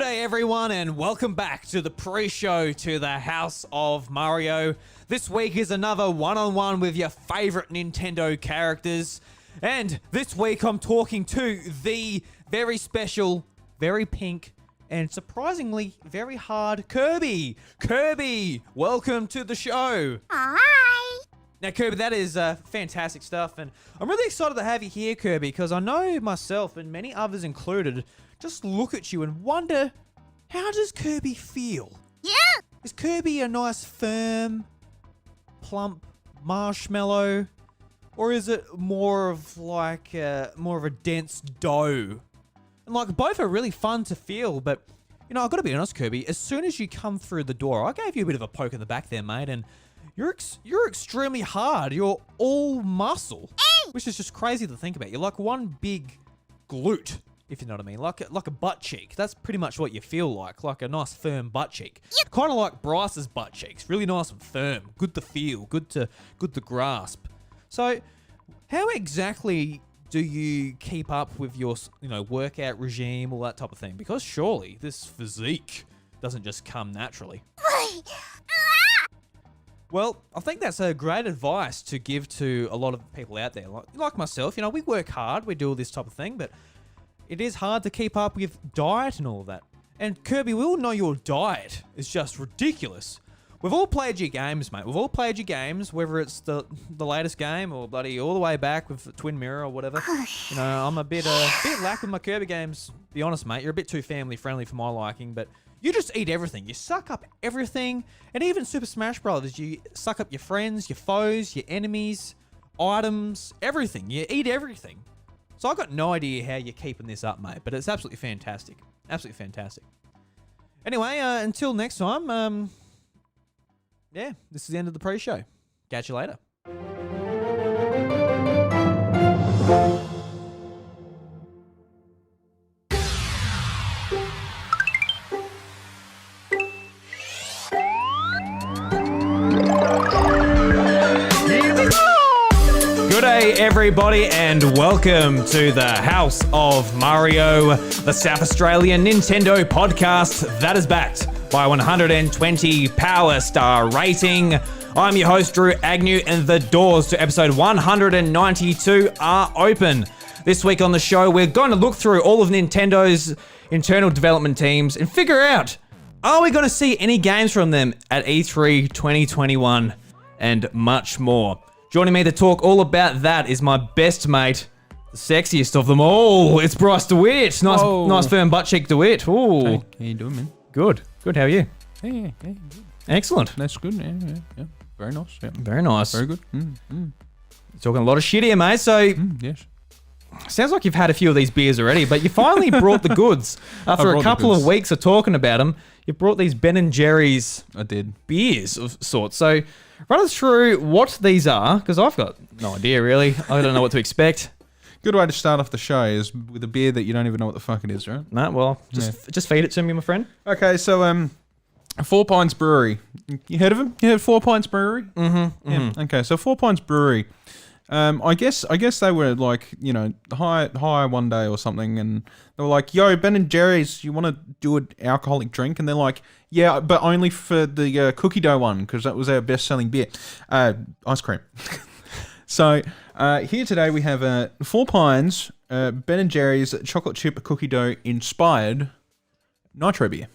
day, everyone, and welcome back to the pre-show to the House of Mario. This week is another one-on-one with your favorite Nintendo characters. And this week I'm talking to the very special, very pink, and surprisingly very hard Kirby. Kirby, welcome to the show. Hi. Now, Kirby, that is fantastic stuff, and I'm really excited to have you here, Kirby, because I know myself, and many others included, just look at you and wonder, how does Kirby feel? Yeah. Is Kirby a nice, firm, plump marshmallow, or is it more of like more of a dense dough? And like, both are really fun to feel, but you know, I've got to be honest, Kirby. As soon as you come through the door, I gave you a bit of a poke in the back there, mate, and you're extremely hard. You're all muscle, which is just crazy to think about. You're like one big glute, if you know what I mean, like a butt cheek. That's pretty much what you feel like a nice firm butt cheek. Yep. Kind of like Bryce's butt cheeks, really nice and firm, good to feel, good to grasp. So, how exactly do you keep up with your, workout regime, all that type of thing? Because surely this physique doesn't just come naturally. Well, I think that's a great advice to give to a lot of people out there, like myself. You know, we work hard, we do all this type of thing, but it is hard to keep up with diet and all of that. And Kirby, we all know your diet is just ridiculous. We've all played your games, mate. We've all played your games, whether it's the latest game or bloody all the way back with the Twin Mirror or whatever. You know, I'm a bit lack with my Kirby games. Be honest, mate. You're a bit too family friendly for my liking, but you just eat everything. You suck up everything. And even Super Smash Brothers, you suck up your friends, your foes, your enemies, items, everything. You eat everything. So I've got no idea how you're keeping this up, mate, but it's absolutely fantastic. Absolutely fantastic. Anyway, until next time, yeah, this is the end of the pre-show. Catch you later. Good day, everybody, and welcome to the House of Mario, the South Australian Nintendo podcast that is backed by 120 Power Star rating. I'm your host, Drew Agnew, and the doors to episode 192 are open. This week on the show, we're going to look through all of Nintendo's internal development teams and figure out, are we going to see any games from them at E3 2021 and much more. Joining me to talk all about that is my best mate, the sexiest of them all. It's Bryce DeWitt. Nice firm butt cheek DeWitt. Ooh. Hey, how you doing, man? Good. How are you? Yeah, good. Excellent. That's good. Yeah. Very nice. Yeah. Very nice. Very good. Talking a lot of shit here, mate. So, Yes. sounds like you've had a few of these beers already, but you finally brought the goods. After a couple of weeks of talking about them, you brought these Ben & Jerry's I did. beers of sorts. So, run us through what these are, because I've got no idea, really. I don't know what to expect. Good way to start off the show is with a beer that you don't even know what the fuck it is, right? No, well, just feed it to me, my friend. Okay, so Four Pines Brewery. You heard of them? You heard of Four Pines Brewery? Mm-hmm. Yeah. Okay, so Four Pines Brewery. I guess they were like, high one day or something, and they were like, "Yo, Ben & Jerry's, you want to do an alcoholic drink?" And they're like, "Yeah, but only for the cookie dough one, because that was our best-selling beer, ice cream." So here today we have Four Pines, Ben & Jerry's chocolate chip cookie dough inspired nitro beer.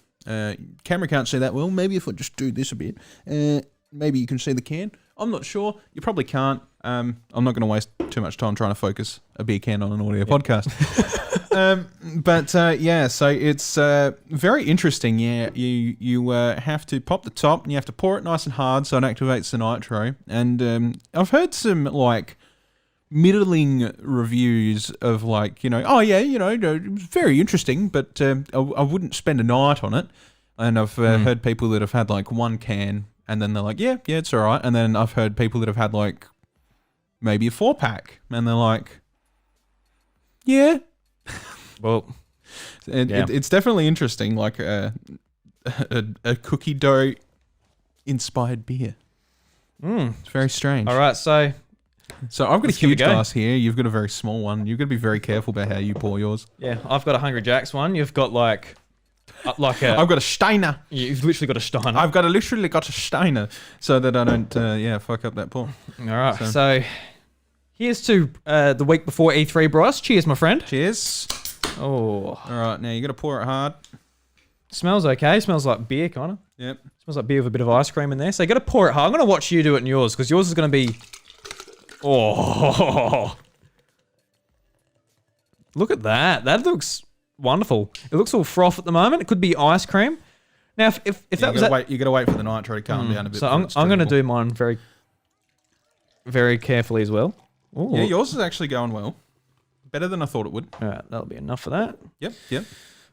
Camera can't see that well. Maybe if I just do this a bit, maybe you can see the can. I'm not sure. You probably can't. I'm not going to waste too much time trying to focus a beer can on an audio podcast. So it's very interesting. Yeah, you have to pop the top and you have to pour it nice and hard so it activates the nitro. And I've heard some like middling reviews of like, very interesting, but I wouldn't spend a night on it. And I've heard people that have had like one can and then they're like, yeah, it's all right. And then I've heard people that have had like maybe a 4-pack and they're like, yeah. Well, it's definitely interesting, like a cookie dough inspired beer. It's very strange. All right, so I've got a huge glass here. You've got a very small one. You've got to be very careful about how you pour yours. Yeah, I've got a Hungry Jack's one. You've got like like a. I've got a Steiner. You've literally got a Steiner. I've literally got a Steiner, so that I don't fuck up that pour. All right. So here's to the week before E3, Bryce. Cheers, my friend. Cheers. Oh, All right, now you got to pour it hard. smells okay. Smells like beer, kind of. Yep. Smells like beer with a bit of ice cream in there. So you got to pour it hard. I'm going to watch you do it in yours because yours is going to be. Oh. Look at that. That looks wonderful. It looks all froth at the moment. It could be ice cream. Now, if that was you got to wait for the nitro to calm down a bit. So I'm going to do mine very, very carefully as well. Ooh. Yeah, yours is actually going well. Better than I thought it would. All right, that'll be enough for that. Yep.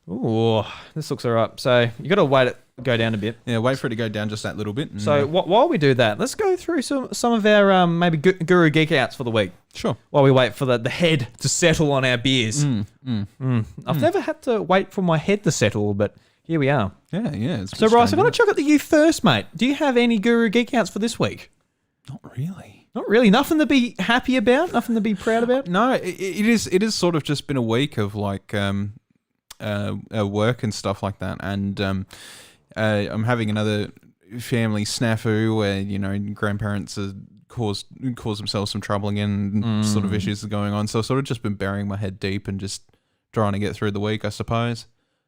Ooh, this looks all right. So you got to wait it go down a bit. Yeah, wait for it to go down just that little bit. So while we do that, let's go through some of our maybe Guru Geek Outs for the week. Sure. While we wait for the head to settle on our beers. I've never had to wait for my head to settle, but here we are. Yeah. So Bryce, I'm going to chuck it to you first, mate. Do you have any Guru Geek Outs for this week? Not really. Not really. Nothing to be happy about. Nothing to be proud about. No, it is sort of just been a week of like work and stuff like that, and I'm having another family snafu where grandparents are cause themselves some trouble again, sort of issues are going on. So I've sort of just been burying my head deep and just trying to get through the week, I suppose.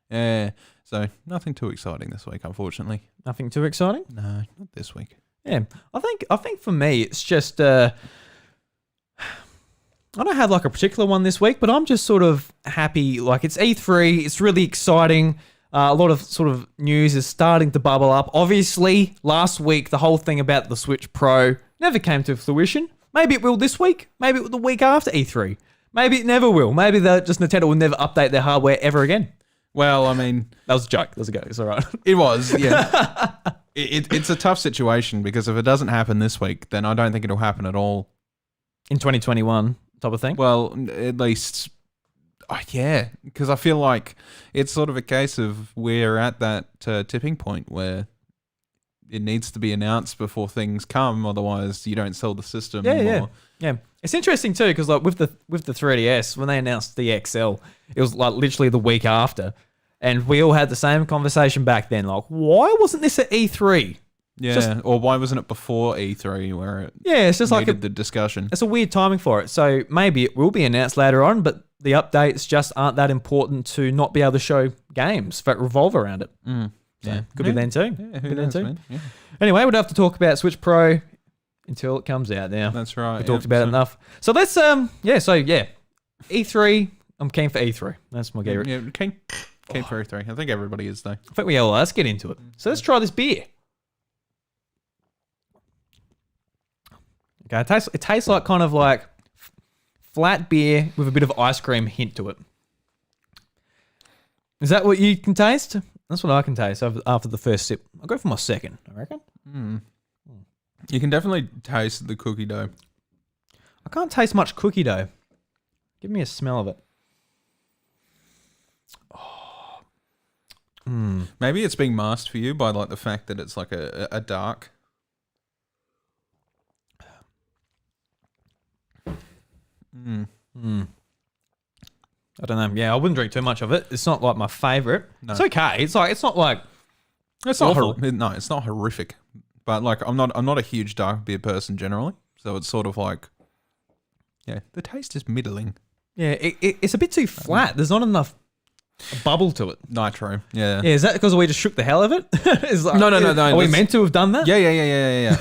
Yeah. So nothing too exciting this week, unfortunately. Nothing too exciting? No, not this week. Yeah, I think for me it's just I don't have like a particular one this week, but I'm just sort of happy. Like it's E3, it's really exciting. A lot of sort of news is starting to bubble up. Obviously, last week the whole thing about the Switch Pro never came to fruition. Maybe it will this week. Maybe it will the week after E3. Maybe it never will. Maybe Nintendo will never update their hardware ever again. Well, I mean, that was a joke. That was a joke. It's all right. It was, yeah. It's a tough situation because if it doesn't happen this week, then I don't think it'll happen at all in 2021 type of thing. Well, at least, yeah, because I feel like it's sort of a case of we're at that tipping point where it needs to be announced before things come, otherwise you don't sell the system. Yeah. It's interesting too because like with the 3DS when they announced the XL, it was like literally the week after. And we all had the same conversation back then, like, why wasn't this at E3? Yeah, or why wasn't it before E3 where it it's just like the discussion? It's a weird timing for it. So maybe it will be announced later on, but the updates just aren't that important to not be able to show games that revolve around it. Yeah, could be then too. Yeah, who knows, man? Yeah. Anyway, we'd have to talk about Switch Pro until it comes out now. That's right. We talked about it enough. So let's E3, I'm keen for E3. That's my gear. Yeah, keen for E3. I think everybody is though. I think we all are. Let's get into it. So let's try this beer. Okay, it tastes like kind of like flat beer with a bit of ice cream hint to it. Is that what you can taste? That's what I can taste after the first sip. I'll go for my second, I reckon. You can definitely taste the cookie dough. I can't taste much cookie dough. Give me a smell of it. Maybe it's being masked for you by like the fact that it's like a dark. I don't know. Yeah, I wouldn't drink too much of it. It's not like my favorite. No. It's okay. It's not like it's not no, it's not horrific. But like I'm not a huge dark beer person generally, so it's sort of like the taste is middling. Yeah, it's a bit too flat. There's not enough bubble to it. Nitro. Yeah. Yeah, is that because we just shook the hell of it? Like, No. Are we meant to have done that? Yeah.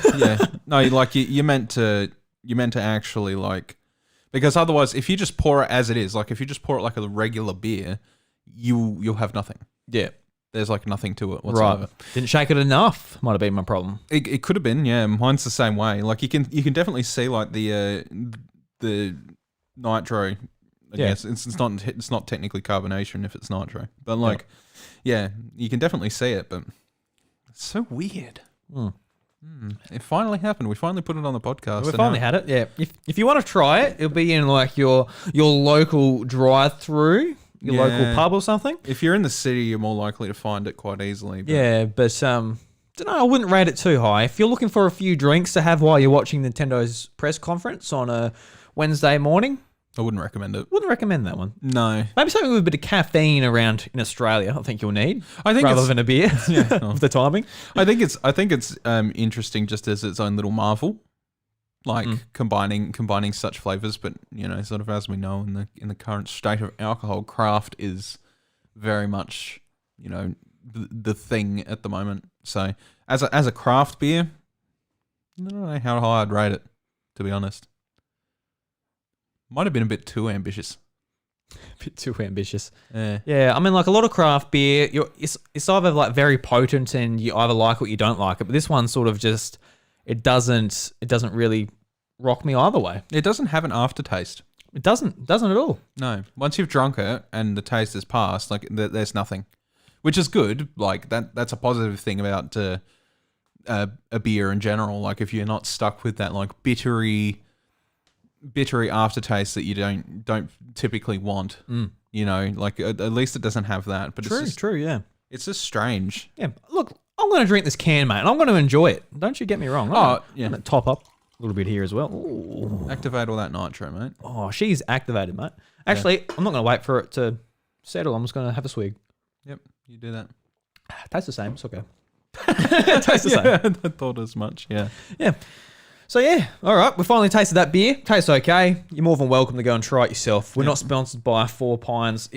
No, like you're meant to actually like, because otherwise if you just pour it as it is, like if you just pour it like a regular beer, you'll have nothing. Yeah. There's like nothing to it whatsoever. Right. Didn't shake it enough. Might have been my problem. It could have been, yeah. Mine's the same way. Like you can definitely see like the nitro. I guess it's not technically carbonation if it's nitro, but like, you can definitely see it. But it's so weird. It finally happened. We finally put it on the podcast. We finally had it. Yeah. If you want to try it, it'll be in like your local drive-through, your local pub or something. If you're in the city, you're more likely to find it quite easily. But don't know. I wouldn't rate it too high. If you're looking for a few drinks to have while you're watching Nintendo's press conference on a Wednesday morning, I wouldn't recommend it. Wouldn't recommend that one. No. Maybe something with a bit of caffeine around in Australia. I think you'll need. I think rather it's- than a beer. Yeah. With the timing. I think it's interesting just as its own little marvel, like combining such flavors. But sort of as we know in the current state of alcohol, craft is very much the thing at the moment. So as a craft beer, I don't know how high I'd rate it, to be honest. Might have been a bit too ambitious. A bit too ambitious. Yeah. Yeah, I mean, like a lot of craft beer, it's either like very potent and you either like it or you don't like it. But this one sort of just it doesn't really rock me either way. It doesn't have an aftertaste. It doesn't at all. No. Once you've drunk it and the taste has passed, like there's nothing, which is good. Like that's a positive thing about a beer in general. Like if you're not stuck with that like bittery aftertaste that you don't typically want. Like at least it doesn't have that. But True, yeah. It's just strange. Yeah, look, I'm going to drink this can, mate, and I'm going to enjoy it. Don't you get me wrong. I'm gonna top up a little bit here as well. Ooh. Activate all that nitro, mate. Oh, she's activated, mate. Actually, I'm not going to wait for it to settle. I'm just going to have a swig. Yep, you do that. Tastes the same. It's okay. Tastes the same. I thought as much. Yeah. Yeah. So yeah, all right. We finally tasted that beer. Tastes okay. You're more than welcome to go and try it yourself. We're not sponsored by 4 Pines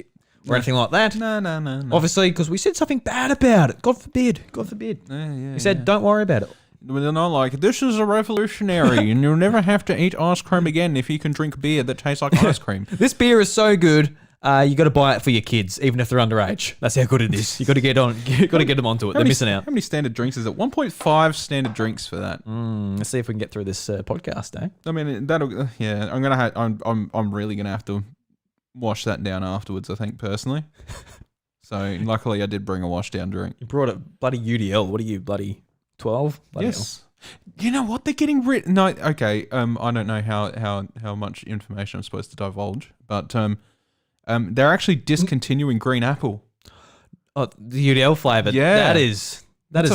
or anything like that. No. Obviously, because we said something bad about it. God forbid. Yeah, We said, don't worry about it. They're not like, this is a revolutionary and you'll never have to eat ice cream again if you can drink beer that tastes like ice cream. This beer is so good. You got to buy it for your kids, even if they're underage. That's how good it is. You got to get on. You got to get them onto it. They're missing out. How many standard drinks is it? 1.5 standard drinks for that. Let's see if we can get through this podcast, eh? I mean, that'll. Yeah, I'm really gonna have to wash that down afterwards. I think personally. So luckily, I did bring a wash down drink. You brought a bloody UDL. What are you, bloody 12? Yes. You know what? They're getting rid. No, okay. I don't know how much information I'm supposed to divulge, but they're actually discontinuing green apple. Oh, the UDL flavour. Yeah. That is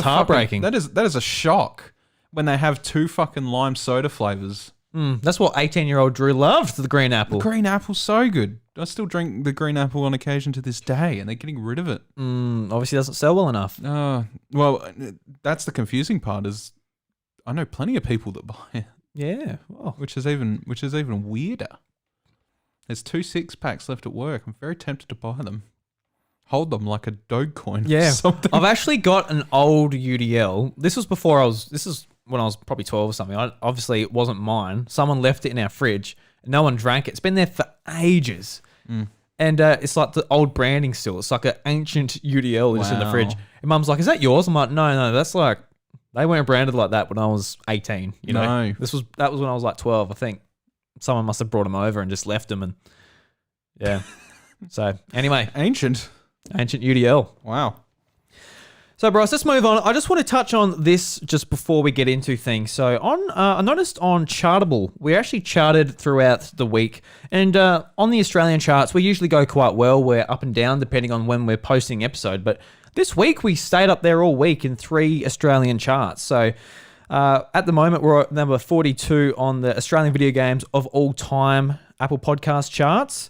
heartbreaking. That is a shock when they have 2 fucking lime soda flavors. That's what 18-year-old Drew loved, the green apple. The green apple's so good. I still drink the green apple on occasion to this day, and they're getting rid of it. Obviously doesn't sell well enough. Well, that's the confusing part. Is I know plenty of people that buy it. Yeah. Oh. Which is even weirder. There's 2 6-packs left at work. I'm very tempted to buy them. Hold them like a Dogecoin. Yeah. Or something. I've actually got an old UDL. This is when I was probably 12 or something. Obviously, it wasn't mine. Someone left it in our fridge. And no one drank it. It's been there for ages. And it's like the old branding still. It's like an ancient UDL just in the fridge. And Mum's like, is that yours? I'm like, no, that's like, they weren't branded like that when I was 18. You know? No. That was when I was like 12, I think. Someone must have brought them over and just left them. And yeah. So anyway, Ancient UDL. Wow. So, Bryce, let's move on. I just want to touch on this just before we get into things. So, I noticed on Chartable, we actually charted throughout the week. And on the Australian charts, we usually go quite well. We're up and down depending on when we're posting episode. But this week, we stayed up there all week in 3 Australian charts. So, at the moment, we're at number 42 on the Australian video games of all time Apple Podcast charts.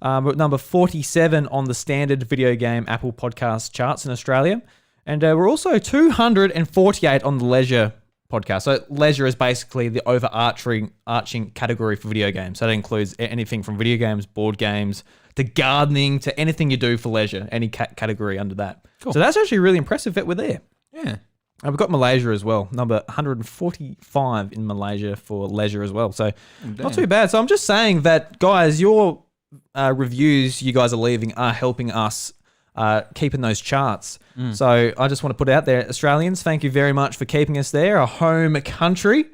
We're at number 47 on the standard video game Apple Podcast charts in Australia. And we're also 248 on the leisure podcast. So leisure is basically the overarching category for video games. So that includes anything from video games, board games, to gardening, to anything you do for leisure, any category under that. Cool. So that's actually really impressive that we're there. Yeah. And we've got Malaysia as well, number 145 in Malaysia for leisure as well. So not too bad. So I'm just saying that, guys, your reviews you guys are leaving are helping us keeping those charts. So I just want to put it out there, Australians, thank you very much for keeping us there, our home country.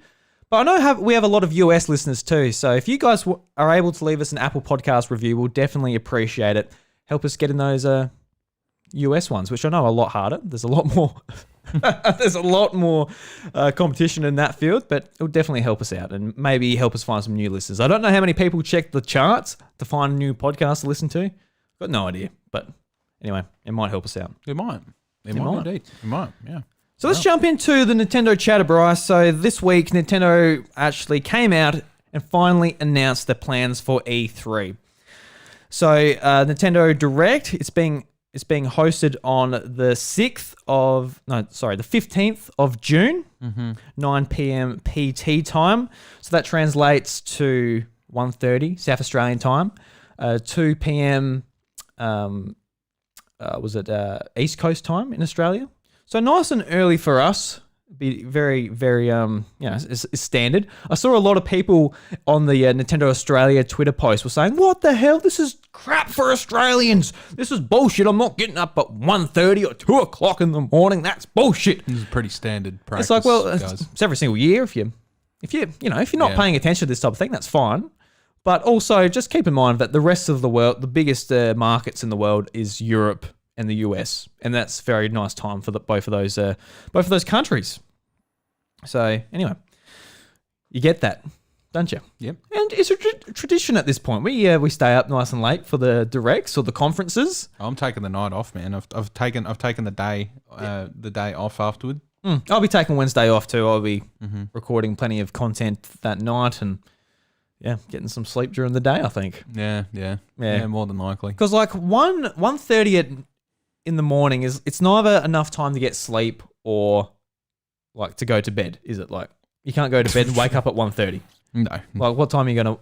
But I know we have a lot of US listeners too. So if you guys are able to leave us an Apple Podcast review, we'll definitely appreciate it. Help us get in those US ones, which I know are a lot harder. There's a lot more. There's a lot more competition in that field, but it'll definitely help us out and maybe help us find some new listeners. I don't know how many people check the charts to find new podcasts to listen to. Got no idea, but anyway, it might help us out. It might. It might indeed. It might, yeah. So let's jump into the Nintendo chatter, Bryce. So this week, Nintendo actually came out and finally announced their plans for E3. So Nintendo Direct, it's being hosted on the 15th of June, 9 p.m. PT time. So that translates to 1:30 South Australian time, 2 p.m. East Coast time in Australia. So nice and early for us. Be very, very, it's standard. I saw a lot of people on the Nintendo Australia Twitter post were saying, "What the hell? This is crap for Australians. This is bullshit. I'm not getting up at 1:30 or 2 o'clock in the morning. That's bullshit." This is pretty standard practice. It's like, well, guys. it's every single year. If you're not paying attention to this type of thing, that's fine. But also, just keep in mind that the rest of the world, the biggest markets in the world, is Europe and the US, and that's very nice time for both of those countries. So anyway, you get that, don't you? Yep. And it's a tradition at this point. We stay up nice and late for the directs or the conferences. I'm taking the night off, man. I've taken the day off afterward. I'll be taking Wednesday off too. I'll be recording plenty of content that night and getting some sleep during the day, I think. Yeah, more than likely. Because like 1:30 in the morning it's neither enough time to get sleep or like to go to bed, is it? Like you can't go to bed and wake up at 1:30. No. Like what time are you gonna?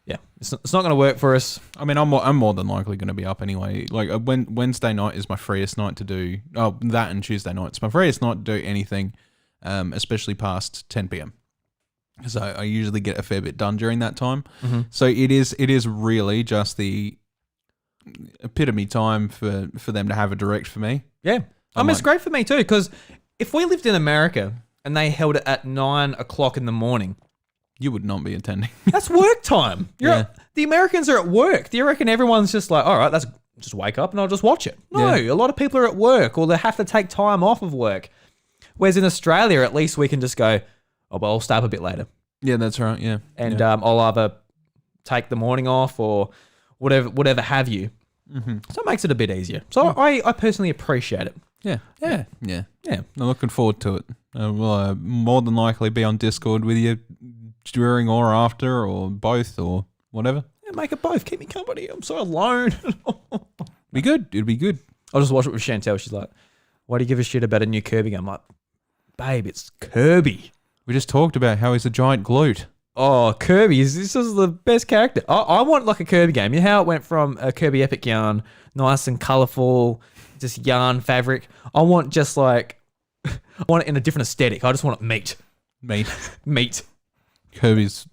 Yeah, it's not gonna work for us. I mean, I'm more than likely going to be up anyway. Like Wednesday night is my freest night to do. Oh, that and Tuesday night. It's my freest night to do anything, especially past 10 p.m. So I usually get a fair bit done during that time. So it is really just the epitome time for them to have a direct for me. Yeah, it's great for me too, because if we lived in America and they held it at 9 o'clock in the morning, you would not be attending. That's work time. The Americans are at work. Do you reckon everyone's just like, all right, let's just wake up and I'll just watch it? No, a lot of people are at work or they have to take time off of work. Whereas in Australia, at least we can just go, oh, well, I'll stay up a bit later. Yeah, that's right. Yeah. And I'll either take the morning off or whatever have you. So it makes it a bit easier. So I personally appreciate it. Yeah. I'm looking forward to it. We'll more than likely be on Discord with you during or after or both or whatever. Yeah, make it both. Keep me company. I'm so alone. Be good. It'll be good. I'll just watch it with Chantel. She's like, why do you give a shit about a new Kirby game? I'm like, babe, it's Kirby. We just talked about how he's a giant glute. Oh, Kirby. This is the best character. I want like a Kirby game. You know how it went from a Kirby Epic Yarn, nice and colourful, just yarn fabric. I want just like, I want it in a different aesthetic. I just want it meat. Meat. Kirby's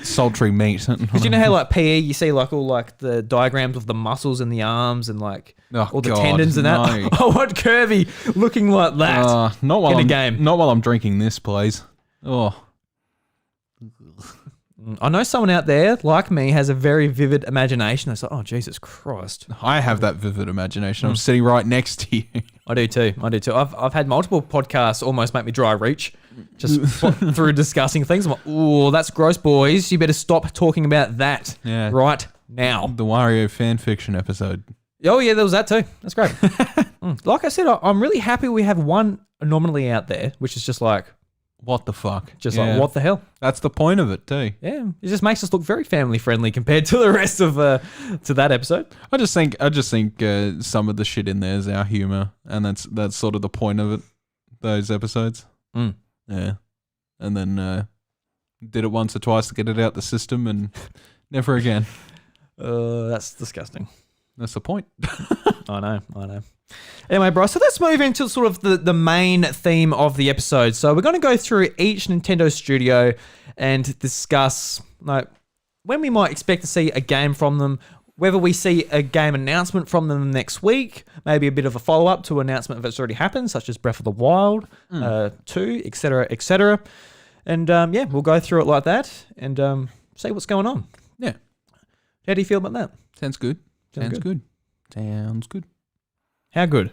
sultry meat. Because you know how like PE, you see like all like the diagrams of the muscles and the arms and like all the tendons and that. No. I want Kirby looking like that. Not while in a game. Not while I'm drinking this, please. Oh. I know someone out there, like me, has a very vivid imagination. It's like, oh, Jesus Christ. I have that vivid imagination. I'm sitting right next to you. I do too. I've had multiple podcasts almost make me dry reach just through discussing things. I'm like, oh, that's gross, boys. You better stop talking about that right now. The Wario fan fiction episode. Oh, yeah, there was that too. That's great. Like I said, I'm really happy we have one anomaly out there, which is just like, what the fuck? Just like, what the hell? That's the point of it too. Yeah, it just makes us look very family friendly compared to the rest of to that episode. I just think some of the shit in there is our humor, and that's sort of the point of it. Those episodes. Yeah, and then did it once or twice to get it out the system, and never again. That's disgusting. That's the point. I know. Anyway, bro, so let's move into sort of the main theme of the episode. So we're going to go through each Nintendo studio and discuss like when we might expect to see a game from them, whether we see a game announcement from them next week, maybe a bit of a follow-up to an announcement that's already happened, such as Breath of the Wild 2, etc., etc. And we'll go through it like that and see what's going on. Yeah. How do you feel about that? Sounds good. Sounds good. How good?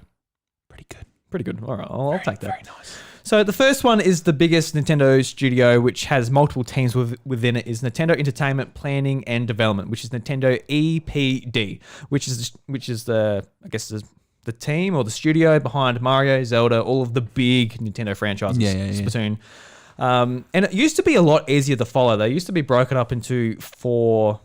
Pretty good. All right, I'll take that. Very nice. So the first one is the biggest Nintendo studio, which has multiple teams within it, is Nintendo Entertainment Planning and Development, which is Nintendo EPD, which is the team or the studio behind Mario, Zelda, all of the big Nintendo franchises. Yeah. Splatoon, And it used to be a lot easier to follow. They used to be broken up into 4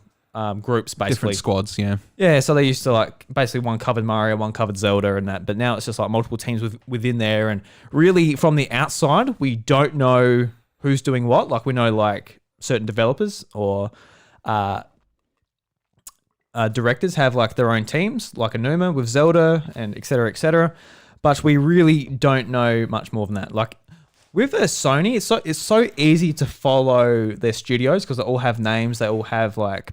groups, basically. Different squads, yeah. Yeah, so they used to like basically one covered Mario, one covered Zelda and that. But now it's just like multiple teams within there. And really from the outside, we don't know who's doing what. Like we know like certain developers or directors have like their own teams, like Anuma with Zelda and et cetera, et cetera. But we really don't know much more than that. Like with Sony, it's so easy to follow their studios because they all have names. They all have like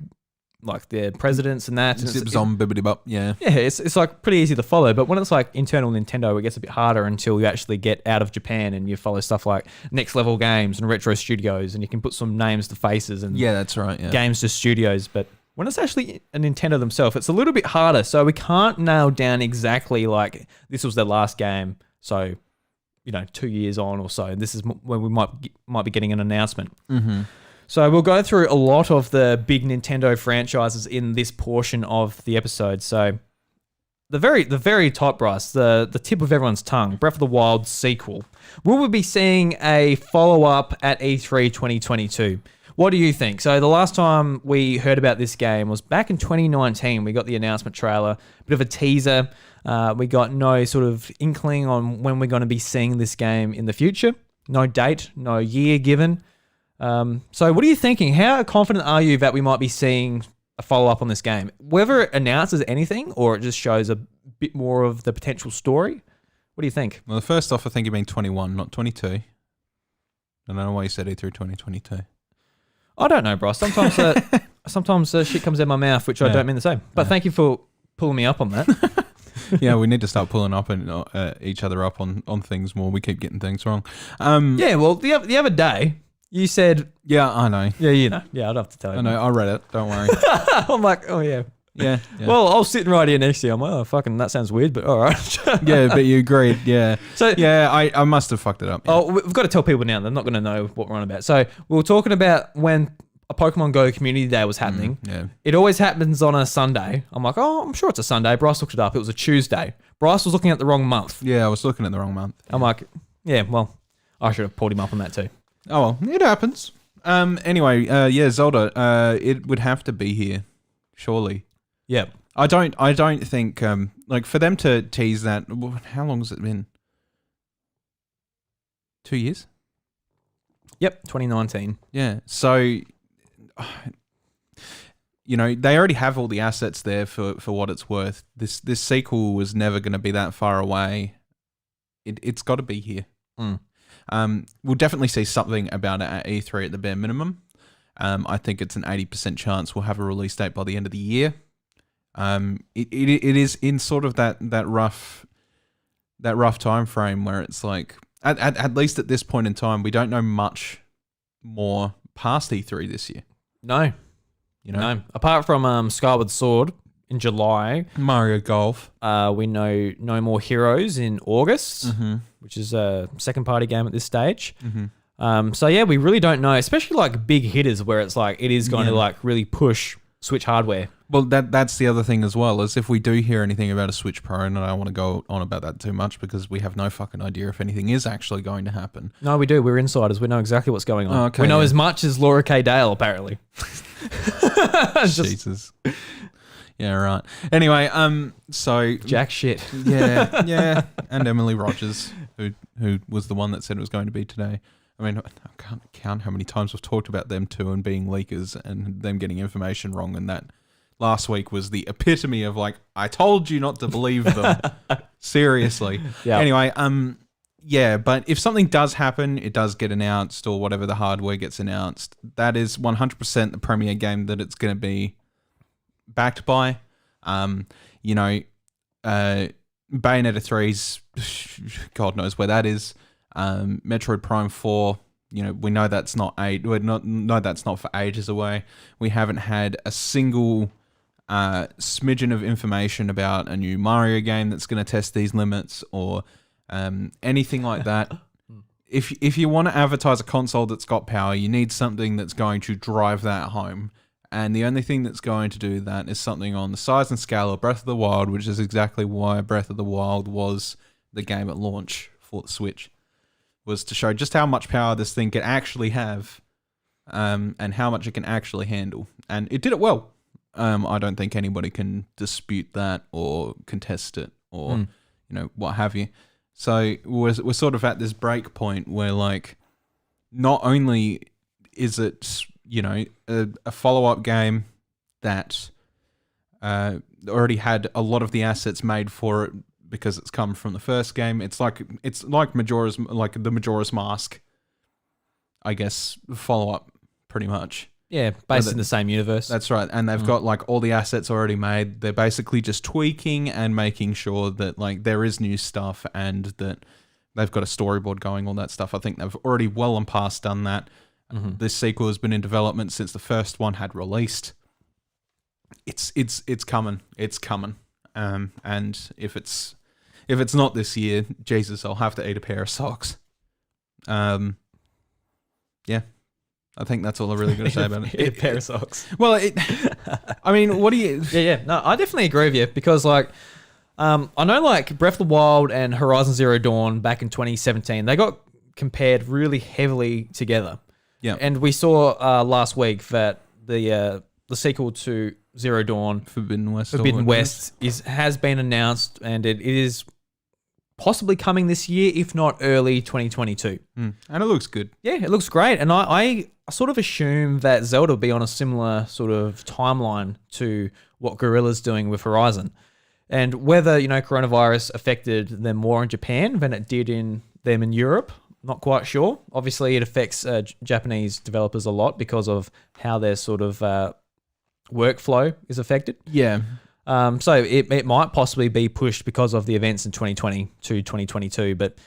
their presidents and that. Zips on bibbidi bop, yeah. Yeah, it's like pretty easy to follow. But when it's like internal Nintendo, it gets a bit harder until you actually get out of Japan and you follow stuff like Next Level Games and Retro Studios, and you can put some names to faces and Yeah, that's right, yeah. games to studios. But when it's actually a Nintendo themselves, it's a little bit harder. So we can't nail down exactly like this was their last game. So 2 years on or so, this is when we might be getting an announcement. Mm-hmm. So we'll go through a lot of the big Nintendo franchises in this portion of the episode. So the very top, Bryce, the tip of everyone's tongue, Breath of the Wild sequel. Will we be seeing a follow-up at E3 2022? What do you think? So the last time we heard about this game was back in 2019. We got the announcement trailer, bit of a teaser. We got no sort of inkling on when we're going to be seeing this game in the future. No date, no year given. So what are you thinking? How confident are you that we might be seeing a follow-up on this game? Whether it announces anything or it just shows a bit more of the potential story? What do you think? Well, first off, I think you mean 21, not 22. I don't know why you said E3 2022. I don't know, bro. Sometimes shit comes out of my mouth, which I don't mean to say. But thank you for pulling me up on that. Yeah, we need to start pulling up and each other up on things more. We keep getting things wrong. Yeah, well, the other day, you said... Yeah, I know. Yeah, you know. Yeah, I'd have to tell you. I know. I read it. Don't worry. I'm like, oh, yeah. Yeah. Well, I was sitting right here next to you. I'm like, oh, fucking, that sounds weird, but all right. Yeah, but you agreed. Yeah. So yeah, I must have fucked it up. Yeah. Oh, we've got to tell people now. They're not going to know what we're on about. So we were talking about when a Pokemon Go Community Day was happening. Yeah. It always happens on a Sunday. I'm like, oh, I'm sure it's a Sunday. Bryce looked it up. It was a Tuesday. Bryce was looking at the wrong month. Yeah, I was looking at the wrong month. I'm like, yeah, well, I should have pulled him up on that too. Oh, well, it happens. Anyway, yeah, Zelda, it would have to be here, surely. Yeah. I don't think, like, for them to tease that, how long has it been? 2 years? Yep, 2019. Yeah, so, you know, they already have all the assets there for what it's worth. This sequel was never going to be that far away. It's got to be here. We'll definitely see something about it at E3 at the bare minimum. I think it's an 80% chance we'll have a release date by the end of the year. It is in sort of that rough time frame where it's like at least at this point in time we don't know much more past E3 this year. No. You know? No. Apart from Skyward Sword in July. Mario Golf. We know No More Heroes in August, which is a second party game at this stage. So yeah, we really don't know, especially like big hitters where it's like it is going to like really push Switch hardware. Well, that's the other thing as well, is if we do hear anything about a Switch Pro, and I don't want to go on about that too much because we have no fucking idea if anything is actually going to happen. No, we do. We're insiders. We know exactly what's going on. Oh, okay, we know as much as Laura K. Dale, apparently. Jesus. Yeah, right. Anyway, so Jack shit. Yeah, and Emily Rogers, who was the one that said it was going to be today. I mean, I can't count how many times we've talked about them two and being leakers and them getting information wrong, and that last week was the epitome of like, I told you not to believe them. Seriously. Yeah. Anyway, yeah, but if something does happen, it does get announced or whatever the hardware gets announced, that is 100% the premier game that it's going to be backed by. You know, Bayonetta 3's, God knows where that is. Metroid Prime 4, you know, we know that's not that's not for ages away. We haven't had a single smidgen of information about a new Mario game that's going to test these limits or anything like that. If you want to advertise a console that's got power, you need something that's going to drive that home. And the only thing that's going to do that is something on the size and scale of Breath of the Wild, which is exactly why Breath of the Wild was the game at launch for the Switch. was to show just how much power this thing can actually have, and how much it can actually handle. And it did it well. I don't think anybody can dispute that or contest it or what have you. So we're sort of at this break point where, like, not only is it a follow-up game that already had a lot of the assets made for it because it's come from the first game. It's like Majora's, like the Majora's Mask, I guess, follow-up pretty much. Yeah, based in the same universe. That's right. And they've got like all the assets already made. They're basically just tweaking and making sure that like there is new stuff and that they've got a storyboard going, all that stuff. I think they've already well and past done that. This sequel has been in development since the first one had released. It's coming. It's coming. And if it's not this year, Jesus, I'll have to eat a pair of socks. Yeah. I think that's all I really got to say about it. A pair of socks. Well, I mean, what do you... Yeah. No, I definitely agree with you because, like, I know, like, Breath of the Wild and Horizon Zero Dawn back in 2017, they got compared really heavily together. Yeah. And we saw last week that the sequel to Zero Dawn, Forbidden West, has been announced, and it is possibly coming this year, if not early 2022. And it looks good. Yeah, it looks great. And I sort of assume that Zelda will be on a similar sort of timeline to what Guerrilla's doing with Horizon. And whether, coronavirus affected them more in Japan than it did in Europe, not quite sure. Obviously, it affects Japanese developers a lot because of how their sort of workflow is affected. Yeah. So it might possibly be pushed because of the events in 2020 to 2022. But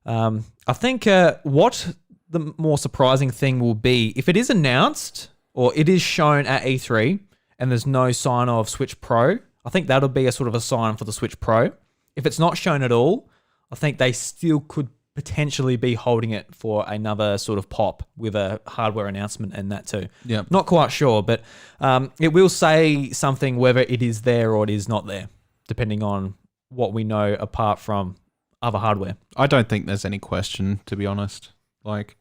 I think what the more surprising thing will be, if it is announced or it is shown at E3 and there's no sign of Switch Pro, I think that'll be a sort of a sign for the Switch Pro. If it's not shown at all, I think they still could potentially be holding it for another sort of pop with a hardware announcement and that too. Yeah. Not quite sure, but it will say something whether it is there or it is not there, depending on what we know apart from other hardware. I don't think there's any question, to be honest. Like,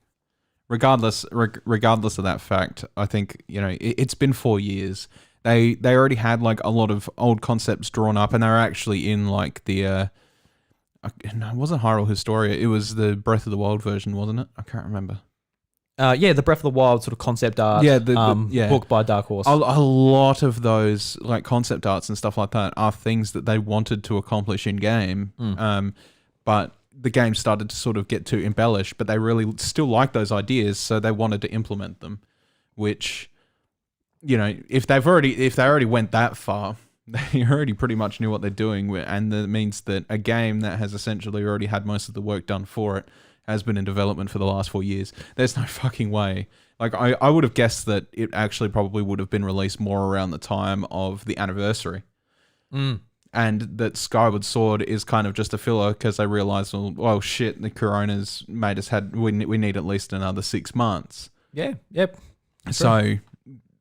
regardless of that fact, I think, it's been 4 years. They already had like a lot of old concepts drawn up, and they're actually in like the no, it wasn't Hyrule Historia. It was the Breath of the Wild version, wasn't it? I can't remember. The Breath of the Wild sort of concept art. Book by Dark Horse. A lot of those like concept arts and stuff like that are things that they wanted to accomplish in game, but the game started to sort of get too embellished. But they really still like those ideas, so they wanted to implement them. Which, if they already went that far, they already pretty much knew what they're doing, and that means that a game that has essentially already had most of the work done for it has been in development for the last 4 years. There's no fucking way. Like, I would have guessed that it actually probably would have been released more around the time of the anniversary. And that Skyward Sword is kind of just a filler because they realized, well, shit, the corona's made us we need at least another 6 months. Yeah, yep. So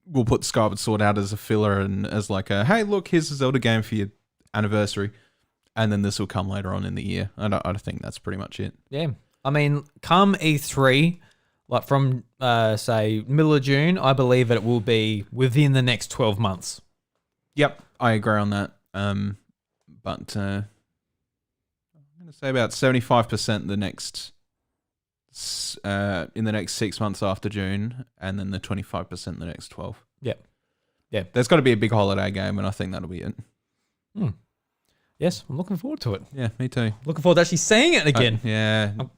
we'll put Skyward Sword out as a filler and as like a, hey, look, here's a Zelda game for your anniversary. And then this will come later on in the year. I think that's pretty much it. Yeah. I mean, come E3, like from, say, middle of June, I believe that it will be within the next 12 months. Yep, I agree on that. But I'm going to say about 75% in the next 6 months after June, and then the 25% the next 12. Yeah. There's got to be a big holiday game, and I think that'll be it. Yes, I'm looking forward to it. Yeah, me too. Looking forward to actually seeing it again.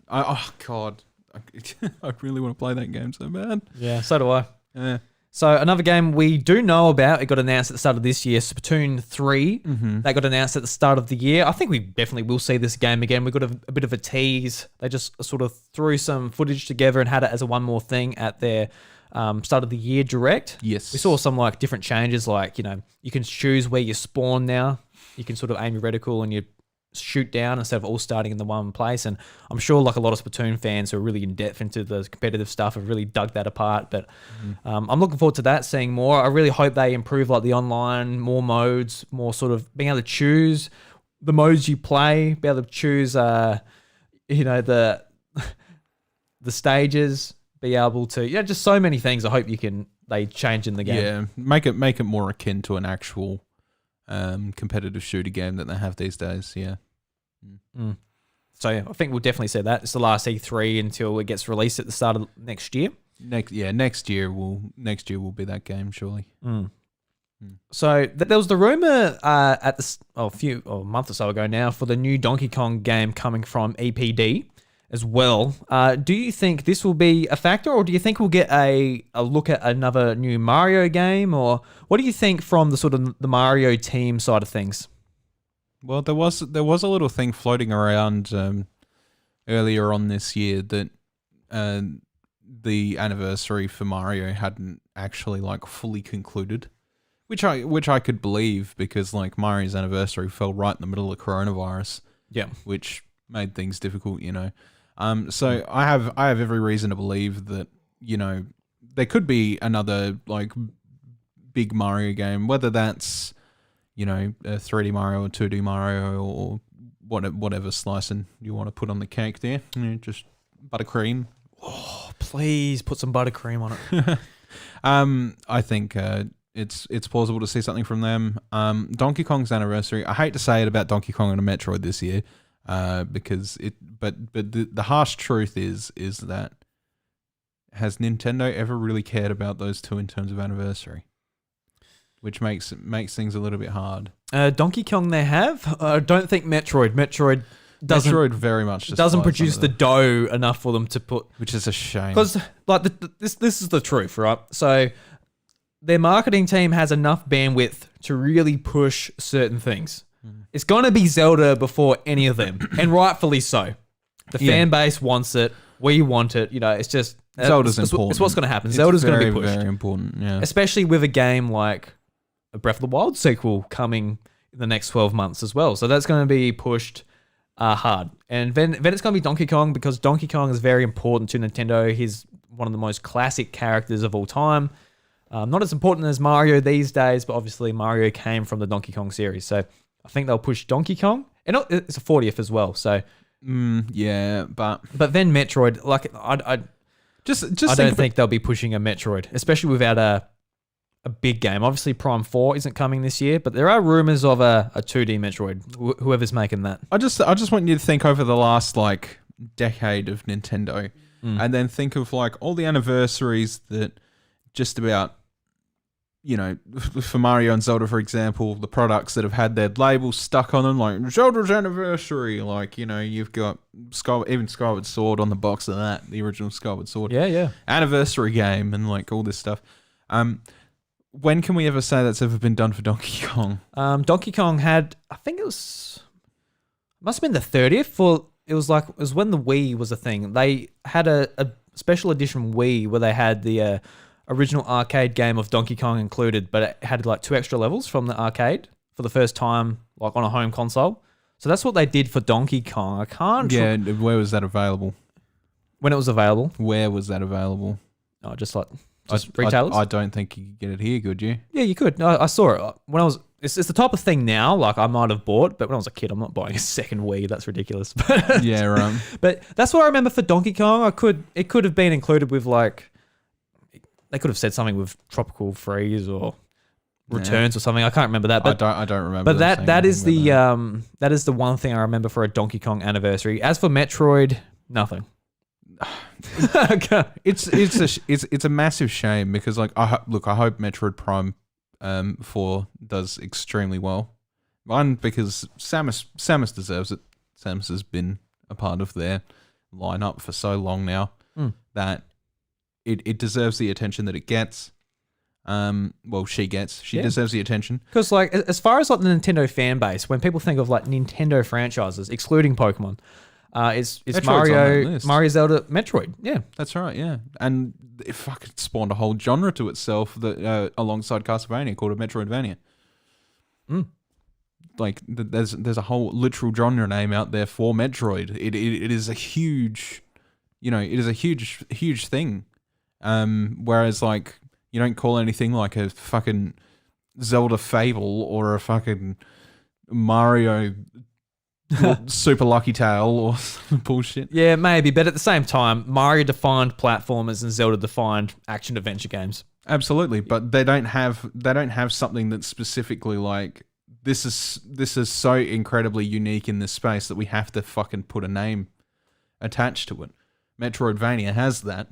Oh, God. I really want to play that game so bad. Yeah, so do I. Yeah. So another game we do know about, it got announced at the start of this year, Splatoon 3. That got announced at the start of the year. I think we definitely will see this game again. We got a bit of a tease. They just sort of threw some footage together and had it as a one more thing at their start of the year direct. Yes. We saw some like different changes, like, you can choose where you spawn now. You can sort of aim your reticle and you shoot down instead of all starting in the one place. And I'm sure like a lot of Splatoon fans who are really in depth into the competitive stuff have really dug that apart. But I'm looking forward to that, seeing more. I really hope they improve like the online, more modes, more sort of being able to choose the modes you play, be able to choose, the the stages, be able to, just so many things. I hope they change in the game. Yeah, make it more akin to an actual competitive shooter game that they have these days. Yeah. Mm. So I think we'll definitely see that. It's the last E3 until it gets released at the start of next year. Next year will be that game, surely. So there was the rumor at a month or so ago now for the new Donkey Kong game coming from EPD as well. Do you think this will be a factor, or do you think we'll get a look at another new Mario game, or what do you think from the sort of the Mario team side of things? Well, there was a little thing floating around earlier on this year that the anniversary for Mario hadn't actually like fully concluded, which I could believe because like Mario's anniversary fell right in the middle of coronavirus. Yeah, which made things difficult, So I have every reason to believe that there could be another like big Mario game, whether that's a 3D Mario or 2D Mario or whatever slicing you want to put on the cake there. Just buttercream. Oh, please put some buttercream on it. I think it's plausible to see something from them. Donkey Kong's anniversary. I hate to say it about Donkey Kong and a Metroid this year, because the harsh truth is that has Nintendo ever really cared about those two in terms of anniversary? Which makes things a little bit hard. Donkey Kong they have. I don't think Metroid. Metroid very much doesn't produce the dough enough for them to put, which is a shame. Because like this is the truth, right? So their marketing team has enough bandwidth to really push certain things. It's gonna be Zelda before any of them, and rightfully so. The fan base wants it. We want it. It's just Zelda's important. It's what's gonna happen. Zelda's gonna be pushed. Very important. Yeah. Especially with a game like a Breath of the Wild sequel coming in the next 12 months as well. So that's going to be pushed hard. And then it's going to be Donkey Kong, because Donkey Kong is very important to Nintendo. He's one of the most classic characters of all time. Not as important as Mario these days, but obviously Mario came from the Donkey Kong series. So I think they'll push Donkey Kong. And it's a 40th as well. So yeah, but then Metroid, like I don't think they'll be pushing a Metroid, especially without a big game. Obviously, Prime 4 isn't coming this year, but there are rumors of a 2D Metroid, whoever's making that. I just want you to think over the last like decade of Nintendo, and then think of like all the anniversaries that just about, for Mario and Zelda, for example, the products that have had their labels stuck on them, like Zelda's anniversary, like, you've got even Skyward Sword on the box of that, the original Skyward Sword. Yeah. Anniversary game and like all this stuff. When can we ever say that's ever been done for Donkey Kong? Donkey Kong had, I think must have been the 30th, it was when the Wii was a thing. They had a special edition Wii where they had the original arcade game of Donkey Kong included, but it had like 2 extra levels from the arcade for the first time, like on a home console. So that's what they did for Donkey Kong. I can't. Yeah, where was that available? When it was available. Where was that available? Oh, just retailers? I don't think you could get it here, could you? Yeah, you could. No, I saw it when I was. It's the type of thing now. Like I might have bought, but when I was a kid, I'm not buying a second Wii. That's ridiculous. Yeah, right. But that's what I remember for Donkey Kong. It could have been included with like, they could have said something with Tropical Freeze or Returns or something. I can't remember that. But I don't remember. But that is the one thing I remember for a Donkey Kong anniversary. As for Metroid, nothing. It's a massive shame because like I hope Metroid Prime 4 does extremely well. One, because Samus deserves it. Samus has been a part of their lineup for so long now that it deserves the attention that it gets. She deserves the attention. Because like as far as like the Nintendo fan base, when people think of like Nintendo franchises, excluding Pokemon, it's Mario, Zelda, Metroid. Yeah, that's right. Yeah, and it fucking spawned a whole genre to itself that alongside Castlevania called a Metroidvania. Like there's a whole literal genre name out there for Metroid. It is a huge, huge thing. Whereas like you don't call anything like a fucking Zelda Fable or a fucking Mario Super Lucky Tail or some bullshit. Yeah, maybe, but at the same time, Mario defined platformers and Zelda defined action adventure games. Absolutely, but they don't have something that's specifically like this is so incredibly unique in this space that we have to fucking put a name attached to it. Metroidvania has that,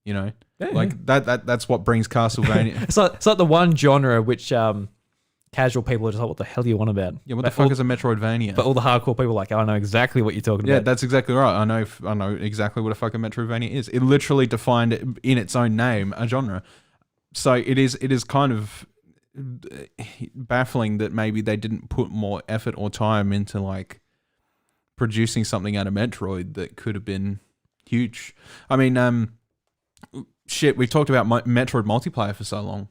you know. Yeah, like that's what brings Castlevania. It's like the one genre which casual people are just like, what the hell do you want about? Yeah, what the fuck is a Metroidvania? But all the hardcore people are like, I know exactly what you're talking Yeah, about. that's exactly right. I know exactly what a fucking Metroidvania is. It literally defined it in its own name a genre. So it is kind of baffling that maybe they didn't put more effort or time into like producing something out of Metroid that could have been huge. I mean, shit, we've talked about Metroid multiplayer for so long,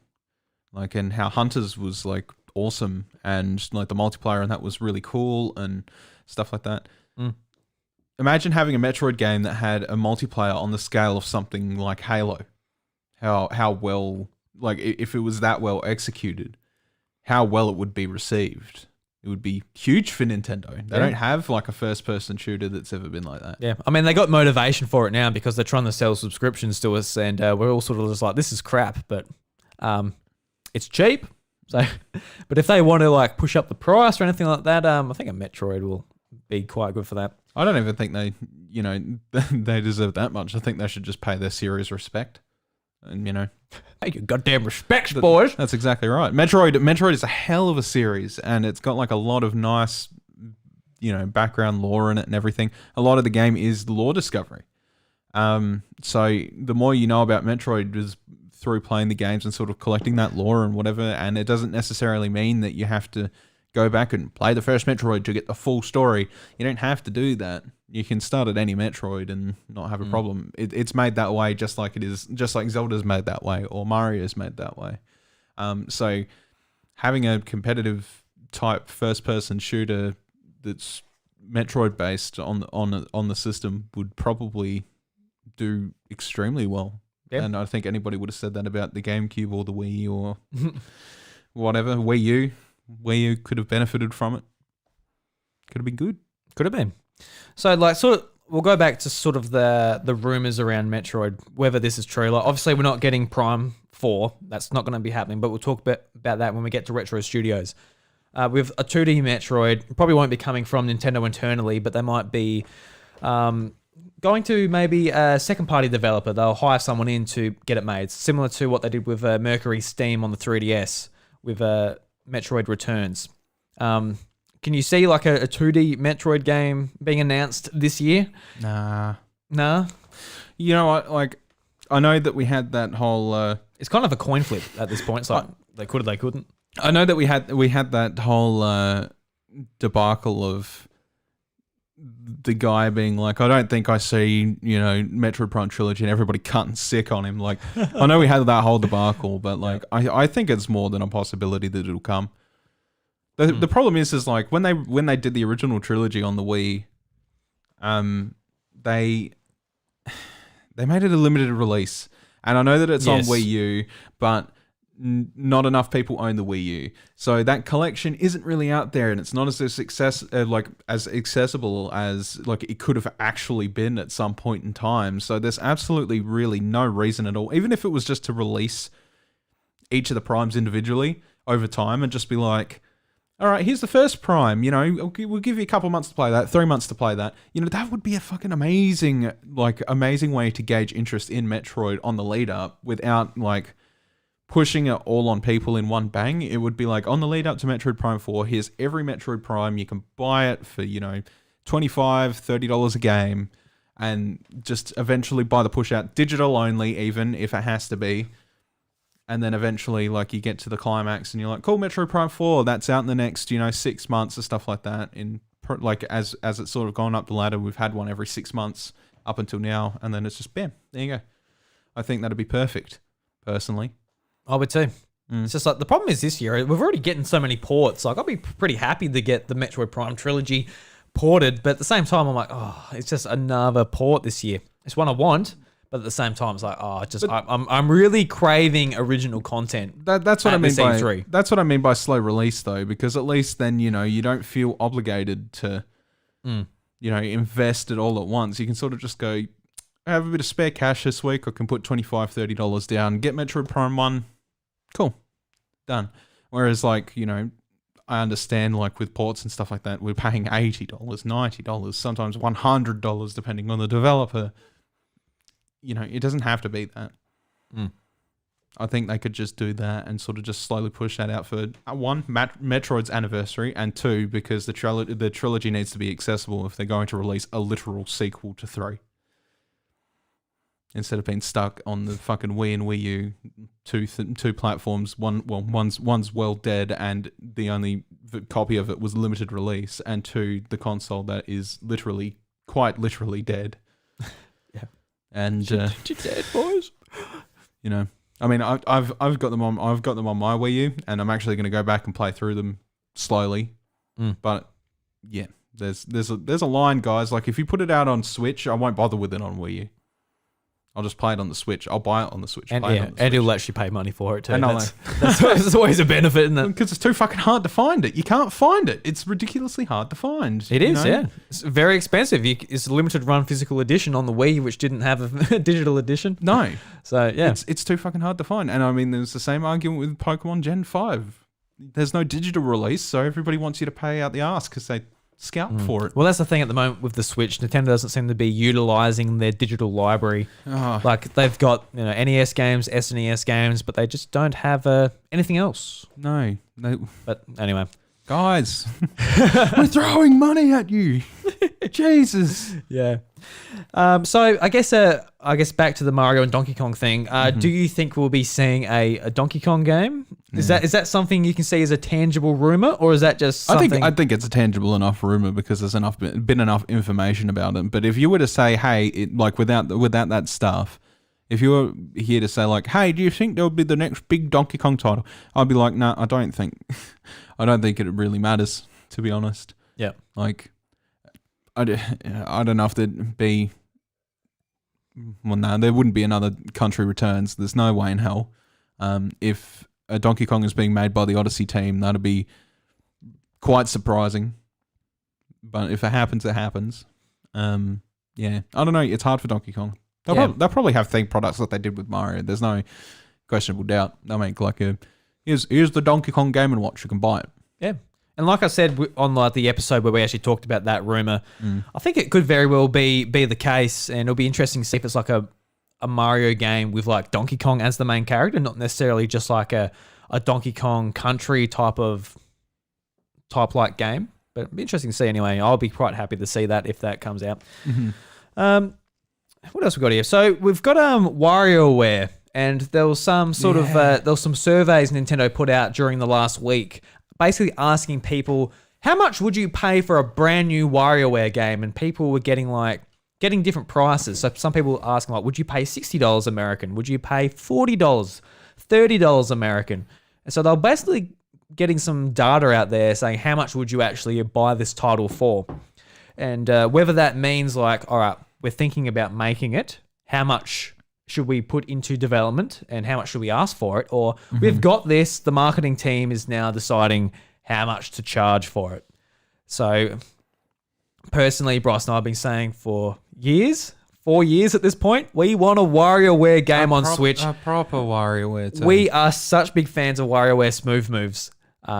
like, and how Hunters was like awesome, and like the multiplayer and that was really cool and stuff like that. Imagine having a Metroid game that had a multiplayer on the scale of something like Halo. How well, like, if it was that well executed, how well it would be received. It would be huge for Nintendo. They don't have like a first-person shooter that's ever been like that. Yeah, I mean, they got motivation for it now because they're trying to sell subscriptions to us, and we're all sort of just like, this is crap, but it's cheap. So, but if they want to like push up the price or anything like that, I think a Metroid will be quite good for that. I don't even think they deserve that much. I think they should just pay their series respect. And, you know, Hey, you goddamn respects, boys. That's exactly right. Metroid is a hell of a series, and it's got like a lot of nice, you know, background lore in it and everything. A lot of the game is lore discovery. So the more you know about Metroid is through playing the games and sort of collecting that lore and whatever, and it doesn't necessarily mean that you have to go back and play the first Metroid to get the full story. You don't have to do that. You can start at any Metroid and not have a problem. It's made that way, just like Zelda's made that way, or Mario's made that way. So having a competitive type first-person shooter that's Metroid based on the system would probably do extremely well. Yep. And I think anybody would have said that about the GameCube or the Wii or whatever. Wii U could have benefited from it. Could have been good. Could have been. So, like, sort of, we'll go back to sort of the rumors around Metroid, whether this is true. Like, obviously, we're not getting Prime 4. That's not going to be happening, but we'll talk about that when we get to Retro Studios. With a 2D Metroid, probably won't be coming from Nintendo internally, but they might be going to maybe a second-party developer. They'll hire someone in to get it made, similar to what they did with Mercury Steam on the 3DS with Metroid Returns. Can you see like a 2D Metroid game being announced this year? Nah. You know what? Like, I know that we had that whole. It's kind of a coin flip at this point. It's like they could or they couldn't. I know that we had that whole debacle of the guy being like, I don't think I see, you know, Metroid Prime Trilogy, and everybody cutting sick on him. Like, I know we had that whole debacle, but like, I think it's more than a possibility that it'll come. The problem is like when they did the original trilogy on the Wii, they made it a limited release, and I know that it's on Wii U, but not enough people own the Wii U, so that collection isn't really out there, and it's not as as accessible as like it could have actually been at some point in time. So there's absolutely really no reason at all, even if it was just to release each of the primes individually over time and just be like, all right, here's the first Prime, you know, we'll give you a couple months to play that, 3 months to play that. You know, that would be a fucking amazing way to gauge interest in Metroid on the lead up without like pushing it all on people in one bang. It would be like, on the lead up to Metroid Prime 4, here's every Metroid Prime. You can buy it for, you know, $25, $30 a game, and just eventually buy the push out digital only, even if it has to be. And then eventually, like, you get to the climax and you're like, cool, Metroid Prime 4, that's out in the next, you know, 6 months or stuff like that. Like, as it's sort of gone up the ladder, we've had one every 6 months up until now. And then it's just, bam, there you go. I think that'd be perfect, personally. I would too. It's just like, the problem is this year, we're already getting so many ports. Like, I'll be pretty happy to get the Metroid Prime trilogy ported. But at the same time, I'm like, oh, it's just another port this year. It's one I want. But at the same time, it's like, I'm really craving original content. That's what I mean by that's what I mean by slow release, though, because at least then, you know, you don't feel obligated to invest it all at once. You can sort of just go, I have a bit of spare cash this week. I can put $25, $30 down, get Metroid Prime 1. Cool. Done. Whereas, like, I understand, like, with ports and stuff like that, we're paying $80, $90, sometimes $100, depending on the developer. It doesn't have to be that. I think they could just do that and sort of just slowly push that out for, one, Metroid's anniversary, and two, because the trilogy needs to be accessible if they're going to release a literal sequel to 3. Instead of being stuck on the fucking Wii and Wii U, two platforms. One's well dead, and the only copy of it was limited release, and two, the console that is quite literally dead. Yeah, and you're dead, boys. I mean, I've got them on my Wii U, and I'm actually going to go back and play through them slowly. But yeah, there's a line, guys. Like, if you put it out on Switch, I won't bother with it on Wii U. I'll just play it on the Switch. I'll buy it on the Switch. And you'll actually pay money for it too. And that's always a benefit, isn't it? Because it's too fucking hard to find it. You can't find it. It's ridiculously hard to find. It is, yeah. It's very expensive. It's a limited run physical edition on the Wii, which didn't have a digital edition. No. So, yeah. It's too fucking hard to find. And I mean, there's the same argument with Pokemon Gen 5. There's no digital release, so everybody wants you to pay out the ass because they scalp for it. Well, that's the thing at the moment with the Switch. Nintendo doesn't seem to be utilizing their digital library. Like, they've got NES games, SNES games, but they just don't have anything else. No. But anyway, guys, we're throwing money at you. Jesus. Yeah. So I guess back to the Mario and Donkey Kong thing. Do you think we'll be seeing a Donkey Kong game? Is that something you can see as a tangible rumor, or is that just something? I think it's a tangible enough rumor because there's been enough information about it. But if you were to say, hey, without that stuff, if you were here to say, like, hey, do you think there'll be the next big Donkey Kong title? I'd be like, no, I don't think it really matters, to be honest. Yeah. Like, I don't know if there'd be. Well, no, there wouldn't be another Country Returns. There's no way in hell. If a Donkey Kong is being made by the Odyssey team, that'd be quite surprising. But if it happens, it happens. Yeah, I don't know. It's hard for Donkey Kong. They'll probably have theme products like they did with Mario. There's no questionable doubt. They'll make like here's the Donkey Kong Game & Watch. You can buy it. Yeah. And like I said on the episode where we actually talked about that rumor, I think it could very well be the case, and it'll be interesting to see if it's like a Mario game with like Donkey Kong as the main character, not necessarily just like a Donkey Kong Country type like game. But it'll be interesting to see anyway. I'll be quite happy to see that if that comes out. What else we got here? So we've got WarioWare, and there was some sort of there was some surveys Nintendo put out during the last week, basically asking people, how much would you pay for a brand new WarioWare game? And people were getting different prices. So some people were asking, like, would you pay $60 American? Would you pay $40, $30 American? And so they're basically getting some data out there saying, how much would you actually buy this title for? And whether that means like, all right, we're thinking about making it, how much should we put into development and how much should we ask for it? Or we've got this, the marketing team is now deciding how much to charge for it. So personally, Bryce and I have been saying for years, 4 years at this point, we want a WarioWare game on Switch. A proper WarioWare too. We are such big fans of WarioWare Smooth Moves.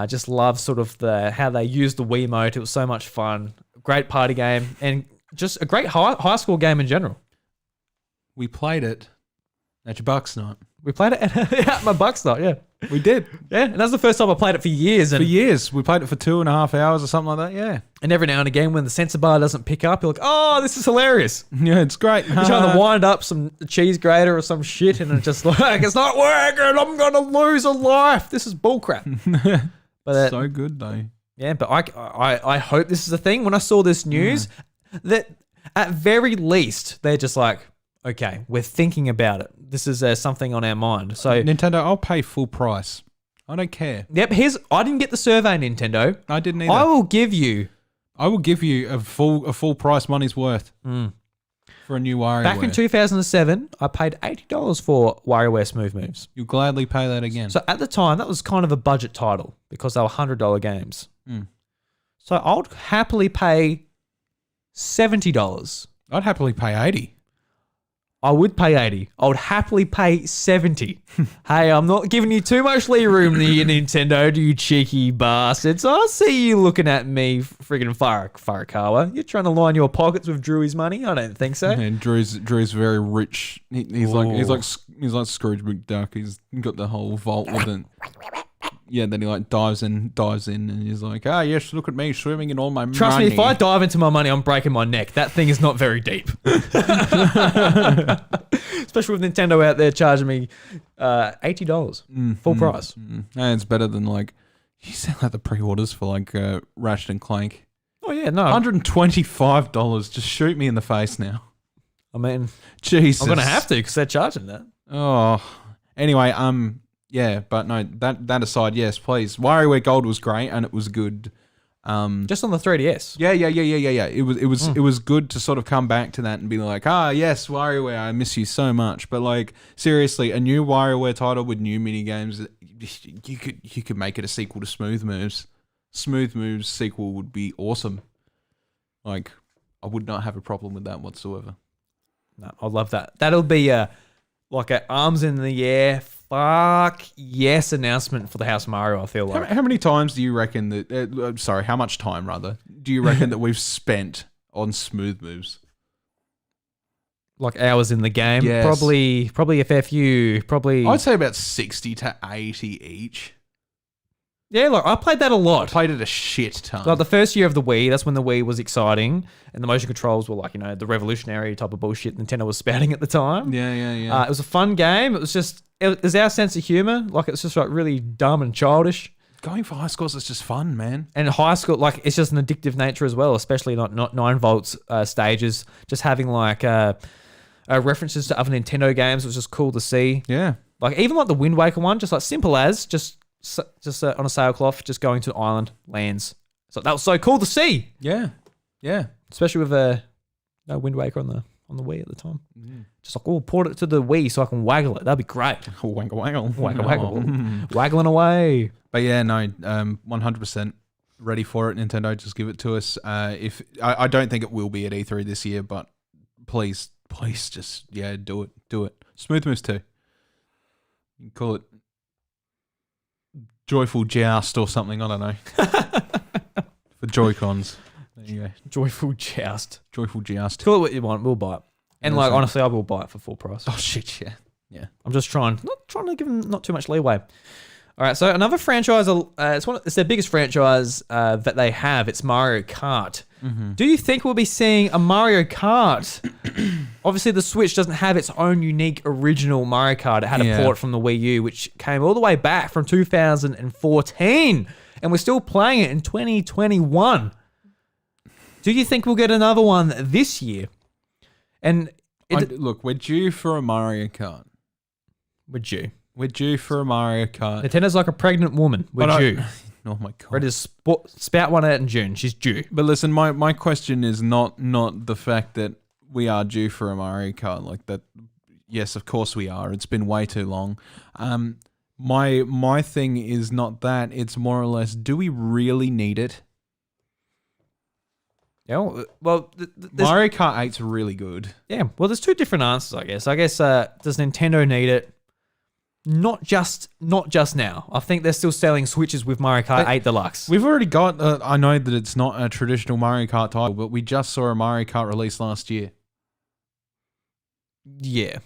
Just love sort of how they used the Wiimote. It was so much fun. Great party game and just a great high school game in general. We played it at your Bucks night. We played it at my Bucks night, yeah. We did. Yeah, and that's the first time I played it for years. For years. We played it for 2.5 hours or something like that, yeah. And every now and again when the sensor bar doesn't pick up, you're like, oh, this is hilarious. Yeah, it's great. You're trying to wind up some cheese grater or some shit and it's just like, it's not working, I'm going to lose a life. This is bullcrap. But so good though. Yeah, but I hope this is a thing. When I saw this news, that at very least, they're just like, okay, we're thinking about it. This is something on our mind. So Nintendo, I'll pay full price. I don't care. Yep, I didn't get the survey, Nintendo. I didn't either. I will give you a full price money's worth for a new WarioWare. Back in 2007, I paid $80 for WarioWare Smooth Moves. You'll gladly pay that again. So at the time, that was kind of a budget title because they were $100 games. So I'd happily pay $70. I'd happily pay 80. I would pay 80. I would happily pay 70. Hey, I'm not giving you too much lee room there, Nintendo, you cheeky bastards. I see you looking at me, friggin' Farakawa. You're trying to line your pockets with Drew's money? I don't think so. And Drew's very rich. He's like Scrooge McDuck. He's got the whole vault with it. Yeah, then he like dives in, and he's like, "Ah, yes, look at me swimming in all my money." Trust me, if I dive into my money, I'm breaking my neck. That thing is not very deep. Especially with Nintendo out there charging me $80 full price. And it's better than like you sell out the pre-orders for like Ratchet and Clank. Oh yeah, no. $125. Just shoot me in the face now. I mean, Jesus, I'm gonna have to because they're charging that. Oh, anyway, yeah, but no, that aside, yes, please. WarioWare Gold was great and it was good. Just on the 3DS. Yeah. It was good to sort of come back to that and be like, yes, WarioWare, I miss you so much. But like seriously, a new WarioWare title with new mini games, you could make it a sequel to Smooth Moves. Smooth Moves sequel would be awesome. Like, I would not have a problem with that whatsoever. No, I love that. That'll be like a arms in the air, fuck yes announcement for the House of Mario, I feel like. How many times do you reckon that... how much time, rather, do you reckon that we've spent on Smooth Moves? Like hours in the game? Yes. Probably a fair few. Probably... I'd say about 60 to 80 each. Yeah, look, I played that a lot. I played it a shit ton. Like the first year of the Wii, that's when the Wii was exciting, and the motion controls were like, the revolutionary type of bullshit Nintendo was spouting at the time. Yeah. It was a fun game. It was our sense of humor. Like it's just like really dumb and childish. Going for high scores is just fun, man. And high school, like it's just an addictive nature as well, especially not 9 volts stages. Just having like references to other Nintendo games was just cool to see. Yeah. Like even like the Wind Waker one, just like simple as just on a sailcloth, just going to island lands. So that was so cool to see. Yeah. Especially with Wind Waker on the Wii at the time. Just like, port it to the Wii so I can waggle it. That'd be great. Waggle. Waggle. Waggling away. But yeah, no, 100% ready for it. Nintendo, just give it to us. If I don't think it will be at E3 this year, but please, just do it. Smooth Moves 2. You can call it Joyful Joust or something. I don't know. For Joy-Cons. There you go. Joyful Joust. Joyful Joust. Call it what you want. We'll buy it. And like honestly, I will buy it for full price. Oh shit, yeah. I'm just not trying to give them not too much leeway. All right, so another franchise. It's their biggest franchise that they have. It's Mario Kart. Mm-hmm. Do you think we'll be seeing a Mario Kart? Obviously, the Switch doesn't have its own unique original Mario Kart. It had a port from the Wii U, which came all the way back from 2014, and we're still playing it in 2021. Do you think we'll get another one this year? And look, we're due for a Mario Kart. We're due for a Mario Kart. Nintendo's like a pregnant woman. We're due. Oh my god. Ready to spout one out in June. She's due. But listen, my question is not the fact that we are due for a Mario Kart like that. Yes, of course we are. It's been way too long. My thing is not that. It's more or less, do we really need it? Yeah, well, Mario Kart 8's really good. Yeah, well, there's two different answers, I guess. Does Nintendo need it? Not just now. I think they're still selling Switches with Mario Kart 8 Deluxe. We've already got, I know that it's not a traditional Mario Kart title, but we just saw a Mario Kart release last year. Yeah,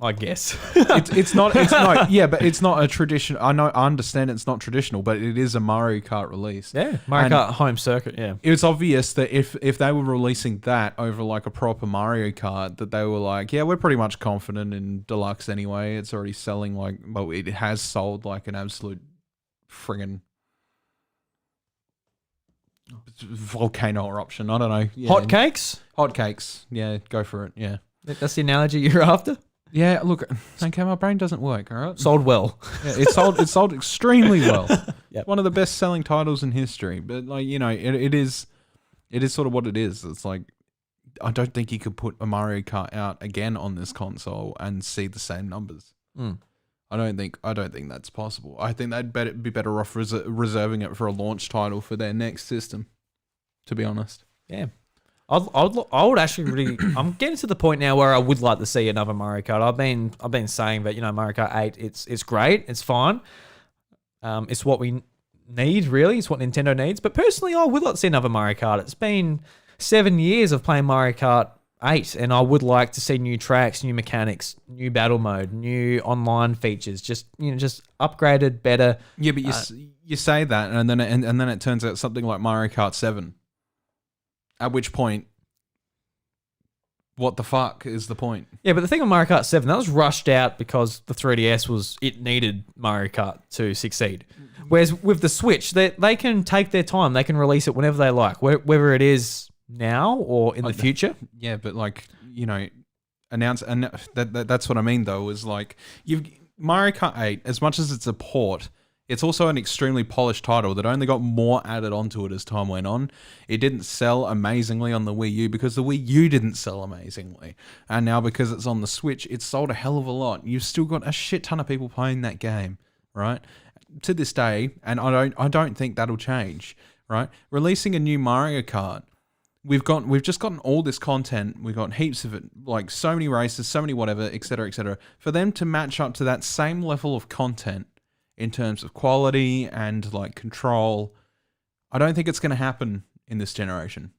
I guess. it's not, yeah, but it's not a traditional, I understand it's not traditional, but it is a Mario Kart release. Yeah, Mario Kart home circuit, yeah. It was obvious that if they were releasing that over like a proper Mario Kart, that they were like, yeah, we're pretty much confident in Deluxe anyway. It's already selling like, well, it has sold like an absolute friggin' volcano eruption. I don't know. Yeah. Hotcakes? Hotcakes. Yeah, go for it. Yeah. That's the analogy you're after? Yeah, look, okay, my brain doesn't work, all right? Sold well. Yeah, it sold extremely well. Yep. One of the best selling titles in history. But like, it is sort of what it is. It's like, I don't think you could put a Mario Kart out again on this console and see the same numbers. I don't think that's possible. I think they'd be better off reserving it for a launch title for their next system, to be honest. Yeah. I would actually really. I'm getting to the point now where I would like to see another Mario Kart. I've been saying that Mario Kart 8, it's great, it's fine. It's what we need really. It's what Nintendo needs. But personally, I would like to see another Mario Kart. It's been 7 years of playing Mario Kart 8, and I would like to see new tracks, new mechanics, new battle mode, new online features. Just upgraded, better. Yeah, but you say that, and then it turns out something like Mario Kart 7. At which point, what the fuck is the point? Yeah, but the thing with Mario Kart 7, that was rushed out because the 3DS it needed Mario Kart to succeed. Whereas with the Switch, they can take their time. They can release it whenever they like, whether it is now or in the future. Yeah, but announce, and that's what I mean though, is like Mario Kart 8, as much as it's a port, it's also an extremely polished title that only got more added onto it as time went on. It didn't sell amazingly on the Wii U because the Wii U didn't sell amazingly. And now because it's on the Switch, it's sold a hell of a lot. You've still got a shit ton of people playing that game, right? To this day, and I don't think that'll change, right? Releasing a new Mario Kart, we've just gotten all this content. We've got heaps of it, like so many races, so many whatever, etc., etc. For them to match up to that same level of content in terms of quality and like control, I don't think it's going to happen in this generation.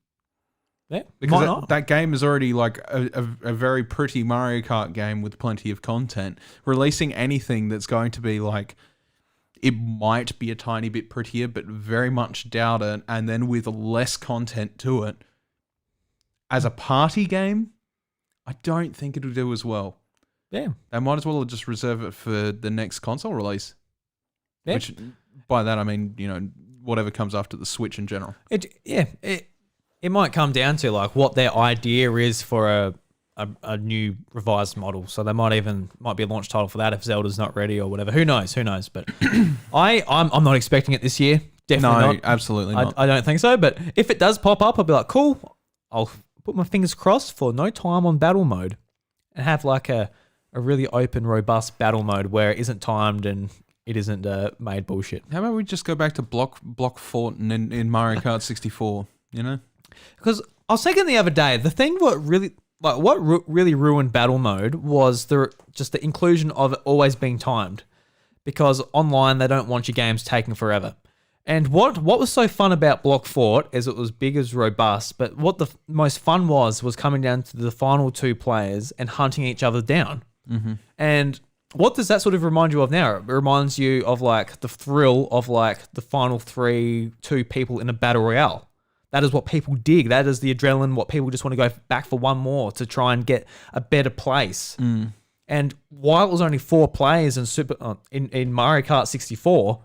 Yeah, because that game is already like a very pretty Mario Kart game with plenty of content. Releasing anything that's going to be like, it might be a tiny bit prettier, but very much doubt it, and then with less content to it, as a party game, I don't think it'll do as well. Yeah. They might as well just reserve it for the next console release. Yeah. Which, by that I mean, whatever comes after the Switch in general. It might come down to like what their idea is for a new revised model. So they might be a launch title for that if Zelda's not ready or whatever. Who knows? But I'm not expecting it this year. Definitely not. No, absolutely not. I don't think so. But if it does pop up, I'll be like, cool. I'll put my fingers crossed for no time on battle mode and have like a really open, robust battle mode where it isn't timed and it isn't made bullshit. How about we just go back to block fort in Mario Kart 64? Because I was thinking the other day, the thing what really ruined battle mode was the inclusion of it always being timed, because online they don't want your games taking forever. And what was so fun about Block Fort is it was big, as robust, but what the most fun was coming down to the final two players and hunting each other down. Mm-hmm. And what does that sort of remind you of now? It reminds you of like the thrill of like the final two people in a battle royale. That is what people dig. That is the adrenaline, what people just want to go back for one more to try and get a better place. Mm. And while it was only 4 players in Mario Kart 64,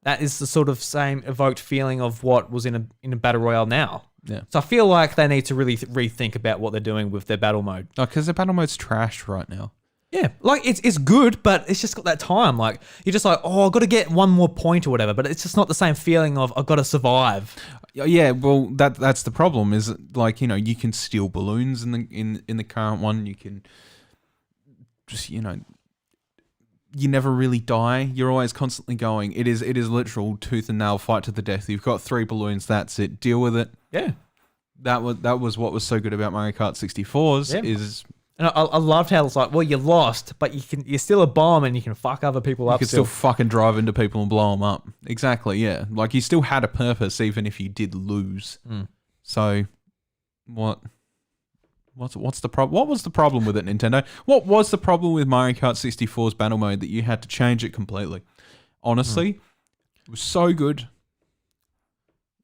that is the sort of same evoked feeling of what was in a battle royale now. Yeah. So I feel like they need to really rethink about what they're doing with their battle mode. Oh, because the battle mode's trash right now. Yeah, like it's good, but it's just got that time. Like you're just like, oh, I've got to get one more point or whatever, but it's just not the same feeling of I've got to survive. Yeah, well, that's the problem. Is like you can steal balloons in the current one. You can just you never really die. You're always constantly going. It is literal tooth and nail fight to the death. You've got 3 balloons. That's it. Deal with it. Yeah, that was what was so good about Mario Kart 64's is. And I loved how it's like, well, you lost, but you're still a bomb and you can fuck other people up. You can still fucking drive into people and blow them up. Exactly, yeah. Like you still had a purpose even if you did lose. Mm. So, what's the problem? What was the problem with it, Nintendo? What was the problem with Mario Kart 64's battle mode that you had to change it completely? Honestly, it was so good.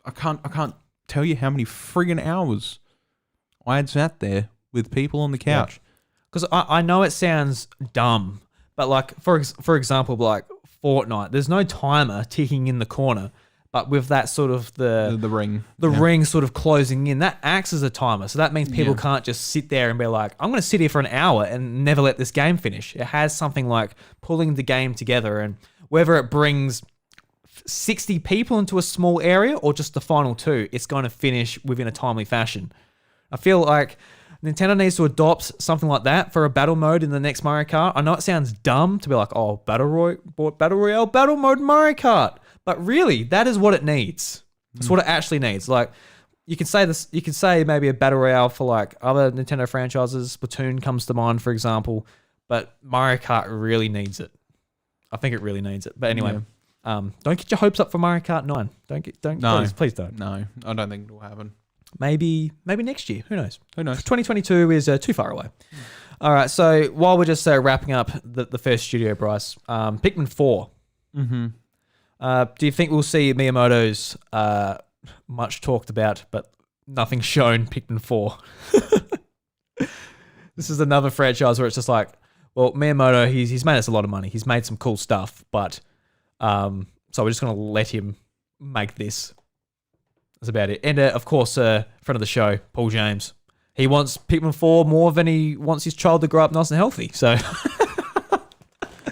I can't tell you how many friggin' hours I had sat there with people on the couch. Because I know it sounds dumb, but like for example, like Fortnite, there's no timer ticking in the corner, but with that sort of the ring sort of closing in, that acts as a timer. So that means people can't just sit there and be like, I'm going to sit here for an hour and never let this game finish. It has something like pulling the game together, and whether it brings 60 people into a small area or just the final 2, it's going to finish within a timely fashion. I feel like Nintendo needs to adopt something like that for a battle mode in the next Mario Kart. I know it sounds dumb to be like, oh, battle royale, battle mode Mario Kart. But really, that is what it needs. That's what it actually needs. Like, you could say this. You could say maybe a battle royale for like other Nintendo franchises. Splatoon comes to mind, for example. But Mario Kart really needs it. I think it really needs it. But anyway, don't get your hopes up for Mario Kart 9. Please don't. No, I don't think it'll happen. Maybe next year. Who knows? 2022 is too far away. All right. So while we're just wrapping up the first studio, Bryce, Pikmin 4. Mm-hmm. Do you think we'll see Miyamoto's much talked about but nothing shown Pikmin 4? This is another franchise where it's just like, well, Miyamoto, he's made us a lot of money. He's made some cool stuff, but so we're just going to let him make this. That's about it. And of course, friend of the show, Paul James. He wants Pikmin 4 more than he wants his child to grow up nice and healthy. So,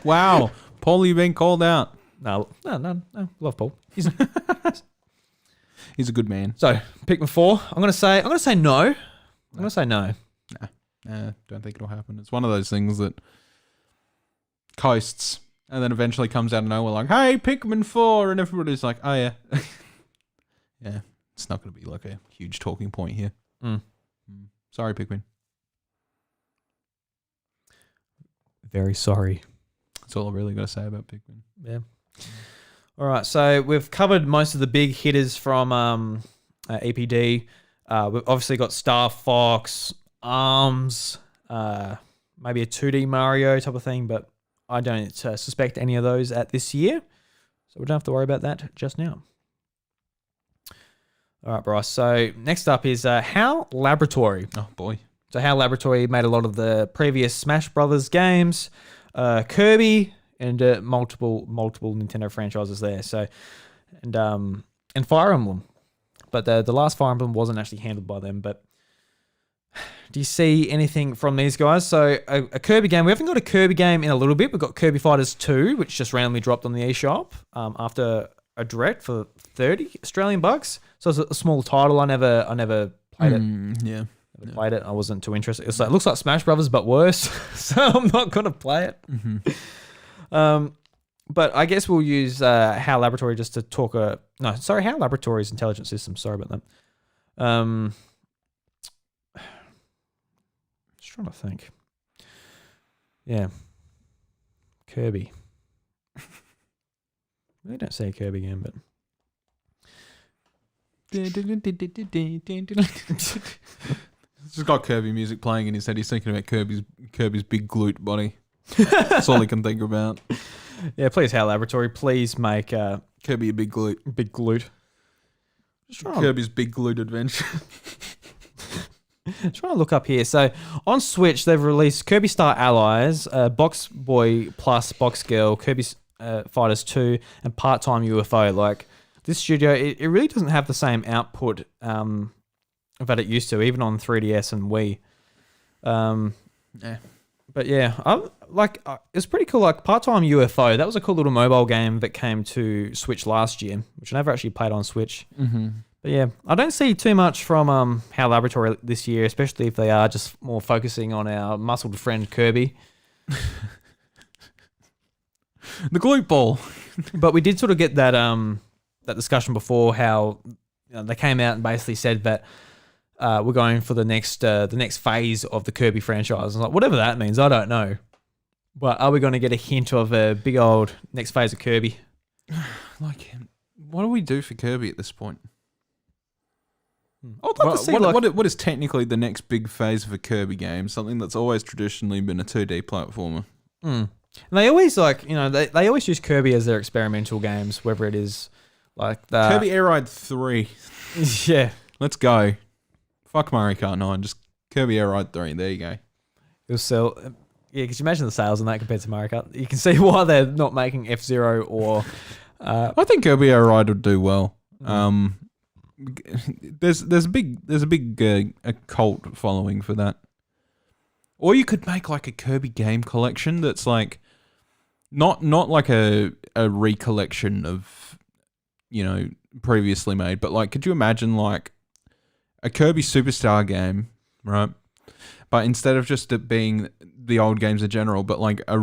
wow, Paul, you've been called out. No, love Paul. He's a good man. So, Pikmin 4. I'm gonna say no. I'm gonna say no. Nah, don't think it'll happen. It's one of those things that coasts and then eventually comes out of nowhere like, hey, Pikmin 4, and everybody's like, oh yeah. Yeah, it's not going to be like a huge talking point here. Sorry, Pikmin. Very sorry. That's all I really got to say about Pikmin. Yeah. All right, so we've covered most of the big hitters from EPD. We've obviously got Star Fox, ARMS, maybe a 2D Mario type of thing, but I don't suspect any of those at this year, so we don't have to worry about that just now. All right, Bryce. So next up is HAL Laboratory. Oh, boy. So HAL Laboratory made a lot of the previous Smash Brothers games, Kirby, and multiple Nintendo franchises there. So, and Fire Emblem. But the last Fire Emblem wasn't actually handled by them. But do you see anything from these guys? So a Kirby game. We haven't got a Kirby game in a little bit. We've got Kirby Fighters 2, which just randomly dropped on the eShop after a direct for 30 Australian bucks. So it's a small title. I never played it. Yeah. Never played it. I wasn't too interested. It's like, it looks like Smash Brothers but worse. So I'm not gonna play it. Mm-hmm. But I guess we'll use HAL Laboratory just to talk. HAL Laboratory's Intelligent Systems. Sorry about that. Just trying to think. Yeah. Kirby. Really don't see a Kirby game, but. He's just got Kirby music playing in his head. He's thinking about Kirby's big glute body. That's all he can think about. Yeah, please, HAL Laboratory, please make Kirby a big glute. Big glute. Kirby's big glute adventure. Trying to look up here. So on Switch, they've released Kirby Star Allies, Box Boy Plus Box Girl, Kirby Fighters 2, and Part-Time UFO. Like, this studio, it really doesn't have the same output that it used to, even on 3DS and Wii. Yeah. But yeah, it's pretty cool. Like Part-Time UFO, that was a cool little mobile game that came to Switch last year, which I never actually played on Switch. Mm-hmm. But yeah, I don't see too much from HAL Laboratory this year, especially if they are just more focusing on our muscled friend Kirby. The glute ball. But we did sort of get that that discussion before, how they came out and basically said that we're going for the next phase of the Kirby franchise. I'm like, whatever that means, I don't know. But are we going to get a hint of a big old next phase of Kirby? Like, what do we do for Kirby at this point? I'd love to see what is technically the next big phase of a Kirby game? Something that's always traditionally been a 2D platformer. And they always they always use Kirby as their experimental games, whether it is like the Kirby Air Ride 3. Yeah, let's go. Fuck Mario Kart 9, just Kirby Air Ride 3. There you go. It'll sell. Yeah, because you imagine the sales on that compared to Mario Kart. You can see why they're not making F-Zero or. I think Kirby Air Ride would do well. There's a big a cult following for that. Or you could make like a Kirby game collection that's like not like a recollection of, previously made, but like, could you imagine like a Kirby Superstar game, right? But instead of just it being the old games in general, but like a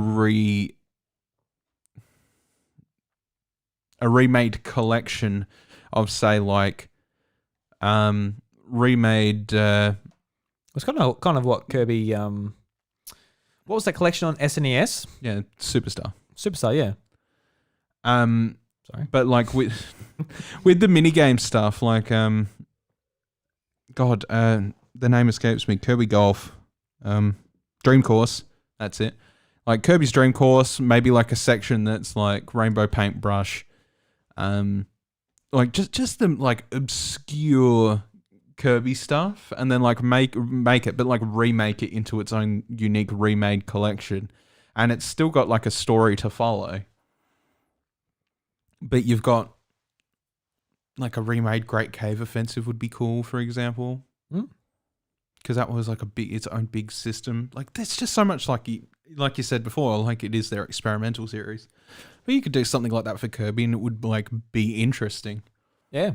remade collection of, say, like remade. It's kind of what Kirby. What was that collection on SNES? Yeah, Superstar. Superstar, yeah. Sorry, but like with the minigame stuff, like the name escapes me. Kirby Golf, Dream Course. That's it. Like Kirby's Dream Course, maybe like a section that's like Rainbow Paintbrush, like just the like obscure Kirby stuff, and then like make it, but like remake it into its own unique remade collection, and it's still got like a story to follow. But you've got like a remade Great Cave Offensive would be cool, for example, because that was like its own big system. Like there's just so much like you said before, like it is their experimental series. But you could do something like that for Kirby, and it would like be interesting. Yeah,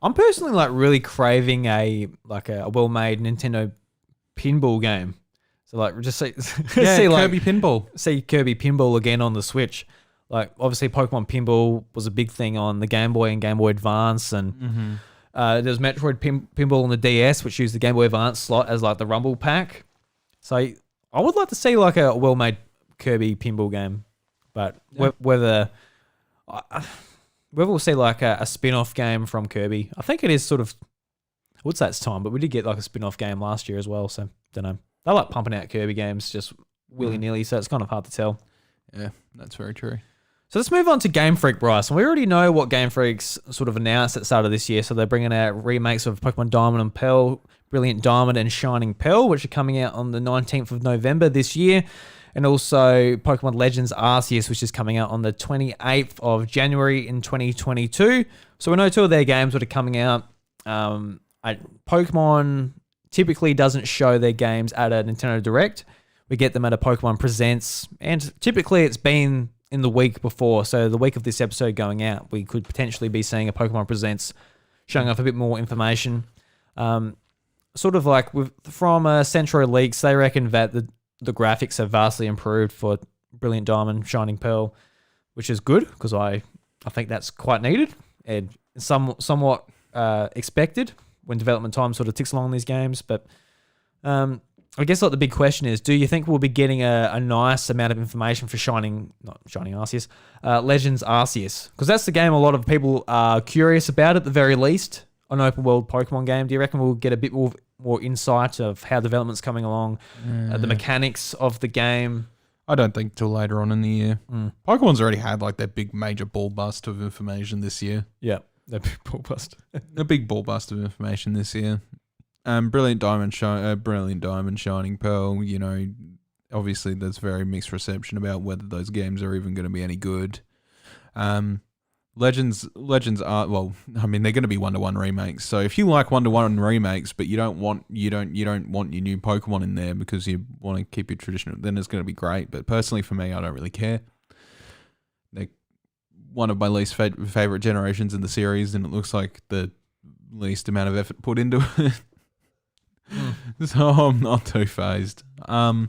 I'm personally like really craving a well-made Nintendo pinball game. So like just see Kirby Pinball. See Kirby Pinball again on the Switch. Like obviously Pokemon Pinball was a big thing on the Game Boy and Game Boy Advance, and there's Metroid Pinball on the DS, which used the Game Boy Advance slot as like the Rumble Pack. So I would like to see like a well-made Kirby Pinball game, but whether we'll see like a spin-off game from Kirby. I think it is sort of, I would say it's time, but we did get like a spin-off game last year as well, so don't know. They like pumping out Kirby games just willy-nilly, so it's kind of hard to tell. Yeah, that's very true. So let's move on to Game Freak, Bryce. And we already know what Game Freak's sort of announced at the start of this year. So they're bringing out remakes of Pokemon Diamond and Pearl, Brilliant Diamond and Shining Pearl, which are coming out on the 19th of November this year. And also Pokemon Legends Arceus, which is coming out on the 28th of January in 2022. So we know two of their games that are coming out. Pokemon typically doesn't show their games at a Nintendo Direct. We get them at a Pokemon Presents. And typically it's been in the week before. So the week of this episode going out, we could potentially be seeing a Pokemon Presents showing off a bit more information. Sort of like from Centro Leaks, they reckon that the graphics have vastly improved for Brilliant Diamond, Shining Pearl, which is good because I think that's quite needed and somewhat expected when development time sort of ticks along these games. But I guess like the big question is, do you think we'll be getting a nice amount of information for Legends Arceus? Because that's the game a lot of people are curious about at the very least, an open world Pokemon game. Do you reckon we'll get a bit more insight of how development's coming along, the mechanics of the game? I don't think till later on in the year. Pokemon's already had like their big major ball bust of information this year. Yeah, their big ball bust. A big ball bust of information this year. Brilliant Diamond, Shining Pearl, you know, obviously there's very mixed reception about whether those games are even going to be any good. Legends are, well, I mean, they're going to be 1-to-1 remakes. So if you like 1-to-1 remakes, but you don't want your new Pokemon in there because you want to keep your traditional, then it's going to be great. But personally for me, I don't really care. They're one of my least favorite generations in the series, and it looks like the least amount of effort put into it. So I'm not too phased. But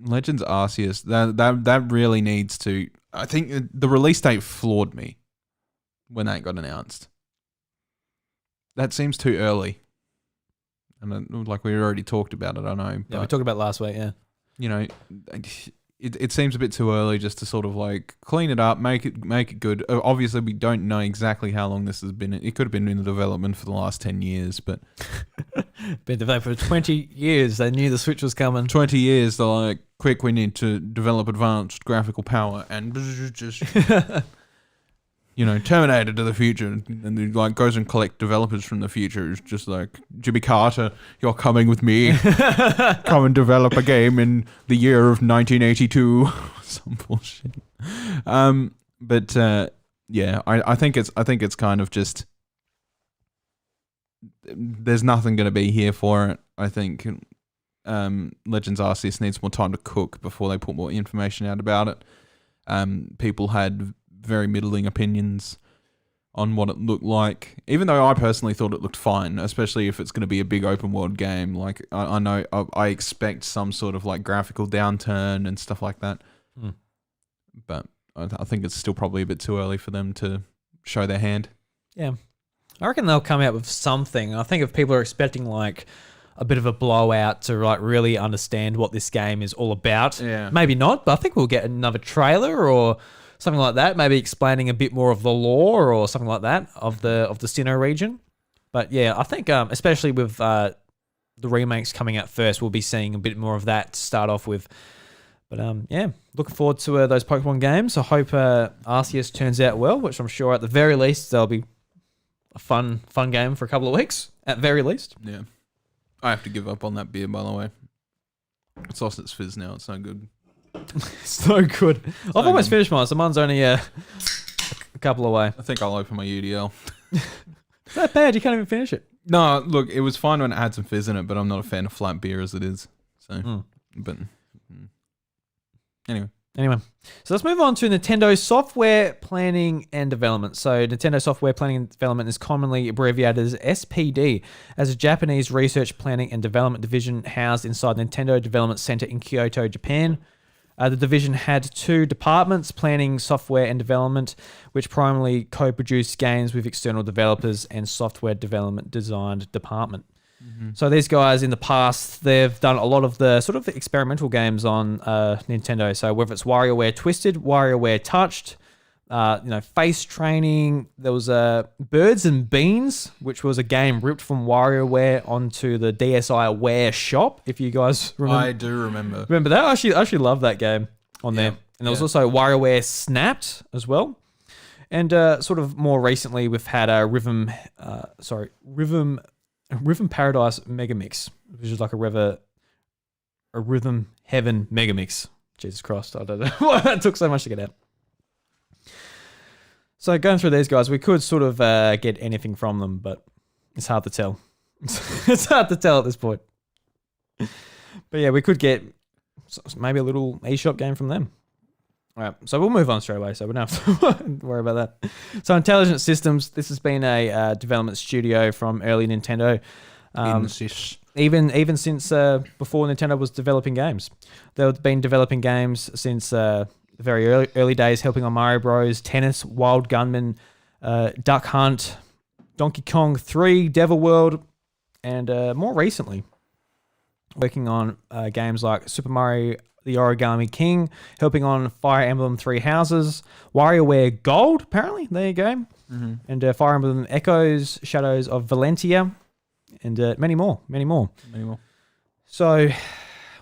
Legends Arceus, that really needs to. I think the release date floored me when that got announced. That seems too early, and like we already talked about it. I know. Yeah, we talked about it last week. Yeah, you know, it seems a bit too early just to sort of like clean it up, make it good. Obviously, we don't know exactly how long this has been. It could have been in the development for the last 10 years, but been developed for 20 years. They knew the Switch was coming. 20 years. They're like, quick, we need to develop advanced graphical power and just Terminator to the future, and he like goes and collect developers from the future. It's just like, Jimmy Carter, you're coming with me. Come and develop a game in the year of 1982. Some bullshit. Yeah, I think it's kind of just there's nothing going to be here for it. I think Legends Arceus needs more time to cook before they put more information out about it. People had very middling opinions on what it looked like, even though I personally thought it looked fine, especially if it's going to be a big open world game. Like I know I expect some sort of like graphical downturn and stuff like that, but I think it's still probably a bit too early for them to show their hand. Yeah, I reckon they'll come out with something. I think if people are expecting like a bit of a blowout to like really understand what this game is all about, maybe not, but I think we'll get another trailer or something like that, maybe explaining a bit more of the lore or something like that of the Sinnoh region. But yeah, I think especially with the remakes coming out first, we'll be seeing a bit more of that to start off with. But yeah, looking forward to those Pokemon games. I hope Arceus turns out well, which I'm sure at the very least they'll be a fun game for a couple of weeks, at very least. Yeah. I have to give up on that beer, by the way. It's lost its fizz now. It's no good. It's no good. I've almost finished mine, so mine's only a couple away. I think I'll open my UDL. It's that bad, you can't even finish it. No, look, it was fine when it had some fizz in it, but I'm not a fan of flat beer as it is. So, but Anyway, so let's move on to Nintendo software planning and development. So Nintendo software planning and development is commonly abbreviated as SPD, as a Japanese research planning and development division housed inside Nintendo Development Center in Kyoto, Japan. The division had two departments, planning, software, and development, which primarily co-produce games with external developers, and software development design department. So these guys in the past, they've done a lot of the sort of experimental games on Nintendo. So whether it's WarioWare Twisted, WarioWare Touched, Face Training. There was Birds and Beans, which was a game ripped from WarioWare onto the DSi Aware shop. If you guys remember, I do remember. Remember that? I actually love that game on there. And there was also WarioWare Snapped as well. And sort of more recently, we've had a Rhythm Paradise Megamix, which is like a Rhythm Heaven Megamix. Jesus Christ, I don't know why that took so much to get out. So going through these guys, we could sort of get anything from them, but it's hard to tell. It's hard to tell at this point. But yeah, we could get maybe a little eShop game from them. All right, so we'll move on straight away, so we don't have to worry about that. So Intelligent Systems, this has been a development studio from early Nintendo. Even since before Nintendo was developing games. They've been developing games since the very early days, helping on Mario Bros, Tennis, Wild Gunman, Duck Hunt, Donkey Kong 3, Devil World, and more recently, working on games like Super Mario the Origami King, helping on Fire Emblem Three Houses, WarioWare Gold, apparently, there you go, and Fire Emblem Echoes, Shadows of Valentia, and many more. So,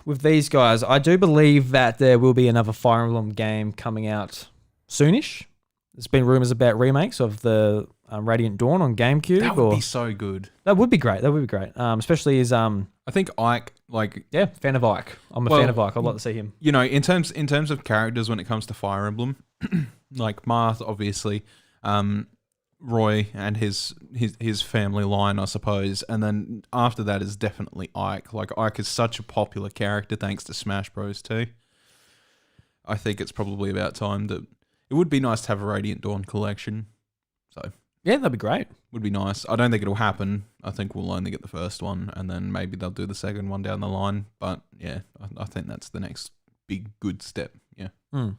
with these guys, I do believe that there will be another Fire Emblem game coming out soonish. There's been rumors about remakes of the Radiant Dawn on GameCube. That would be so good. That would be great. Especially as I think Ike, fan of Ike. I'm a fan of Ike. I'd like to see him. You know, in terms of characters when it comes to Fire Emblem, like Marth, obviously, Roy and his family line, I suppose, and then after that is definitely Ike. Like Ike is such a popular character thanks to Smash Bros. Too. I think it's probably about time that it would be nice to have a Radiant Dawn collection. So yeah, that'd be great. Would be nice. I don't think it'll happen. I think we'll only get the first one, and then maybe they'll do the second one down the line. But yeah, I think that's the next big good step. Yeah. Yeah,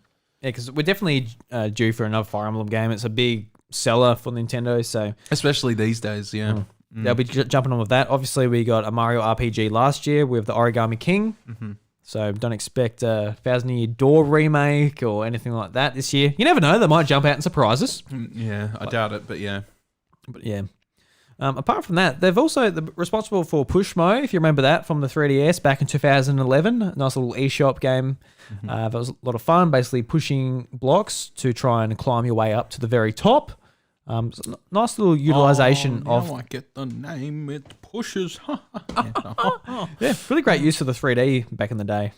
because we're definitely due for another Fire Emblem game. It's a big seller for Nintendo, so especially these days. Yeah. They'll be jumping on with that. Obviously, we got a Mario RPG last year with the Origami King. So don't expect a Thousand Year Door remake or anything like that this year. You never know; they might jump out and surprise us. Yeah, I doubt it, but yeah. Apart from that, they've also responsible for Pushmo, if you remember that from the 3DS back in 2011. Nice little eShop game. That was a lot of fun. Basically, pushing blocks to try and climb your way up to the very top. Nice little utilization of. I get the name. It pushes. Yeah, really great use of the 3D back in the day.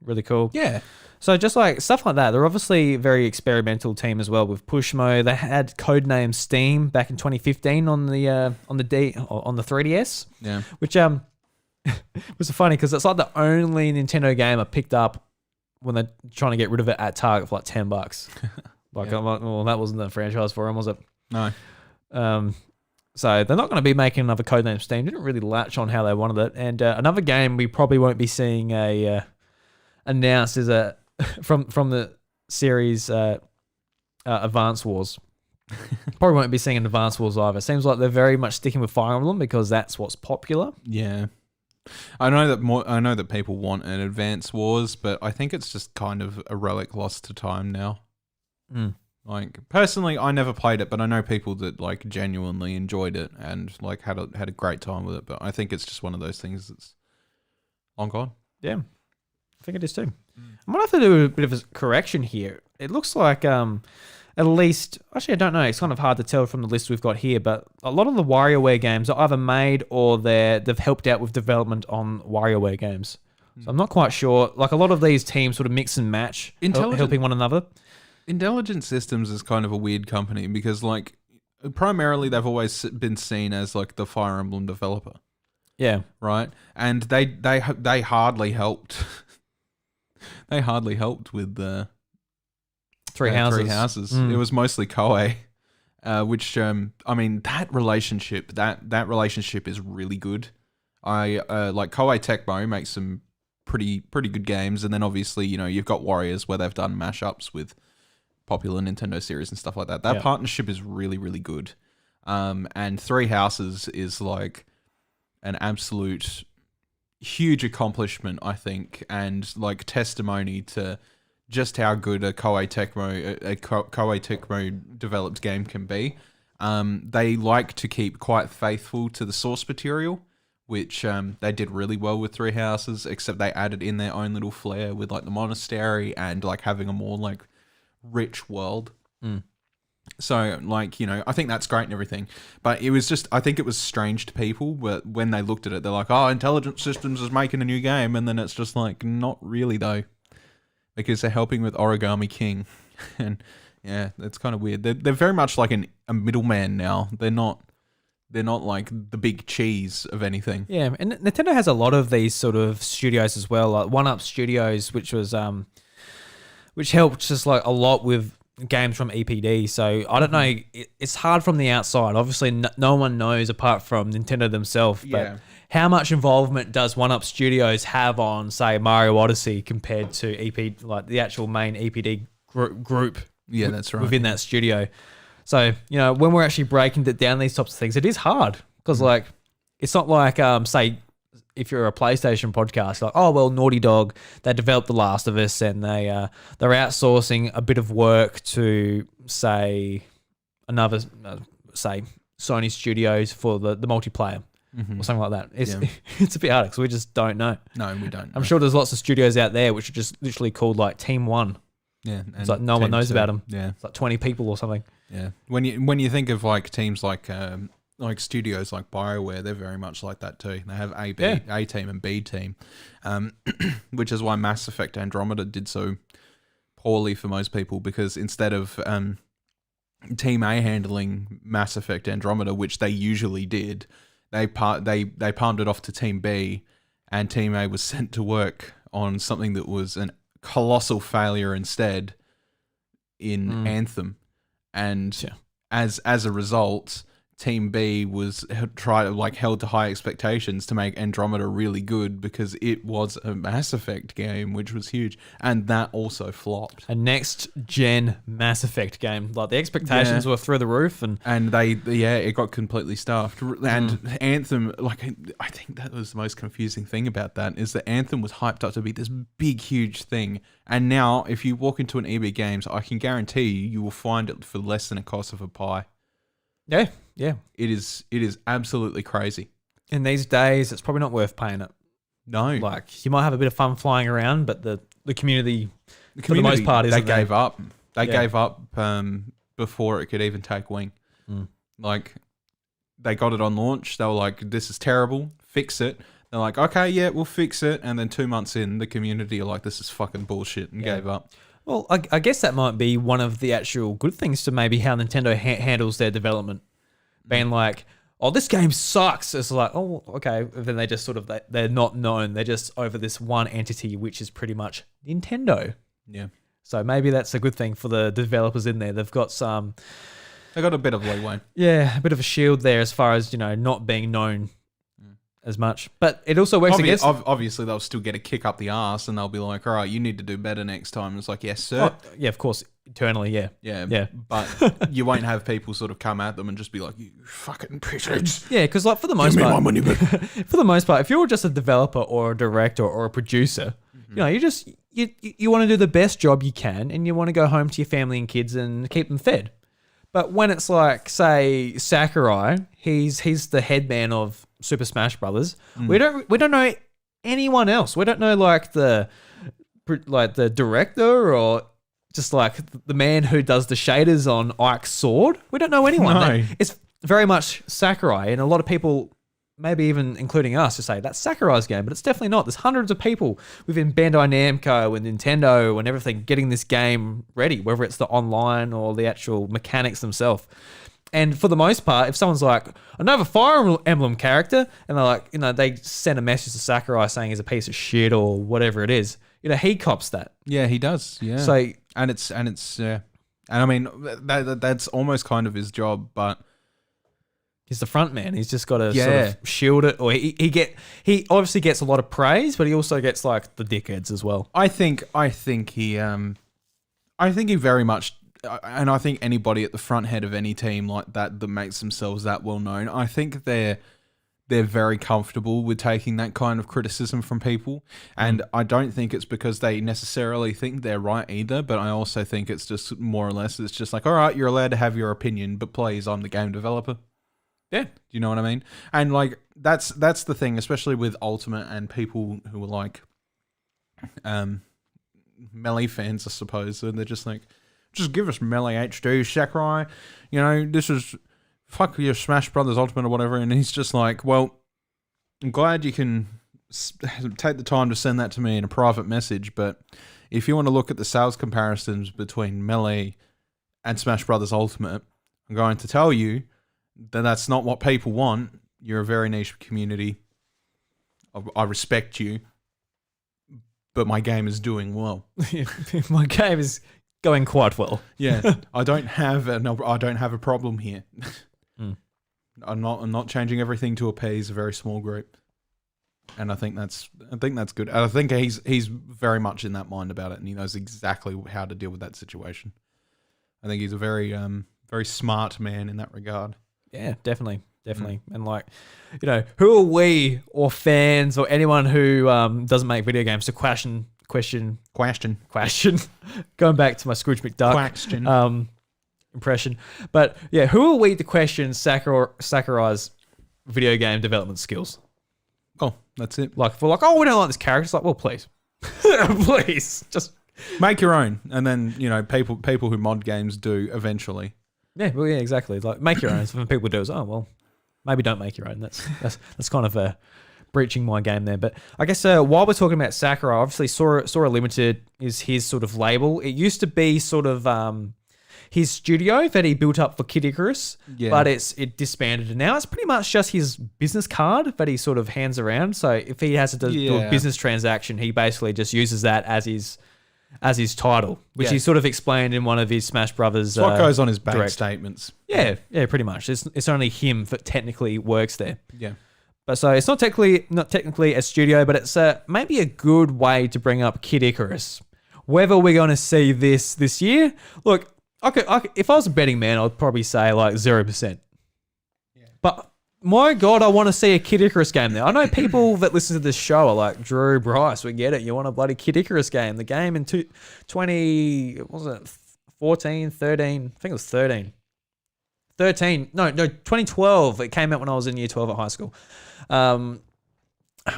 Really cool. Yeah. So just like stuff like that, they're obviously a very experimental team as well with Pushmo. They had Codename Steam back in 2015 on the 3DS. Yeah. Which was funny because it's like the only Nintendo game I picked up when they're trying to get rid of it at Target for like $10. Like, I'm like, well, that wasn't the franchise for them, was it? No. So they're not going to be making another Codename Steam. Didn't really latch on how they wanted it. And another game we probably won't be seeing announced is from the series Advance Wars. Probably won't be seeing an Advance Wars either. Seems like they're very much sticking with Fire Emblem because that's what's popular. Yeah. I know that people want an Advance Wars, but I think it's just kind of a relic lost to time now. Like, personally, I never played it, but I know people that like genuinely enjoyed it and like had a great time with it. But I think it's just one of those things that's long gone. Yeah, I think it is too. I might have to do a bit of a correction here. It looks like at least, actually I don't know, it's kind of hard to tell from the list we've got here, but a lot of the WarioWare games are either made or they've helped out with development on WarioWare games. So I'm not quite sure. Like a lot of these teams sort of mix and match, helping one another. Intelligent Systems is kind of a weird company because like primarily they've always been seen as like the Fire Emblem developer. Yeah. Right? And they hardly helped. They hardly helped with the Three Houses. Three Houses. It was mostly Koei, which I mean that relationship is really good. I like Koei Tecmo makes some pretty good games, and then obviously you've got Warriors where they've done mashups with popular Nintendo series and stuff like that. That partnership is really good. And Three Houses is like an absolute huge accomplishment, I think, and like testimony to just how good a Koei Tecmo developed game can be. They like to keep quite faithful to the source material, which they did really well with Three Houses, except they added in their own little flair with like the monastery and like having a more like rich world. So like, I think that's great and everything, but it was just, I think it was strange to people when they looked at it, they're like, oh, Intelligent Systems is making a new game. And then it's just like, not really though, because they're helping with Origami King. And yeah, that's kind of weird. They're very much like a middleman now. They're not like the big cheese of anything. Yeah. And Nintendo has a lot of these sort of studios as well, like One Up Studios, which was, which helped just like a lot with games from EPD. So I don't know, it's hard from the outside. Obviously no one knows apart from Nintendo themselves, but how much involvement does One Up Studios have on, say, Mario Odyssey compared to EP, like the actual main EPD group? Yeah, that's right. Within that studio. So, when we're actually breaking down these types of things, it is hard because like, it's not like, say, if you're a PlayStation podcast, like, oh, well, Naughty Dog, they developed The Last of Us and they're outsourcing a bit of work to, say, another, say, Sony Studios for the multiplayer or something like that. It's a bit hard because we just don't know. No, we don't. I'm sure there's lots of studios out there which are just literally called like Team One. Yeah. It's like no one knows about them. Yeah. It's like 20 people or something. Yeah. When you think of like teams like studios like BioWare, they're very much like that too. They have A team and B team, which is why Mass Effect Andromeda did so poorly for most people, because instead of Team A handling Mass Effect Andromeda, which they usually did, they palmed it off to Team B, and Team A was sent to work on something that was a colossal failure instead in Anthem, and as a result, Team B was held to high expectations to make Andromeda really good because it was a Mass Effect game, which was huge, and that also flopped. A next gen Mass Effect game, like the expectations were through the roof, and it got completely stuffed. And Anthem, like I think that was the most confusing thing about that, is that Anthem was hyped up to be this big, huge thing, and now if you walk into an EB Games, I can guarantee you will find it for less than a cost of a pie. Yeah. It is absolutely crazy. In these days, it's probably not worth paying it. No. Like, you might have a bit of fun flying around, but the community, for the most part, they gave up. They gave up before it could even take wing. Like, they got it on launch. They were like, this is terrible. Fix it. They're like, okay, yeah, we'll fix it. And then 2 months in, the community are like, this is fucking bullshit, and gave up. Well, I guess that might be one of the actual good things to maybe how Nintendo handles their development. Being like, oh, this game sucks. It's like, oh, okay. Then they just sort of, they're not known. They're just over this one entity, which is pretty much Nintendo. Yeah. So maybe that's a good thing for the developers in there. They've got some... They got a bit of leeway. Yeah, a bit of a shield there as far as, not being known as much. But it also works against... Obviously, they'll still get a kick up the arse and they'll be like, all right, you need to do better next time. And it's like, yes, sir. Oh, yeah, of course. eternally. Yeah. Yeah. But you won't have people sort of come at them and just be like, "You fucking pieces." Yeah, because like for the most Give me part, my money back. for the most part, if you're just a developer or a director or a producer, you know, you want to do the best job you can, and you want to go home to your family and kids and keep them fed. But when it's like, say, Sakurai, he's the head man of Super Smash Brothers. We don't know anyone else. We don't know like the director or just like the man who does the shaders on Ike's sword. We don't know anyone. No. It's very much Sakurai, and a lot of people, maybe even including us, to say that's Sakurai's game, but it's definitely not. There's hundreds of people within Bandai Namco and Nintendo and everything getting this game ready, whether it's the online or the actual mechanics themselves. And for the most part, if someone's like, another Fire Emblem character, and they're like, you know, they send a message to Sakurai saying he's a piece of shit or whatever it is, you know, he cops that. Yeah, he does. Yeah. So, and it's yeah, and I mean that's almost kind of his job, but he's the front man. He's just got to Yeah. sort of shield it, or he obviously gets a lot of praise, but he also gets like the dickheads as well. I think he very much, and I think anybody at the front head of any team like that makes themselves that well known, I think they're very comfortable with taking that kind of criticism from people. And I don't think it's because they necessarily think they're right either, but I also think it's just more or less, it's just like, all right, you're allowed to have your opinion, but please, I'm the game developer. Yeah. Do you know what I mean? And like, that's the thing, especially with Ultimate and people who are like, Melee fans, I suppose, and they're just like, just give us Melee HD, Sakurai. You know, this is fuck your Smash Brothers Ultimate or whatever. And he's just like, well, I'm glad you can take the time to send that to me in a private message, but if you want to look at the sales comparisons between Melee and Smash Brothers Ultimate, I'm going to tell you that that's not what people want. You're a very niche community. I respect you, but my game is doing well. My game is going quite well. Yeah, I don't have a problem here. I'm not changing everything to appease a very small group, and I think that's good. And I think he's very much in that mind about it, and he knows exactly how to deal with that situation. I think he's a very very smart man in that regard. Yeah, definitely. And like, you know, who are we or fans or anyone who doesn't make video games to question. Going back to my Scrooge McDuck impression. But yeah, who are we to question Sakurai's video game development skills? Oh, that's it. Like, if we're like, oh, we don't like this character. It's like, well, please. Please. Just make your own. And then, you know, people who mod games do eventually. Yeah, well, yeah, exactly. Like, make your own. So when people do, it's, oh, well, maybe don't make your own. That's kind of breaching my game there. But I guess while we're talking about Sakurai, obviously Sora Limited is his sort of label. It used to be sort of his studio that he built up for Kid Icarus, but it disbanded, and now it's pretty much just his business card that he sort of hands around. So if he has to do a business transaction, he basically just uses that as his title, which he sort of explained in one of his Smash Brothers. It's what goes on his bank statements. Yeah, pretty much. It's only him that technically works there. Yeah. But so it's not technically a studio, but it's maybe a good way to bring up Kid Icarus. Whether we're going to see this year, look, if I was a betting man, I'd probably say like 0%. Yeah. But my God, I want to see a Kid Icarus game there. I know people that listen to this show are like, Drew, Bryce, we get it. You want a bloody Kid Icarus game. The game in 2014, 13, I think it was 13. 2012. It came out when I was in year 12 at high school.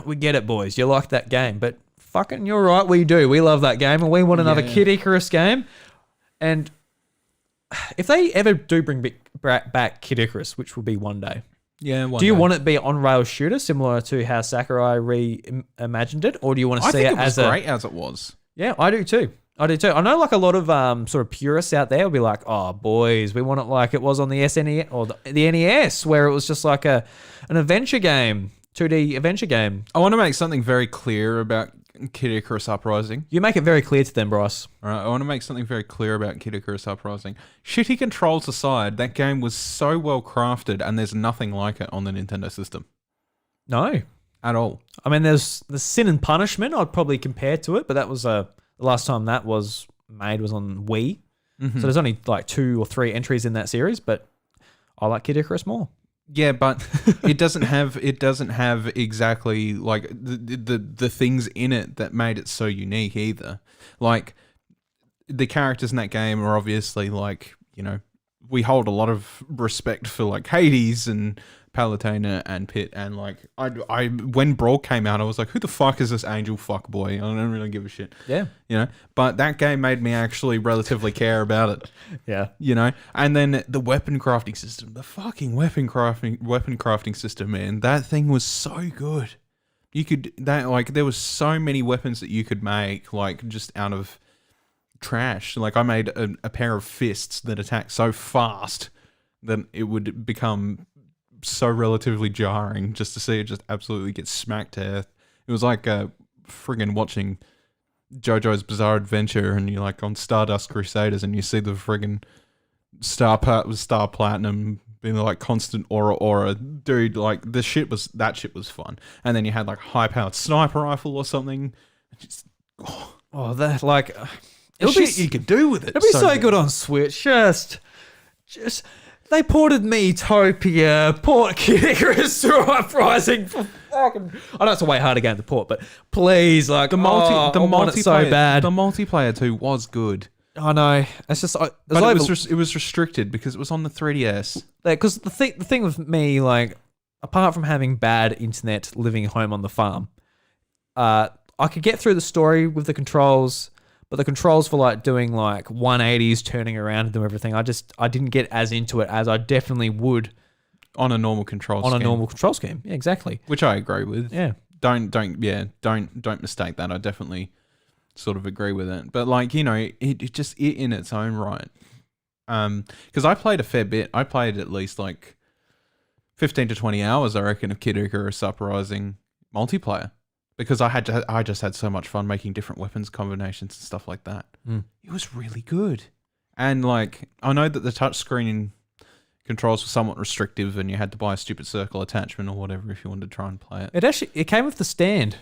We get it, boys. You like that game, but fucking you're right, we do. We love that game, and we want another Kid Icarus game. And if they ever do bring back Kid Icarus, which will be one day, do you want it to be on rail shooter similar to how Sakurai reimagined it, or do you want to see it as great as it was? Yeah, I do too. I know like a lot of sort of purists out there will be like, oh, boys, we want it like it was on the SNES or the NES, where it was just like an adventure game, 2D adventure game. I want to make something very clear about Kid Icarus Uprising. You make it very clear to them, Bryce. All right, I want to make something very clear about Kid Icarus Uprising. Shitty controls aside, that game was so well crafted, and there's nothing like it on the Nintendo system. No. At all. I mean, there's the Sin and Punishment I'd probably compare to it, but that was the last time that was made was on Wii. So there's only like 2 or 3 entries in that series, but I like Kid Icarus more. Yeah, but it doesn't have exactly like the things in it that made it so unique either. Like the characters in that game are obviously like, you know, we hold a lot of respect for like Hades and Palutena and Pit, and like I when Brawl came out, I was like, who the fuck is this angel fuckboy? I don't really give a shit. Yeah. You know? But that game made me actually relatively care about it. Yeah. You know? And then the weapon crafting system, the fucking weapon crafting system, man, that thing was so good. You could there was so many weapons that you could make, like just out of trash. Like I made a pair of fists that attack so fast that it would become so relatively jarring just to see it just absolutely get smacked to earth. It was like friggin' watching JoJo's Bizarre Adventure, and you're like on Stardust Crusaders, and you see the friggin' Star Platinum being like constant aura. Dude, like that shit was fun. And then you had like high powered sniper rifle or something. Just, that like it would be you could do with it. It'd be so good on Switch. Just they ported Miitopia, port Kid Icarus to Uprising for fucking. I know it's a way harder game to port, but please, like the multiplayer so bad. The multiplayer too was good. I know. It's just, but it was restricted because it was on the 3DS. Because the thing with me, like, apart from having bad internet living home on the farm, I could get through the story with the controls. But the controls for like doing like 180s, turning around and doing everything, I didn't get as into it as I definitely would on a normal control scheme. normal control scheme. Yeah, exactly. Which I agree with. Yeah. Don't mistake that. I definitely sort of agree with it. But like, you know, it in its own right. Because I played a fair bit. I played at least like 15 to 20 hours, I reckon, of Kid Icarus Uprising multiplayer. Because I just had so much fun making different weapons combinations and stuff like that. It was really good. And like, I know that the touchscreen controls were somewhat restrictive and you had to buy a stupid circle attachment or whatever if you wanted to try and play it. It came with the stand.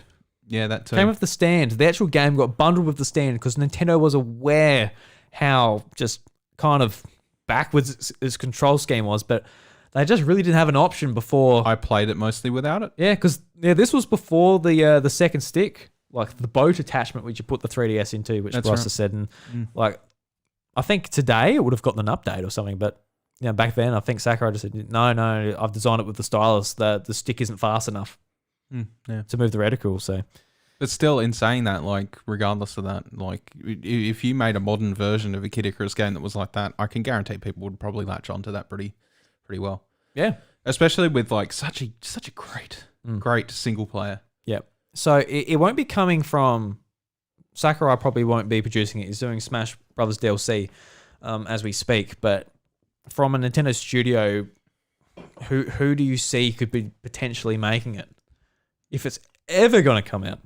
Yeah, that too. Came with the stand. The actual game got bundled with the stand because Nintendo was aware how just kind of backwards its control scheme was, but they just really didn't have an option before. I played it mostly without it. Yeah, because this was before the second stick, like the boat attachment, which you put the 3DS into, which Ross has said. And like, I think today it would have gotten an update or something, but back then I think Sakurai just said, no, I've designed it with the stylus. The stick isn't fast enough to move the reticle. So, but still, in saying that, like, regardless of that, like, if you made a modern version of a Kid Icarus game that was like that, I can guarantee people would probably latch onto that pretty well. Yeah. Especially with like such a great single player. Yeah. So it won't be coming from Sakurai. Probably won't be producing it. He's doing Smash Brothers DLC as we speak. But from a Nintendo studio, who do you see could be potentially making it if it's ever going to come out?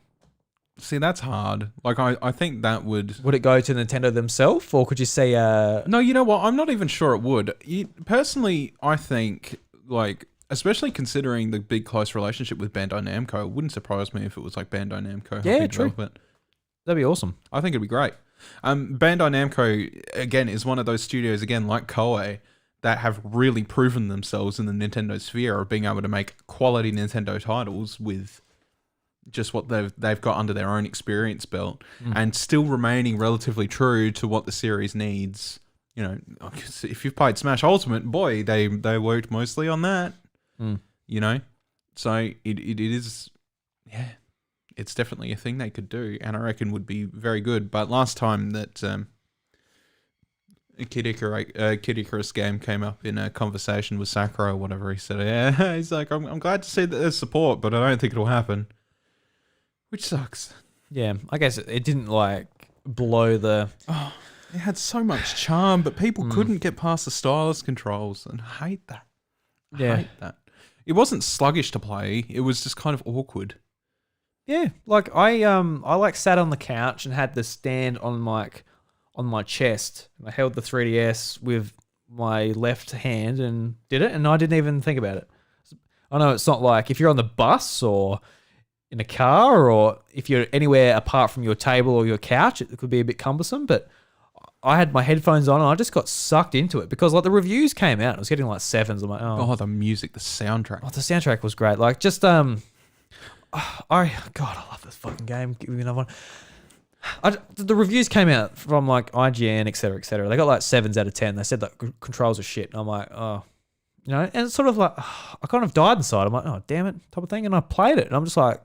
See, that's hard. Like, I think that would it go to Nintendo themselves, or could you say No, you know what? I'm not even sure it would. Personally, I think, like, especially considering the big close relationship with Bandai Namco, it wouldn't surprise me if it was like Bandai Namco. Yeah, true. That'd be awesome. I think it'd be great. Bandai Namco, again, is one of those studios, again, like Koei, that have really proven themselves in the Nintendo sphere of being able to make quality Nintendo titles with just what they've got under their own experience belt and still remaining relatively true to what the series needs. You know, if you've played Smash Ultimate, boy, they worked mostly on that. You know, so it is, yeah, it's definitely a thing they could do, and I reckon would be very good. But last time that Kid Icarus game came up in a conversation with Sakurai or whatever, he said, yeah, he's like, I'm glad to see that there's support, but I don't think it'll happen. Which sucks. Yeah, I guess it didn't like blow the... Oh, it had so much charm, but people couldn't get past the stylus controls, and I hate that. I hate that. It wasn't sluggish to play, it was just kind of awkward. Yeah, like I like sat on the couch and had the stand on my chest. I held the 3DS with my left hand and did it, and I didn't even think about it. I know it's not like if you're on the bus or in a car or if you're anywhere apart from your table or your couch, it could be a bit cumbersome, but I had my headphones on and I just got sucked into it because like the reviews came out. I was getting like 7s. I'm like, oh, the music, the soundtrack. Oh, the soundtrack was great. Like just I love this fucking game. Give me another one. The reviews came out from like IGN, etc., etc. They got like 7s out of 10. They said that controls are shit. And I'm like, oh, you know, and it's sort of like I kind of died inside. I'm like, oh damn it, type of thing. And I played it, and I'm just like,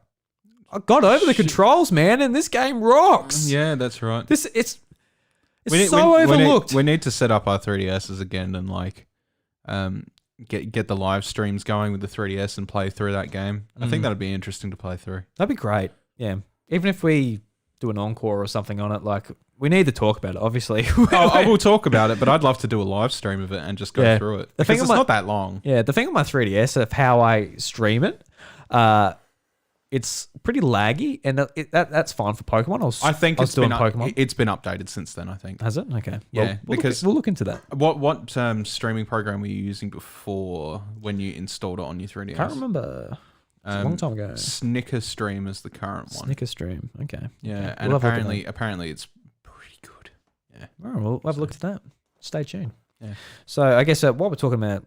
I got over the controls, man, and this game rocks. Yeah, that's right. It's overlooked. We need to set up our 3DSs again and like get the live streams going with the 3DS and play through that game. I think that'd be interesting to play through. That'd be great. Yeah. Even if we do an encore or something on it, like we need to talk about it, obviously. I will talk about it, but I'd love to do a live stream of it and just go through it. Because it's not that long. Yeah, the thing with my 3DS of how I stream it, it's pretty laggy, and that's fine for Pokemon. I think it's been Pokemon. It's been updated since then, I think. Has it? Okay. Yeah, we'll look into that. What streaming program were you using before when you installed it on your 3DS? Can't remember. It's a long time ago. Snicker Stream is the current one. Snicker Stream. Okay. Yeah, and apparently it's pretty good. Yeah. All right, we'll have a look at that. Stay tuned. Yeah. So I guess while we're talking about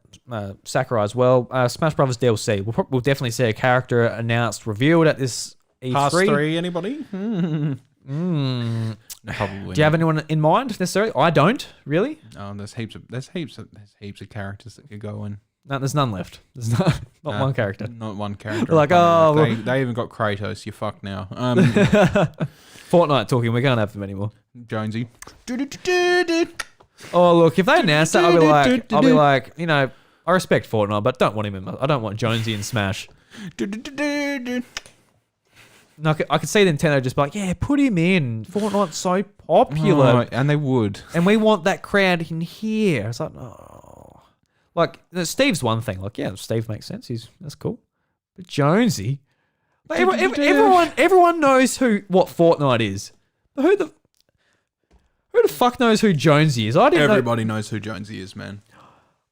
Sakurai as well, Smash Brothers DLC, we'll definitely see a character announced, revealed at this E3. Past 3, anybody? Probably. Do you have anyone in mind necessarily? I don't really. Oh, there's heaps of characters that could go in. No, there's none left. There's not one character. Not one character. Like, they even got Kratos. You're fucked now. Fortnite talking. We can't have them anymore. Jonesy. Oh look, if they announce that, I'll be like, you know, I respect Fortnite, but don't want him in. I don't want Jonesy in Smash. No, I could see Nintendo just be like, yeah, put him in. Fortnite's so popular, and they would, and we want that crowd in here. It's like, oh, like Steve's one thing. Like, yeah, Steve makes sense. That's cool, but Jonesy, like, everyone knows what Fortnite is. But who the fuck knows who Jonesy is? Everybody knows who Jonesy is, man.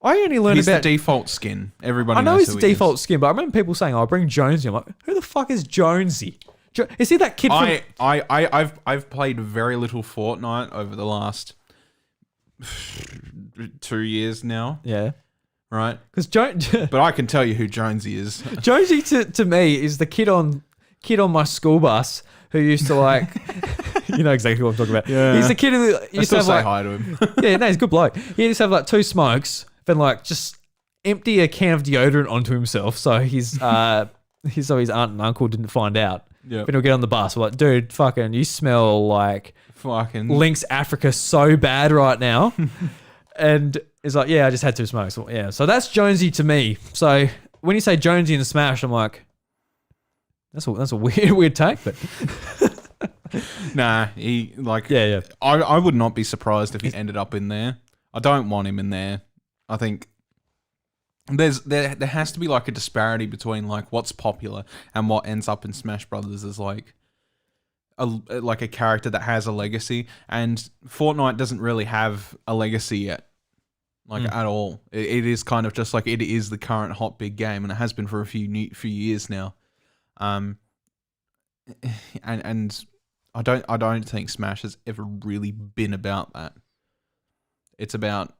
I only learned he's about the default skin. Everybody I know knows he's the default skin, but I remember people saying, "Oh, bring Jonesy." I'm like, who the fuck is Jonesy? Is he that kid from... I've played very little Fortnite over the last 2 years now. Yeah. Right? Because but I can tell you who Jonesy is. Jonesy to me is the kid on my school bus who used to like... You know exactly what I'm talking about. Yeah. He's the kid who used to have say hi to him. Yeah, no, he's a good bloke. He used to have like 2 smokes, then like just empty a can of deodorant onto himself, so his aunt and uncle didn't find out. Yeah. Then he'll get on the bus. We're like, dude, fucking, you smell like fucking Lynx Africa so bad right now. And it's like, yeah, I just had 2 smokes. Well, yeah, so that's Jonesy to me. So when you say Jonesy in Smash, I'm like, that's a weird take, but. Nah, he like yeah. I would not be surprised if he ended up in there. I don't want him in there. I think there has to be like a disparity between like what's popular and what ends up in Smash Brothers as like a character that has a legacy, and Fortnite doesn't really have a legacy yet. Like at all. It is kind of just like it is the current hot big game, and it has been for a few years now. And I don't think Smash has ever really been about that. It's about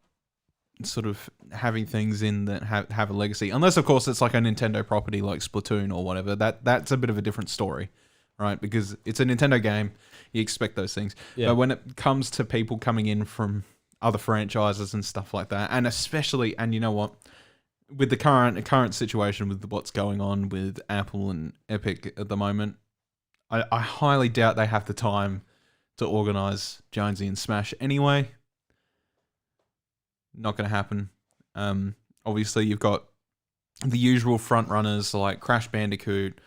sort of having things in that have a legacy. Unless, of course, it's like a Nintendo property like Splatoon or whatever. That's a bit of a different story, right? Because it's a Nintendo game. You expect those things. Yeah. But when it comes to people coming in from other franchises and stuff like that, and especially, and you know what? With the current situation with what's going on with Apple and Epic at the moment, I highly doubt they have the time to organise Jonesy and Smash anyway. Not going to happen. Obviously, you've got the usual front runners like Crash Bandicoot,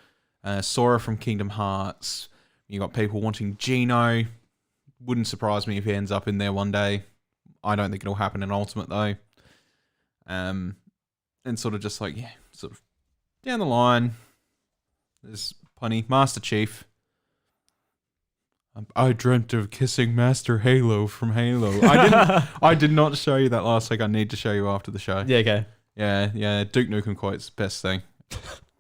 Sora from Kingdom Hearts. You got people wanting Geno. Wouldn't surprise me if he ends up in there one day. I don't think it'll happen in Ultimate though. And sort of just like, yeah, sort of down the line, there's plenty. Master Chief. I dreamt of kissing Master Halo from Halo. I did not show you that last week. I need to show you after the show. Yeah, okay. Yeah. Duke Nukem quote's best thing.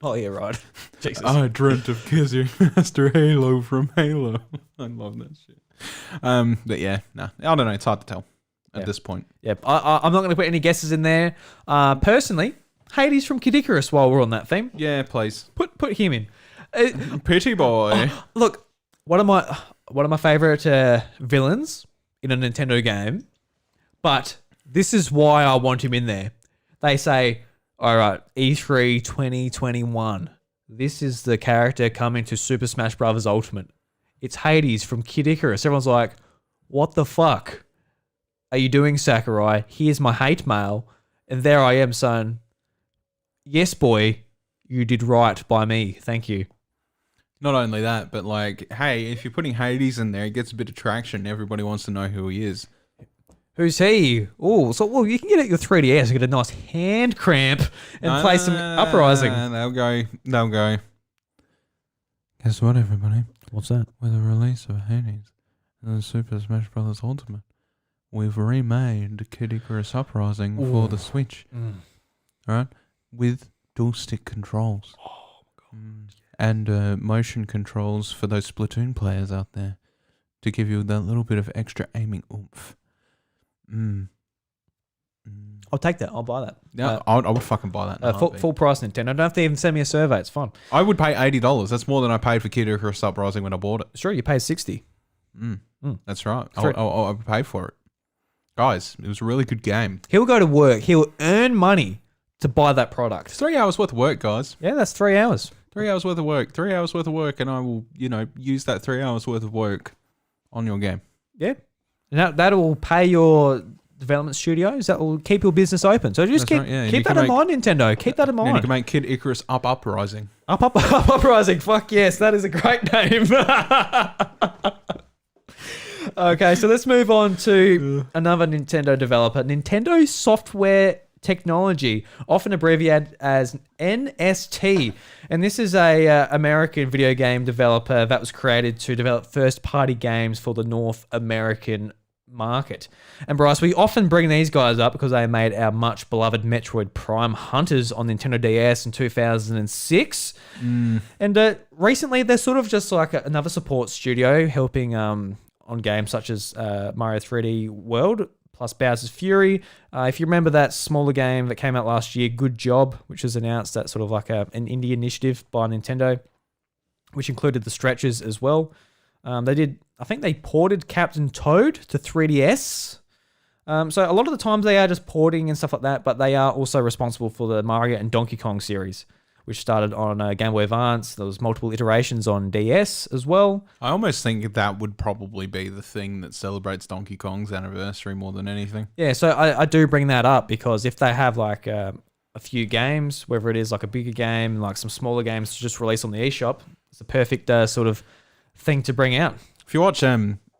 Oh yeah, right. Jesus. I dreamt of kissing Master Halo from Halo. I love that shit. But yeah, no, I don't know. It's hard to tell at this point. Yep. I'm not going to put any guesses in there. Personally, Hades from Kid Icarus. While we're on that theme, Yeah, please. put him in. Pretty boy. Look, one of my favorite villains in a Nintendo game, but this is why I want him in there. They say, all right, E3 2021. This is the character coming to Super Smash Bros. Ultimate. It's Hades from Kid Icarus. Everyone's like, what the fuck are you doing, Sakurai? Here's my hate mail. And there I am saying, yes, boy, you did right by me. Thank you. Not only that, but like, hey, if you're putting Hades in there, it gets a bit of traction. Everybody wants to know who he is. Who's he? Oh, so well, you can get it your 3DS, get a nice hand cramp, and play some Uprising. They'll go. Guess what, everybody? What's that? With the release of Hades and the Super Smash Bros. Ultimate, we've remade Kid Icarus Uprising for the Switch. Alright? With dual stick controls. Oh my god. And motion controls for those Splatoon players out there to give you that little bit of extra aiming oomph. I'll take that. I'll buy that. Yeah, I would fucking buy that. Full price Nintendo. Don't have to even send me a survey. It's fine. I would pay $80. That's more than I paid for Kid Icarus Uprising when I bought it. Sure, you paid $60. That's right. I would pay for it. Guys, it was a really good game. He'll go to work. He'll earn money to buy that product. 3 hours worth of work, guys. Yeah, that's 3 hours. 3 hours worth of work. 3 hours worth of work, and I will, use that 3 hours worth of work on your game. Yeah. And that will pay your development studios. That will keep your business open. So just keep that in mind, Nintendo. Keep that in mind. And you can make Kid Icarus Uprising. Uprising. Fuck yes, that is a great name. Okay, so let's move on to another Nintendo developer, Nintendo Software Technology, often abbreviated as NST. And this is a American video game developer that was created to develop first-party games for the North American market. And Bryce, we often bring these guys up because they made our much beloved Metroid Prime Hunters on Nintendo DS in 2006. And recently they're sort of just like another support studio helping on games such as Mario 3D World plus Bowser's Fury. If you remember that smaller game that came out last year, Good Job, which was announced, that's sort of like an indie initiative by Nintendo, which included the stretches as well. I think they ported Captain Toad to 3DS. So a lot of the times they are just porting and stuff like that, but they are also responsible for the Mario and Donkey Kong series, which started on Game Boy Advance. There was multiple iterations on DS as well. I almost think that would probably be the thing that celebrates Donkey Kong's anniversary more than anything. Yeah, so I do bring that up because if they have like a few games, whether it is like a bigger game, like some smaller games to just release on the eShop, it's a perfect sort of thing to bring out. If you watch,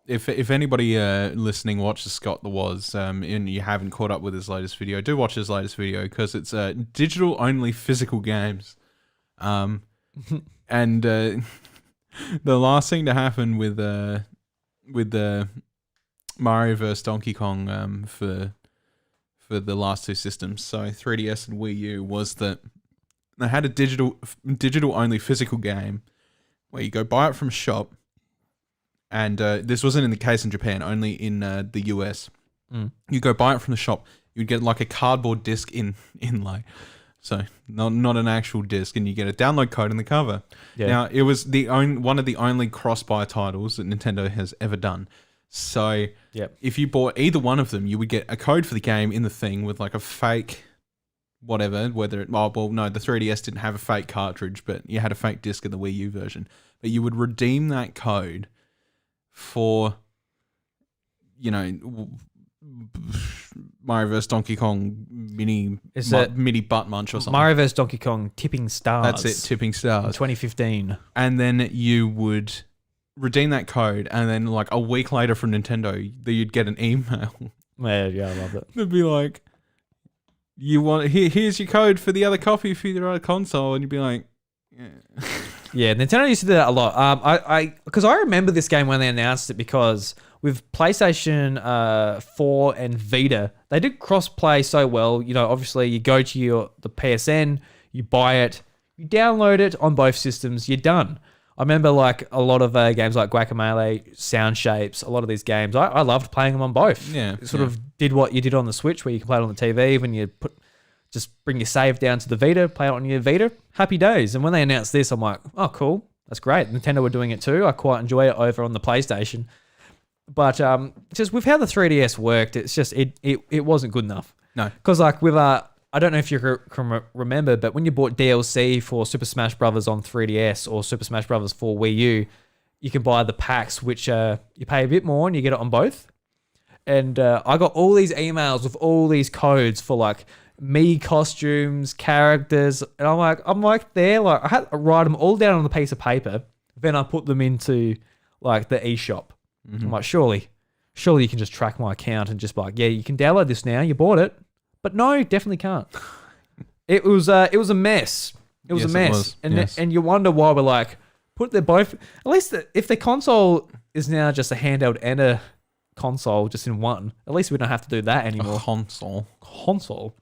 if anybody listening watches Scott the Woz, and you haven't caught up with his latest video, do watch his latest video because it's digital only physical games, and the last thing to happen with the Mario vs Donkey Kong for the last two systems, so 3DS and Wii U, was that they had a digital only physical game where you go buy it from a shop. And this wasn't in the case in Japan, only in the US. You go buy it from the shop, you'd get like a cardboard disc inlay. So not an actual disc, and you get a download code in the cover. Yeah. Now, it was one of the only cross-buy titles that Nintendo has ever done. So if you bought either one of them, you would get a code for the game in the thing with like a fake whatever, the 3DS didn't have a fake cartridge, but you had a fake disc in the Wii U version. But you would redeem that code for, Mario vs Donkey Kong mini butt munch or something. Mario vs Donkey Kong Tipping Stars. That's it, Tipping Stars. In 2015. And then you would redeem that code, and then like a week later from Nintendo, you'd get an email. Yeah, I love it. It'd be like, here's your code for the other copy for your other console, and you'd be like, yeah. Yeah, Nintendo used to do that a lot. Because I remember this game when they announced it, because with PlayStation 4 and Vita, they did cross-play so well. Obviously you go to the PSN, you buy it, you download it on both systems, you're done. I remember like a lot of games like Guacamelee, Sound Shapes, a lot of these games, I loved playing them on both. Yeah. It sort of did what you did on the Switch, where you can play it on the TV when you just bring your save down to the Vita, play it on your Vita. Happy days. And when they announced this, I'm like, oh, cool. That's great. Nintendo were doing it too. I quite enjoy it over on the PlayStation. But just with how the 3DS worked, it's just, it wasn't good enough. No. Because like with, I don't know if you can remember, but when you bought DLC for Super Smash Bros. On 3DS or Super Smash Bros. For Wii U, you can buy the packs, which you pay a bit more and you get it on both. And I got all these emails with all these codes for like me costumes, characters, and I'm like there, like I had to write them all down on a piece of paper. Then I put them into like the eShop. I'm like, surely you can just track my account and just be like, yeah, you can download this now. You bought it, but no, definitely can't. It was a mess. It was a mess, and you wonder why we're like, put them both. At least if the console is now just a handheld and a console just in one, at least we don't have to do that anymore. A console. A console.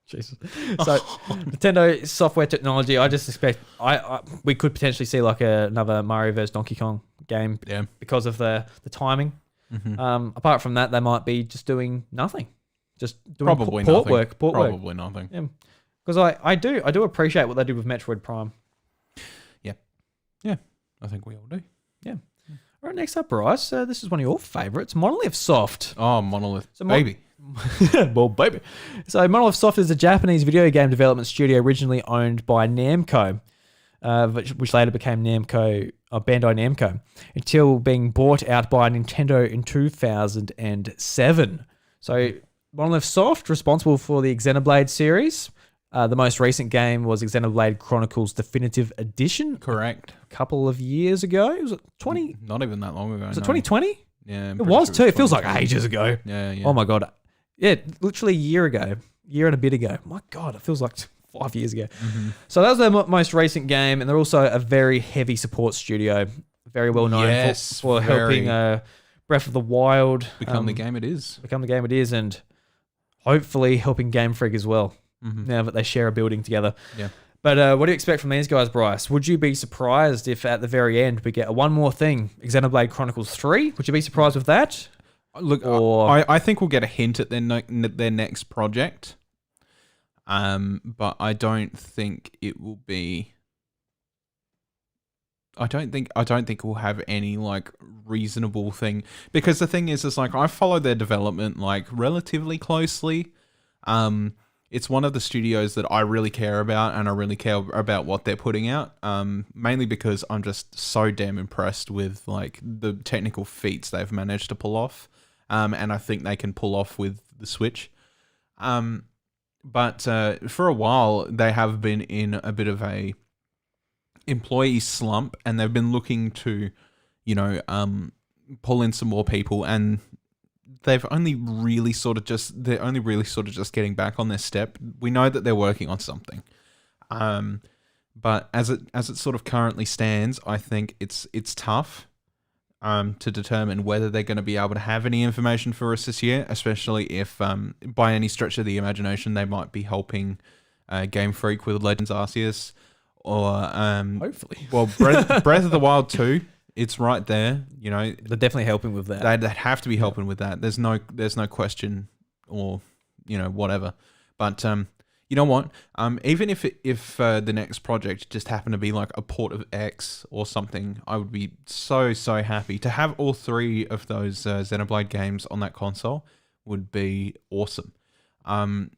Jesus. So Nintendo software technology, I just expect we could potentially see like another Mario vs Donkey Kong game because of the timing. Apart from that, they might be just doing nothing. Just doing port work. Probably nothing. Yeah. Because I do appreciate what they did with Metroid Prime. Yeah. I think we all do. Yeah. All right, next up, Bryce. This is one of your favorites, Monolith Soft. Oh, Monolith. Baby. Well, baby. So Monolith Soft is a Japanese video game development studio originally owned by Namco, which later became Bandai Namco, until being bought out by Nintendo in 2007. So Monolith Soft, responsible for the Xenoblade series. The most recent game was Xenoblade Chronicles Definitive Edition. Correct. A couple of years ago. Was it 20? Not even that long ago. Was it 2020? Yeah. It was too. It feels like ages ago. Yeah. Oh my God. Yeah, literally a year and a bit ago. My God, it feels like 5 years ago. So that was their most recent game, and they're also a very heavy support studio. Very well known for helping Breath of the Wild become the game it is. And hopefully helping Game Freak as well. Now that they share a building together. Yeah. But what do you expect from these guys, Bryce? Would you be surprised if at the very end we get one more thing, Xenoblade Chronicles 3? Would you be surprised with that? Look, I think we'll get a hint at their next project, but I don't think it will be. I don't think we'll have any like reasonable thing, because the thing is like I follow their development like relatively closely. It's one of the studios that I really care about, and I really care about what they're putting out. Mainly because I'm just so damn impressed with like the technical feats they've managed to pull off. And I think they can pull off with the Switch. But for a while, they have been in a bit of a employee slump, and they've been looking to, pull in some more people, and they're only really sort of just getting back on their step. We know that they're working on something. But as it sort of currently stands, I think it's tough. To determine whether they're going to be able to have any information for us this year, especially if, by any stretch of the imagination, they might be helping Game Freak with Legends Arceus, or hopefully, well, Breath of the Wild 2. It's right there. They're definitely helping with that. They'd have to be helping with that. There's no question, or whatever. But you know what? Even if the next project just happened to be like a port of X or something, I would be so happy to have all three of those Xenoblade games on that console. Would be awesome.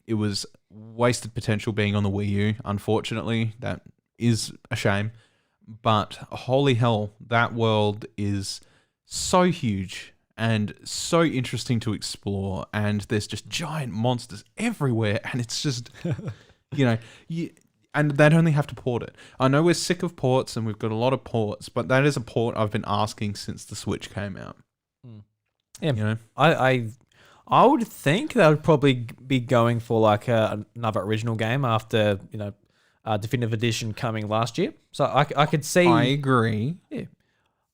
It was wasted potential being on the Wii U. Unfortunately, that is a shame. But holy hell, that world is so huge and so interesting to explore, and there's just giant monsters everywhere, and it's just, and they'd only have to port it. I know we're sick of ports, and we've got a lot of ports, but that is a port I've been asking since the Switch came out. Yeah, I would think they would probably be going for like another original game after Definitive Edition coming last year. So I could see. I agree. Yeah.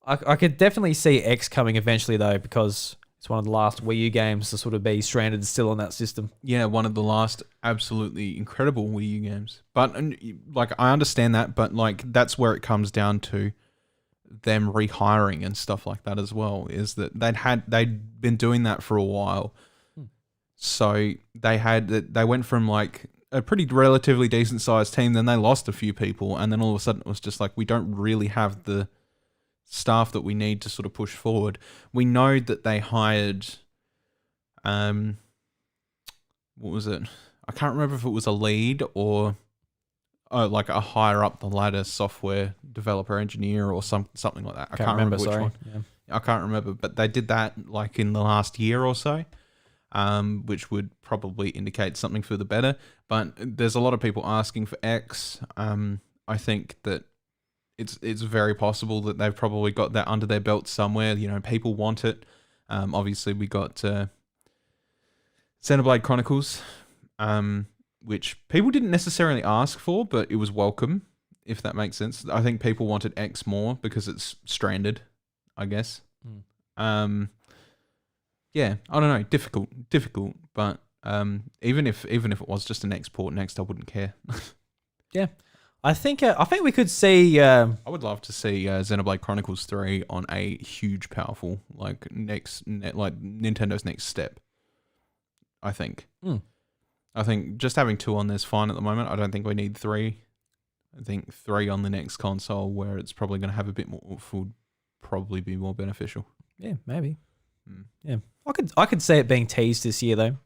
I could definitely see X coming eventually though, because It's one of the last Wii U games to sort of be stranded still on that system. Yeah, one of the last absolutely incredible Wii U games. But like, I understand that, but like, that's where it comes down to them rehiring and stuff like that as well. Is that they'd been doing that for a while, so they went from like a pretty relatively decent sized team, then they lost a few people, and then all of a sudden it was just like, we don't really have the staff that we need to sort of push forward. We know that they hired, what was it? I can't remember if it was a lead or like a higher up the ladder software developer engineer or something like that. I can't remember which one. Yeah. I can't remember, but they did that like in the last year or so, which would probably indicate something for the better. But there's a lot of people asking for X. I think that it's very possible that they've probably got that under their belt somewhere. You know, people want it. Obviously, we got Xenoblade Chronicles, which people didn't necessarily ask for, but it was welcome, if that makes sense. I think people wanted X more because it's stranded, I guess. Yeah, I don't know. Difficult, but even if it was just an export next, I wouldn't care. Yeah. I think we could see. I would love to see Xenoblade Chronicles 3 on a huge, powerful like Nintendo's next step. I think. I think just having 2 on there's fine at the moment. I don't think we need 3. I think 3 on the next console, where it's probably going to have a bit more, would probably be more beneficial. Yeah, maybe. Yeah, I could see it being teased this year though.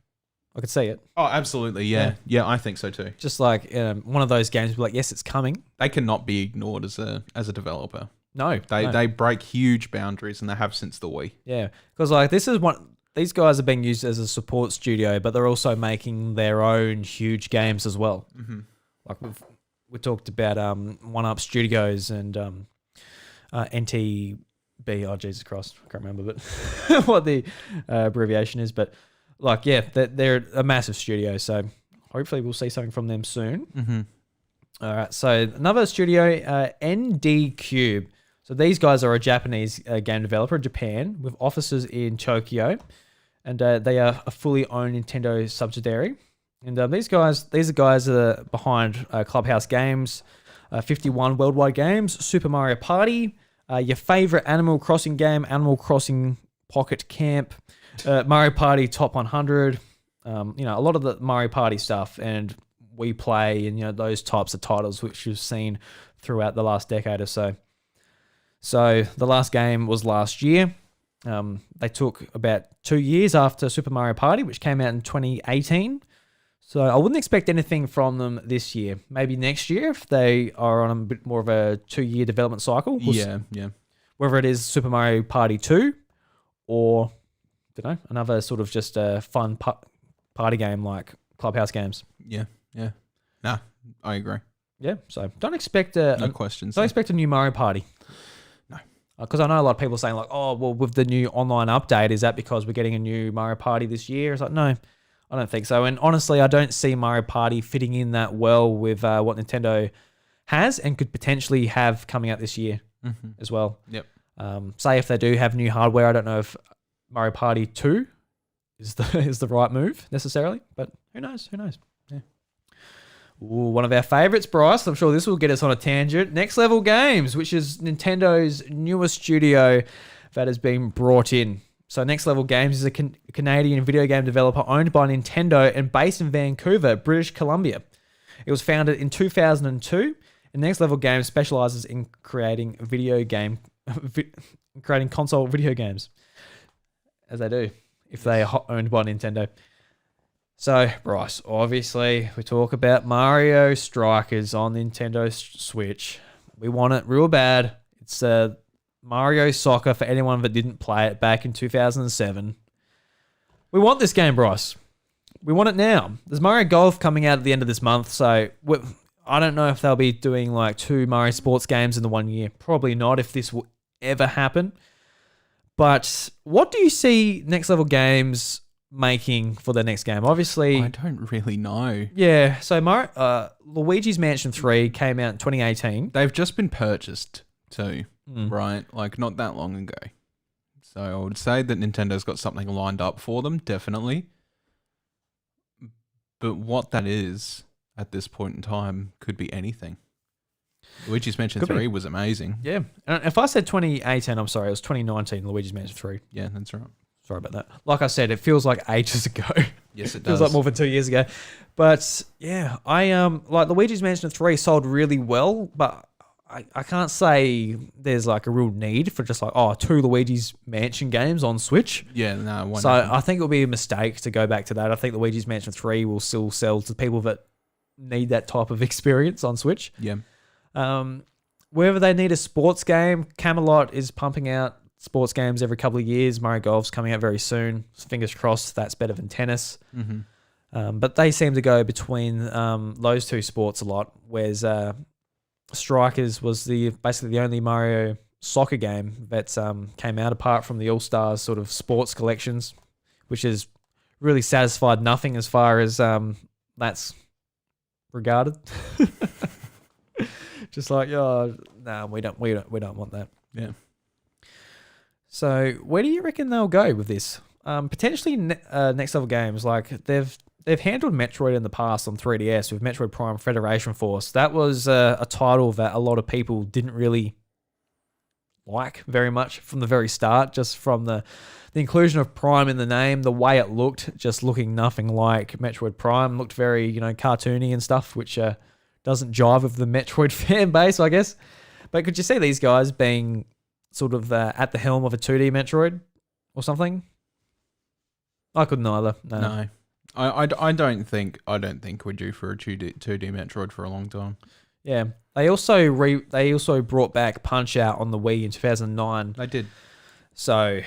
I could see it. Oh, absolutely. Yeah, I think so too. Just like one of those games, like, yes, it's coming. They cannot be ignored as a developer. No, they break huge boundaries, and they have since the Wii. Yeah, because like this is one. These guys are being used as a support studio, but they're also making their own huge games as well. Mm-hmm. Like we talked about 1UP Studios and NTB. Oh, Jesus Christ, I can't remember, but what the abbreviation is. But like, yeah, they're a massive studio, so hopefully we'll see something from them soon. Mm-hmm. All right, so another studio, ND Cube. So these guys are a Japanese game developer in Japan with offices in Tokyo, and they are a fully owned Nintendo subsidiary. And these are guys that are behind Clubhouse Games, 51 Worldwide Games, Super Mario Party, your favorite Animal Crossing game, Animal Crossing Pocket Camp, Mario Party Top 100. A lot of the Mario Party stuff, and We Play, and those types of titles which you've seen throughout the last decade or so. So the last game was last year. They took about 2 years after Super Mario Party, which came out in 2018. So I wouldn't expect anything from them this year. Maybe next year if they are on a bit more of a 2-year development cycle. Yeah. Whether it is Super Mario Party 2 or, I don't know, another sort of just a fun party game like Clubhouse Games. Yeah. Nah, I agree. Yeah, so don't expect no questions. Don't expect a new Mario Party. No. Because I know a lot of people saying like, oh, well, with the new online update, is that because we're getting a new Mario Party this year? It's like, no, I don't think so. And honestly, I don't see Mario Party fitting in that well with what Nintendo has and could potentially have coming out this year as well. Yep. Say if they do have new hardware, I don't know if Mario Party 2 is the right move necessarily, but who knows? Yeah. Ooh, one of our favorites, Bryce. I'm sure this will get us on a tangent. Next Level Games, which is Nintendo's newest studio that has been brought in. So Next Level Games is a Canadian video game developer owned by Nintendo and based in Vancouver, British Columbia. It was founded in 2002, and Next Level Games specializes in creating creating console video games, as they do if they are owned by Nintendo. So, Bryce, obviously, we talk about Mario Strikers on Nintendo Switch. We want it real bad. It's Mario Soccer for anyone that didn't play it back in 2007. We want this game, Bryce. We want it now. There's Mario Golf coming out at the end of this month, so I don't know if they'll be doing like 2 Mario Sports games in the 1 year. Probably not if this will ever happen. But what do you see Next Level Games making for the next game? Obviously, I don't really know. Yeah, so Luigi's Mansion 3 came out in 2018. They've just been purchased too, right? Like not that long ago. So I would say that Nintendo's got something lined up for them, definitely. But what that is at this point in time could be anything. Luigi's Mansion 3 was amazing. Yeah. And if I said 2018, I'm sorry, it was 2019, Luigi's Mansion 3. Yeah, that's right. Sorry about that. Like I said, it feels like ages ago. Yes, it does. Feels like more than 2 years ago. But yeah, I like Luigi's Mansion 3 sold really well, but I can't say there's like a real need for just like, 2 Luigi's Mansion games on Switch. Yeah, no. So I think it would be a mistake to go back to that. I think Luigi's Mansion 3 will still sell to people that need that type of experience on Switch. Yeah. Wherever they need a sports game, Camelot is pumping out sports games every couple of years. Mario Golf's coming out very soon. Fingers crossed that's better than tennis. Mm-hmm. But they seem to go between those two sports a lot, whereas Strikers was basically the only Mario soccer game that came out apart from the All-Stars sort of sports collections, which has really satisfied nothing as far as that's regarded. Just like, we don't want that. Yeah. So where do you reckon they'll go with this? Potentially next level games. Like they've handled Metroid in the past on 3DS with Metroid Prime Federation Force. That was a title that a lot of people didn't really like very much from the very start, just from the inclusion of Prime in the name, the way it looked, just looking nothing like Metroid Prime, looked very, cartoony and stuff, which doesn't jive with the Metroid fan base, I guess. But could you see these guys being sort of at the helm of a 2D Metroid or something? I couldn't either. No. I don't think we're due for a 2D Metroid for a long time. Yeah. They also brought back Punch-Out on the Wii in 2009. They did. So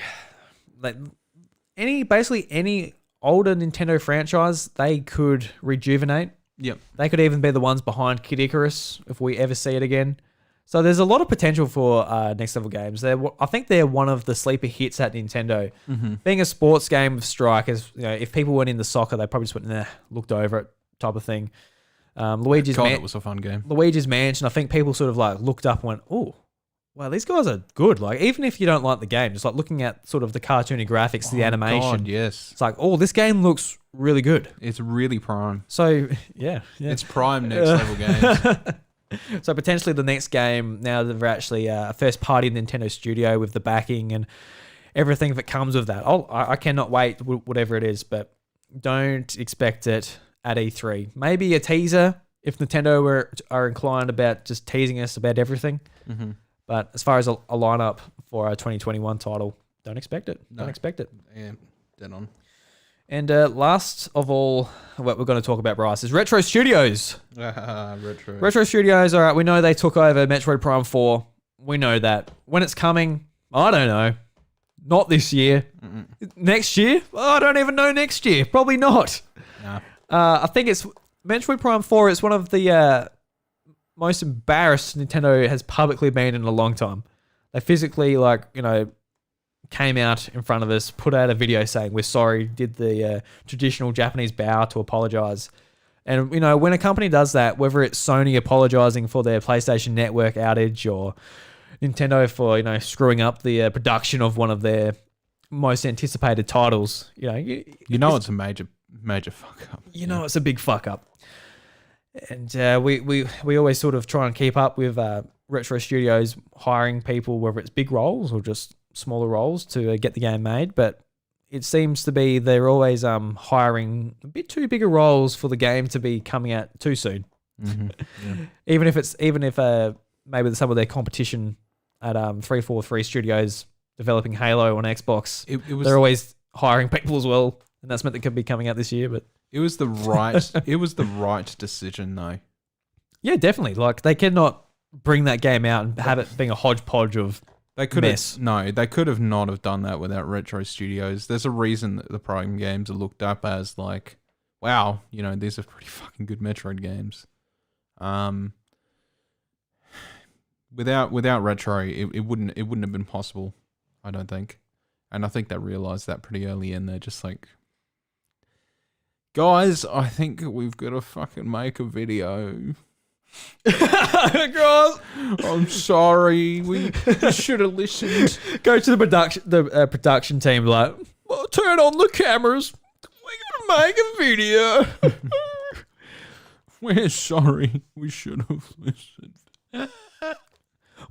basically any older Nintendo franchise they could rejuvenate. Yep. They could even be the ones behind Kid Icarus if we ever see it again. So there's a lot of potential for next level games. I think they're one of the sleeper hits at Nintendo. Mm-hmm. Being a sports game with strikers, if people weren't into soccer, they probably just went, looked over it type of thing. It was a fun game. Luigi's Mansion, I think people sort of like looked up and went, oh, wow, these guys are good. Like even if you don't like the game, just like looking at sort of the cartoony graphics, the animation. God, yes. It's like, this game looks really good. It's really Prime. So yeah. It's Prime next level games. So potentially the next game, now that they're actually a first party Nintendo studio with the backing and everything that comes with that. I cannot wait, whatever it is, but don't expect it at E3. Maybe a teaser if Nintendo are inclined about just teasing us about everything. Mm-hmm. But as far as a lineup for our 2021 title, don't expect it. No. Don't expect it. Yeah, dead on. And last of all, what we're going to talk about, Bryce, is Retro Studios. Retro Studios, all right, we know they took over Metroid Prime 4. We know that. When it's coming, I don't know. Not this year. Mm-mm. Next year? I don't even know next year. Probably not. Nah. I think it's Metroid Prime 4. It's one of the most embarrassed Nintendo has publicly been in a long time. They physically, came out in front of us, put out a video saying, we're sorry, did the traditional Japanese bow to apologize. And, when a company does that, whether it's Sony apologizing for their PlayStation Network outage or Nintendo for, screwing up the production of one of their most anticipated titles, it's a major fuck up. It's a big fuck up. And we always sort of try and keep up with Retro Studios hiring people, whether it's big roles or just smaller roles to get the game made, but it seems to be they're always hiring a bit too bigger roles for the game to be coming out too soon. Mm-hmm. Yeah. even if maybe some of their competition at 343 Studios developing Halo on Xbox, they're always hiring people as well, and that's meant that could be coming out this year. But it was the right decision though. Yeah, definitely. Like they cannot bring that game out and have it being a hodgepodge of they could have not have done that without Retro Studios. There's a reason that the Prime games are looked up as like, wow, these are pretty fucking good Metroid games. Without Retro, it wouldn't have been possible, I don't think. And I think they realized that pretty early in. They're just like, guys, I think we've got to fucking make a video. Gross. I'm sorry. We should have listened. Go to the production team, like, well, turn on the cameras. We're gonna make a video. We're sorry. We should have listened.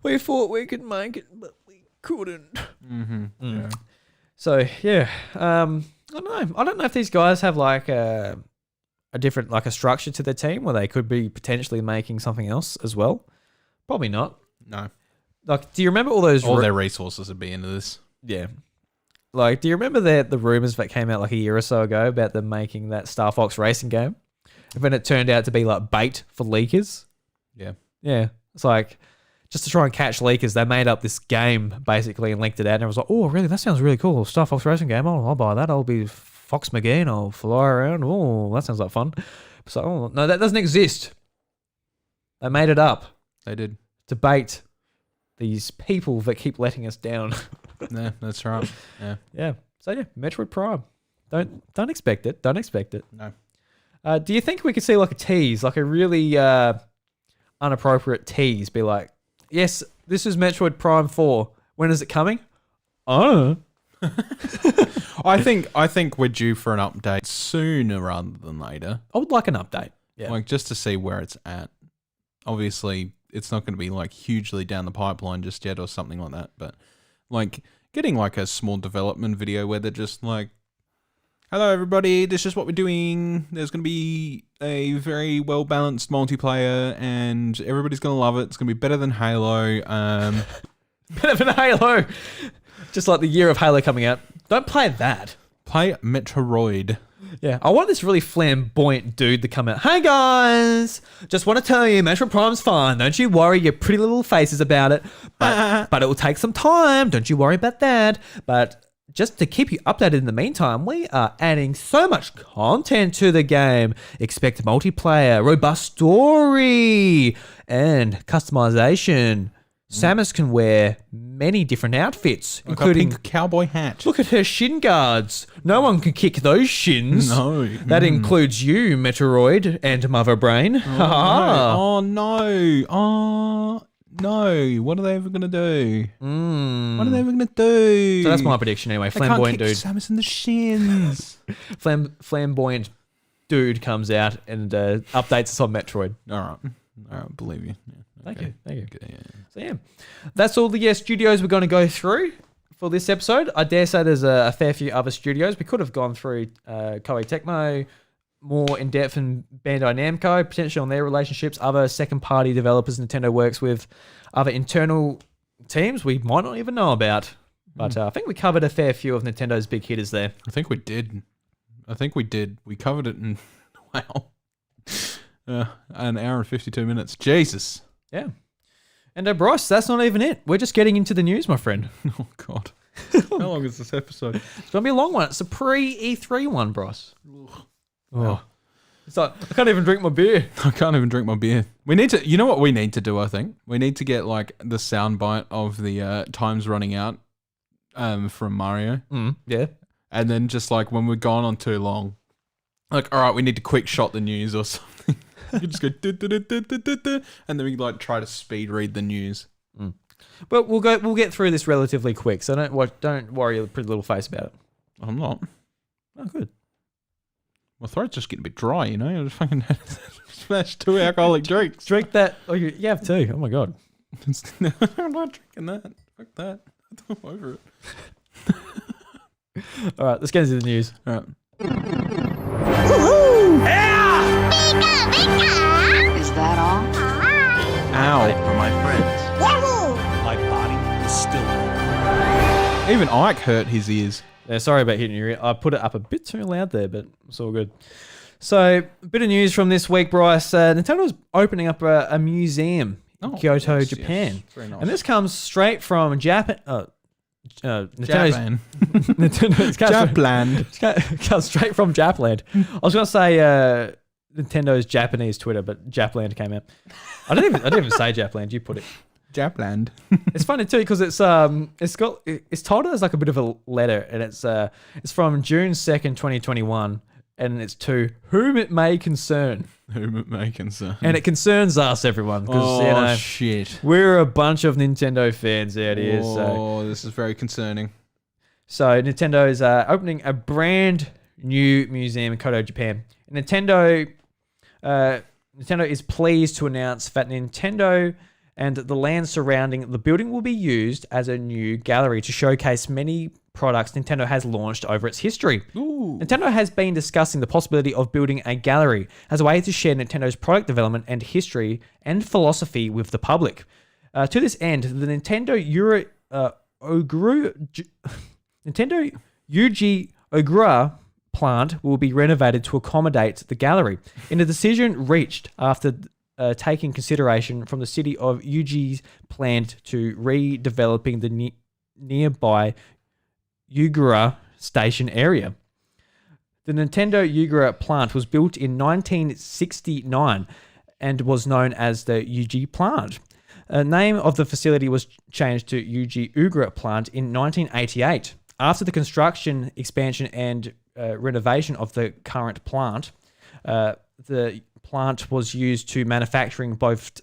We thought we could make it, but we couldn't. Mm-hmm. Yeah. So yeah, I don't know. I don't know if these guys have like a different like a structure to their team where they could be potentially making something else as well. Probably not. No. Like, do you remember all those? All their resources would be into this. Yeah. Like, do you remember the rumors that came out like a year or so ago about them making that Star Fox racing game? And then it turned out to be like bait for leakers. Yeah. Yeah. It's like, just to try and catch leakers, they made up this game basically and linked it out. And I was like, oh, really? That sounds really cool. Star Fox racing game. Oh, I'll buy that. I'll be Fox McGee and I'll fly around. Oh, that sounds like fun. So, oh, no, that doesn't exist. They made it up They did. to bait these people that keep letting us down. Yeah, that's right. Yeah. Yeah. So yeah, Metroid Prime. Don't expect it. Don't expect it. No. Do you think we could see like a tease, like a really inappropriate tease? Be like, yes, this is Metroid Prime 4. When is it coming? Oh. I think we're due for an update sooner rather than later. I would like an update. Yeah. Like just to see where it's at. Obviously, it's not going to be like hugely down the pipeline just yet or something like that, but like getting like a small development video where they're just like, hello everybody, this is what we're doing. There's going to be a very well balanced multiplayer and everybody's going to love it. It's going to be better than Halo. Better than Halo. Just like the year of Halo coming out. Don't play that. Play Metroid. Yeah, I want this really flamboyant dude to come out. Hey guys, just want to tell you, Metroid Prime's fine. Don't you worry your pretty little faces about it. But it will take some time. Don't you worry about that. But just to keep you updated in the meantime, we are adding so much content to the game. Expect multiplayer, robust story, and customization. Samus can wear many different outfits, Like including a pink cowboy hat. Look at her shin guards. No one can kick those shins. No. That includes you, Metroid, and Mother Brain. Oh no. Oh no. What are they ever gonna do? What are they ever gonna do? So that's my prediction anyway. They can't Flamboyant kick dude. Samus in the shins. Flamboyant dude comes out and updates us on Metroid. All right, believe you. Yeah. Thank you. Okay, yeah. So yeah, that's all the studios we're going to go through for this episode. I dare say there's a fair few other studios. We could have gone through Koei Tecmo more in depth and Bandai Namco, potentially on their relationships, other second party developers Nintendo works with, other internal teams we might not even know about. But I think we covered a fair few of Nintendo's big hitters there. I think we did. We covered it in, wow, an hour and 52 minutes. Jesus. Yeah. And Bryce, that's not even it. We're just getting into the news, my friend. Oh, God. How long is this episode? It's going to be a long one. It's a pre-E3 one, Bryce. Oh. It's like, I can't even drink my beer. I can't even drink my beer. We need to, you know what we need to do, I think? We need to get like the soundbite of the times running out from Mario. Yeah. And then just like when we're gone on too long, like, all right, we need to quick shot the news or something. You just go, and then we like try to speed read the news. But we'll get through this relatively quick, so don't worry your pretty little face about it. I'm not. Oh, good. My throat's just getting a bit dry, you know. I just fucking smashed 2 alcoholic drinks. Drink that. Oh, you have 2. Oh my God. I'm not drinking that. Fuck that. I'm over it. All right, let's get into the news. All right. Yeah! Is that all? Ow. For my friends. Yahoo! My body is still. Even Ike hurt his ears. Yeah, sorry about hitting your ear. I put it up a bit too loud there, but it's all good. So, a bit of news from this week, Bryce. Nintendo's opening up a museum in Kyoto, yes, Japan. Yes. Very nice. And this comes straight from Japan. Japan. Nintendo's Japland. comes straight from Japland. I was going to say Nintendo's Japanese Twitter, but Japland came out. I didn't even say Japland. You put it. Japland. It's funny too because it's titled as like a bit of a letter, and it's from June 2nd, 2021. and it's to whom it may concern. Whom it may concern. And it concerns us, everyone, because shit. we're a bunch of Nintendo fans out here. This is very concerning. So Nintendo's opening a brand new museum in Kyoto, Japan. Nintendo is pleased to announce that Nintendo and the land surrounding the building will be used as a new gallery to showcase many products Nintendo has launched over its history. Ooh. Nintendo has been discussing the possibility of building a gallery as a way to share Nintendo's product development and history and philosophy with the public. To this end, the Nintendo Yuji Ogura plant will be renovated to accommodate the gallery. In a decision reached after taking consideration from the city of Uji's plan to redeveloping the nearby Yugura Station area. The Nintendo Yugura plant was built in 1969 and was known as the Uji plant. The name of the facility was changed to Uji Ugura plant in 1988. After the construction, expansion, and renovation of the current plant, the plant was used to manufacturing both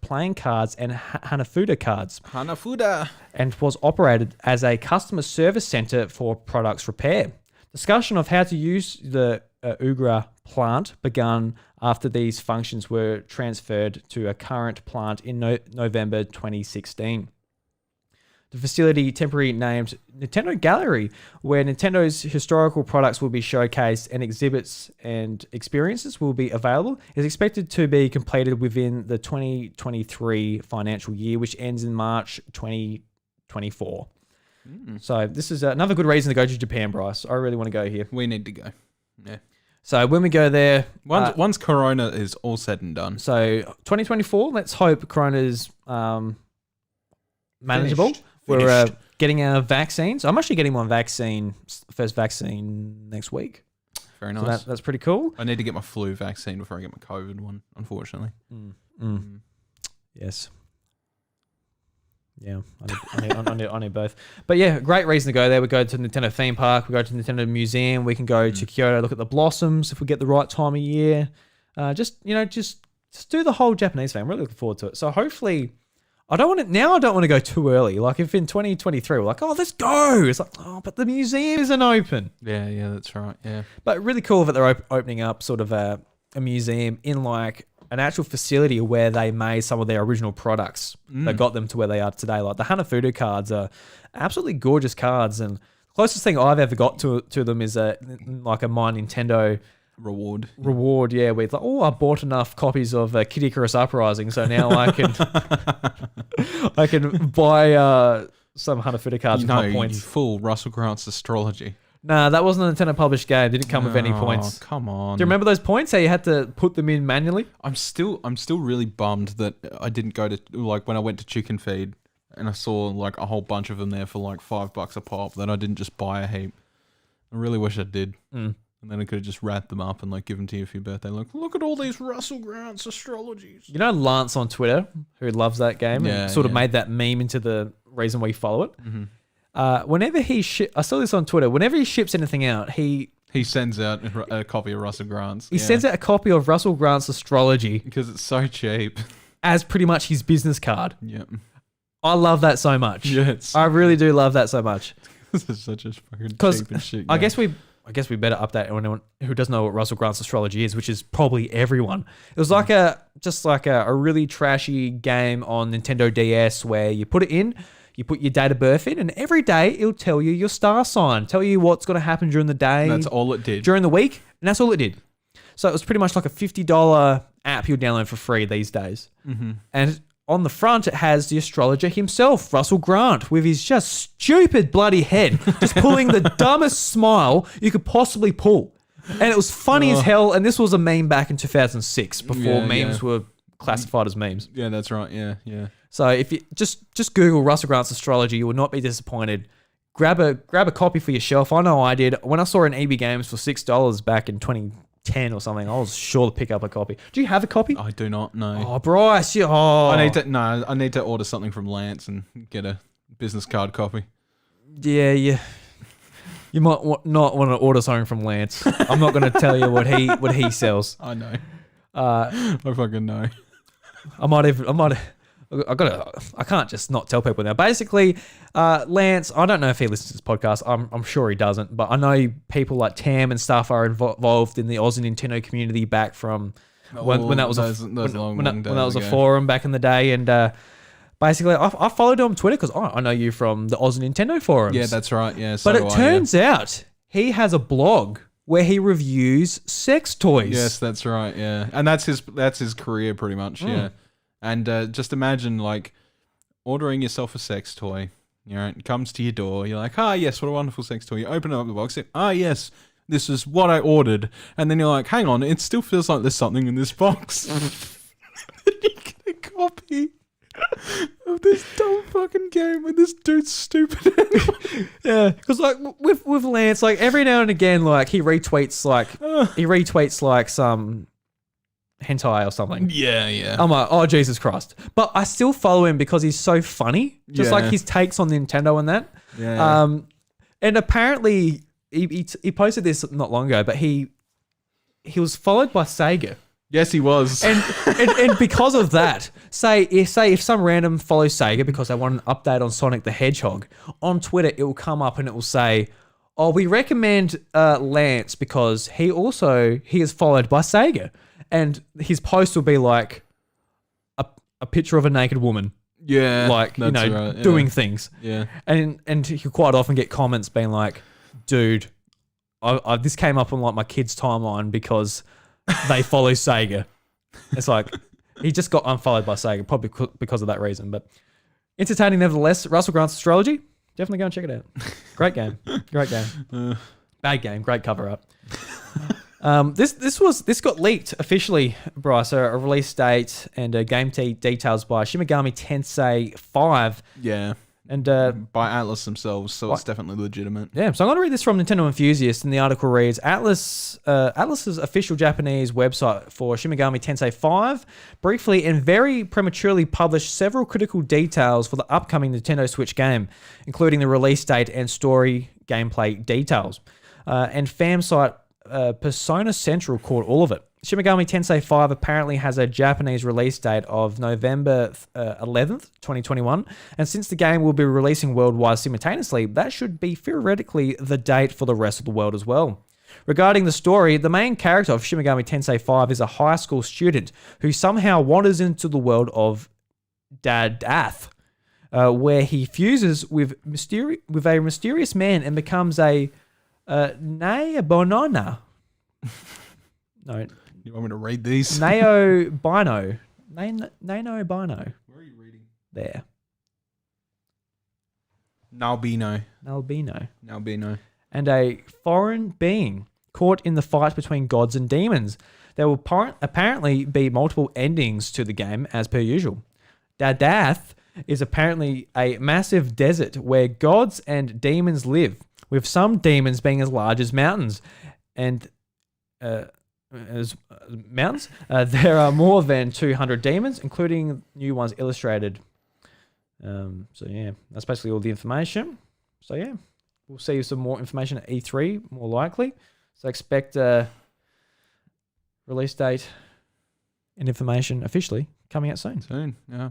playing cards and Hanafuda cards. Hanafuda. And was operated as a customer service center for products repair. Discussion of how to use the Ugura plant began after these functions were transferred to a current plant in November 2016. The facility, temporarily named Nintendo Gallery, where Nintendo's historical products will be showcased and exhibits and experiences will be available, is expected to be completed within the 2023 financial year, which ends in March 2024. So this is another good reason to go to Japan, Bryce. I really want to go here. We need to go. Yeah. So when we go there... Once Corona is all said and done. So 2024, let's hope Corona's manageable. Finished. We're getting our vaccines. I'm actually getting my first vaccine next week. Very So nice. that's pretty cool. I need to get my flu vaccine before I get my COVID one, unfortunately. Yes. Yeah, I need both. But yeah, great reason to go there. We go to the Nintendo theme park. We go to the Nintendo museum. We can go to Kyoto, look at the blossoms if we get the right time of year. Just do the whole Japanese thing. I'm really looking forward to it. So hopefully, I don't want to go too early. Like if in 2023 we're like, oh, let's go. It's like, oh, but the museum isn't open. Yeah, that's right. Yeah. But really cool that they're opening up sort of a museum in like an actual facility where they made some of their original products that got them to where they are today. Like the Hanafuda cards are absolutely gorgeous cards, and the closest thing I've ever got to them is like a My Nintendo reward. Yeah, with like, I bought enough copies of Kid Icarus Uprising, so now I can buy some Hanafuda cards with my points. You fool, Russell Grant's Astrology. Nah, that wasn't a Nintendo published game. Didn't come with any points. Come on. Do you remember those points? How you had to put them in manually? I'm still really bummed that I didn't go to, like, when I went to Chicken Feed and I saw like a whole bunch of them there for like $5 a pop, that I didn't just buy a heap. I really wish I did. And then I could have just wrapped them up and like given to you for your birthday. Like, look at all these Russell Grant's Astrologies. You know Lance on Twitter, who loves that game, and sort of made that meme into the reason why you follow it. Whenever I saw this on Twitter, whenever he ships anything out, he sends out a copy of Russell Grant's. He sends out a copy of Russell Grant's Astrology because it's so cheap as pretty much his business card. Yeah, I love that so much. Yes, I really do love that so much. This is such a fucking cheap and shit game. I guess we better update anyone who doesn't know what Russell Grant's Astrology is, which is probably everyone. It was like a really trashy game on Nintendo DS where you put it in. You put your date of birth in, and every day it'll tell you your star sign, tell you what's going to happen during the day. That's all it did. During the week, and that's all it did. So it was pretty much like a $50 app you'll download for free these days. And on the front, it has the astrologer himself, Russell Grant, with his just stupid bloody head, just pulling the dumbest smile you could possibly pull. And it was funny as hell, and this was a meme back in 2006, before memes were classified as memes. Yeah, that's right. Yeah. So if you just Google Russell Grant's Astrology, you will not be disappointed. Grab a copy for your shelf. I know I did. When I saw an EB Games for $6 back in 2010 or something, I was sure to pick up a copy. Do you have a copy? I do not know. Oh, Bryce, I need to order something from Lance and get a business card copy. Yeah. You might not want to order something from Lance. I'm not going to tell you what he sells. I know. I fucking know. I can't just not tell people now. Basically, Lance, I don't know if he listens to this podcast. I'm sure he doesn't, but I know people like Tam and stuff are involved in the Aussie Nintendo community back from when that was a forum back in the day. And basically, I followed him on Twitter because I know you from the Aussie Nintendo forums. Yeah, that's right. Yeah, but it turns out he has a blog where he reviews sex toys. Yes, that's right. Yeah, and that's his career pretty much. Yeah. And just imagine, like, ordering yourself a sex toy. You know, it comes to your door. You're like, yes, what a wonderful sex toy. You open up the box. Yes, this is what I ordered. And then you're like, hang on, it still feels like there's something in this box. Then you get a copy of this dumb fucking game with this dude's stupid. Yeah, because like with Lance, like every now and again, like he retweets like some hentai or something. Yeah. I'm like, oh Jesus Christ! But I still follow him because he's so funny. Just like his takes on Nintendo and that. Yeah. And apparently he posted this not long ago, but he was followed by Sega. Yes, he was. And because of that, say if some random follows Sega because they want an update on Sonic the Hedgehog, on Twitter it will come up and it will say, oh, we recommend Lance because he is followed by Sega. And his post will be like a picture of a naked woman. Yeah. Like, doing things. Yeah. And you quite often get comments being like, dude, this came up on like my kid's timeline because they follow Sega. It's like, he just got unfollowed by Sega, probably because of that reason. But entertaining nevertheless. Russell Grant's Astrology. Definitely go and check it out. Great game. Bad game. Great cover up. This got leaked officially, Bryce. A release date and game details by Shin Megami Tensei 5. Yeah. And by Atlus themselves, so it's definitely legitimate. Yeah, so I'm going to read this from Nintendo Enthusiast, and the article reads, Atlus's official Japanese website for Shin Megami Tensei 5 briefly and very prematurely published several critical details for the upcoming Nintendo Switch game, including the release date and story gameplay details. And fan site Persona Central caught all of it. Shin Megami Tensei 5 apparently has a Japanese release date of November 11th, 2021, and since the game will be releasing worldwide simultaneously, that should be theoretically the date for the rest of the world as well. Regarding the story, the main character of Shin Megami Tensei 5 is a high school student who somehow wanders into the world of Dadath, where he fuses with a mysterious man and becomes a Naebonona. No. You want me to read these? Nano-bino. Nano-bino. Where are you reading? There. Nalbino. And a foreign being caught in the fight between gods and demons. There will apparently be multiple endings to the game as per usual. Dadath is apparently a massive desert where gods and demons live, with some demons being as large as mountains. And there are more than 200 demons, including new ones illustrated. So yeah, that's basically all the information. So yeah, we'll see some more information at E3, more likely. So expect release date and information officially coming out soon. Yeah.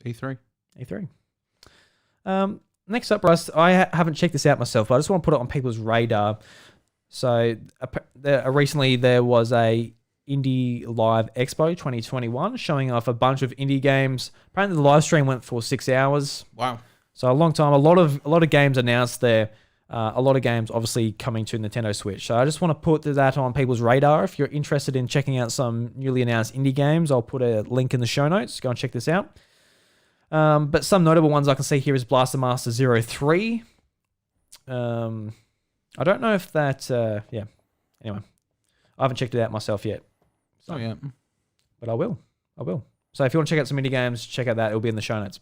E3. Next up, Russ, I haven't checked this out myself, but I just want to put it on people's radar. So recently there was a Indie Live Expo 2021 showing off a bunch of indie games. Apparently the live stream went for 6 hours. Wow. So a long time. A lot of games announced there. A lot of games obviously coming to Nintendo Switch. So I just want to put that on people's radar. If you're interested in checking out some newly announced indie games, I'll put a link in the show notes. Go and check this out. But some notable ones I can see here is Blaster Master 03. I don't know if that, Anyway, I haven't checked it out myself yet. So, yeah. But I will. So if you want to check out some indie games, check out that. It'll be in the show notes.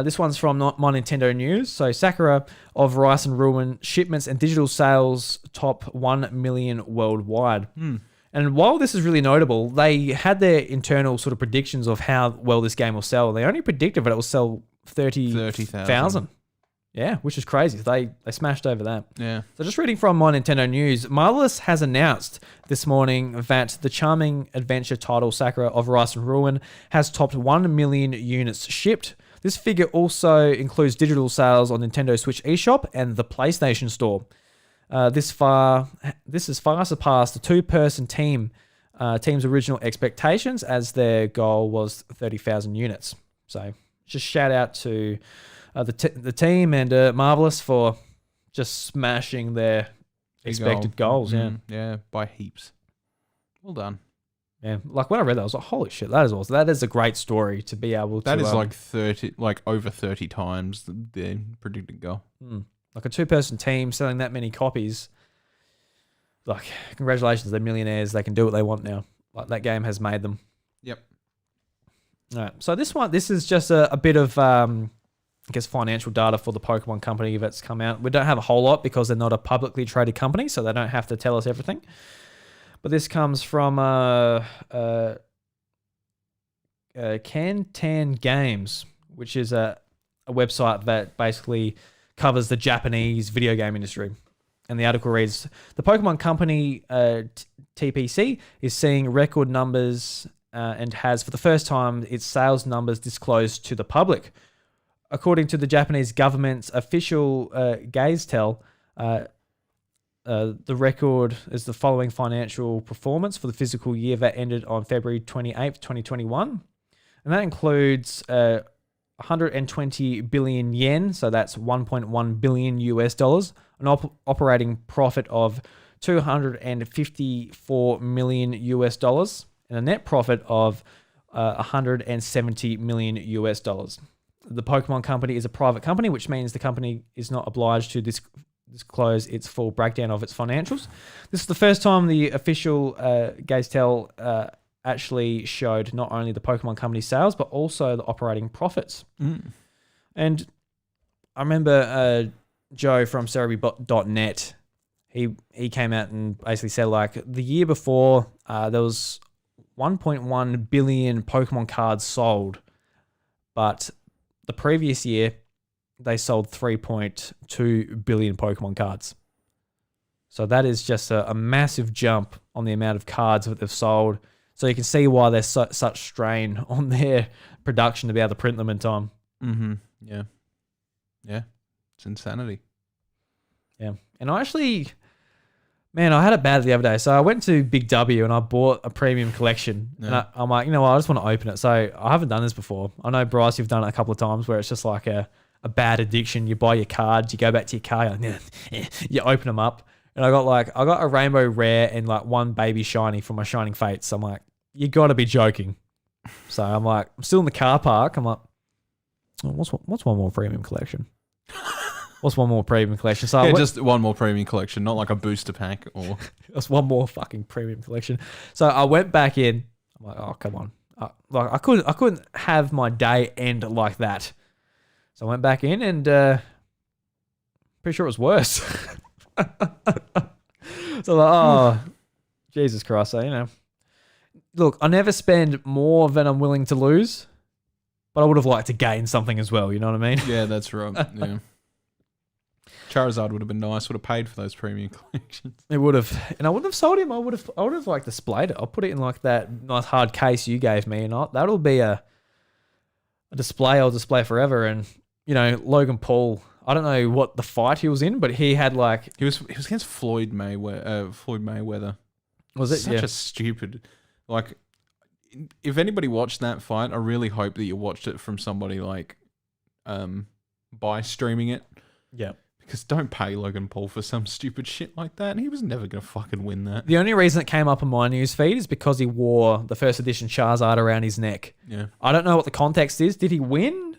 This one's from My Nintendo News. So Sakura of Rise and Ruin shipments and digital sales top 1 million worldwide. And while this is really notable, they had their internal sort of predictions of how well this game will sell. They only predicted that it will sell 30,000. Yeah, which is crazy. They smashed over that. Yeah. So just reading from My Nintendo News, Marvelous has announced this morning that the charming adventure title Sakura of Rice and Ruin has topped 1 million units shipped. This figure also includes digital sales on Nintendo Switch eShop and the PlayStation Store. This has far surpassed the two-person team's original expectations, as their goal was 30,000 units. So just shout out to the team and Marvelous for just smashing their expected goals. Yeah, by heaps. Well done. Yeah, like when I read that, I was like, "Holy shit, that is awesome! That is a great story to be able to." That is over 30 times the predicted goal. Like a two-person team selling that many copies. Like, congratulations, they're millionaires. They can do what they want now. Like, that game has made them. Yep. All right. So this is just a bit of I guess financial data for the Pokemon Company that's come out. We don't have a whole lot because they're not a publicly traded company, so they don't have to tell us everything. But this comes from Kantan Games, which is a website that basically covers the Japanese video game industry. And the article reads, the Pokemon Company, TPC, is seeing record numbers and has, for the first time, its sales numbers disclosed to the public. According to the Japanese government's official Gazetel, the record is the following financial performance for the physical year that ended on February 28th, 2021. And that includes 120 billion yen, so that's 1.1 billion US dollars, an operating profit of 254 million US dollars, and a net profit of 170 million US dollars. The Pokemon Company is a private company, which means the company is not obliged to disclose its full breakdown of its financials. This is the first time the official Gazetel actually showed not only the Pokemon Company sales, but also the operating profits. And I remember Joe from Cerebi.net, he came out and basically said, like, the year before, there was 1.1 billion Pokemon cards sold, but the previous year, they sold 3.2 billion Pokemon cards. So that is just a massive jump on the amount of cards that they've sold. So you can see why there's such strain on their production to be able to print them in time. Mm-hmm. Yeah. Yeah. It's insanity. Yeah. And I actually, man, I had it bad the other day. So I went to Big W and I bought a premium collection. Yeah. And I'm like, you know what? I just want to open it. So I haven't done this before. I know, Bryce, you've done it a couple of times where it's just like a bad addiction. You buy your cards, you go back to your car, you open them up. And I got a rainbow rare and like one baby shiny from my Shining Fates. So I'm like, you got to be joking. So I'm like, I'm still in the car park. I'm like, oh, what's one more premium collection? What's one more premium collection? So yeah, just one more premium collection, not like a booster pack or. Just one more fucking premium collection. So I went back in. I'm like, oh, come on. Like I couldn't have my day end like that. So I went back in and pretty sure it was worse. So like, oh, Jesus Christ. So, you know, look, I never spend more than I'm willing to lose, but I would have liked to gain something as well. You know what I mean? Yeah, that's right. Yeah. Charizard would have been nice. Would have paid for those premium collections. It would have, and I wouldn't have sold him. I would have like displayed it. I'll put it in like that nice hard case you gave me, and that'll be a display I'll display forever. And you know, Logan Paul. I don't know what the fight he was in, but he had like he was against Floyd Mayweather. Was it such a stupid like? If anybody watched that fight, I really hope that you watched it from somebody like, by streaming it. Yeah. Because don't pay Logan Paul for some stupid shit like that. He was never going to fucking win that. The only reason it came up on my news feed is because he wore the first edition Charizard around his neck. Yeah. I don't know what the context is. Did he win?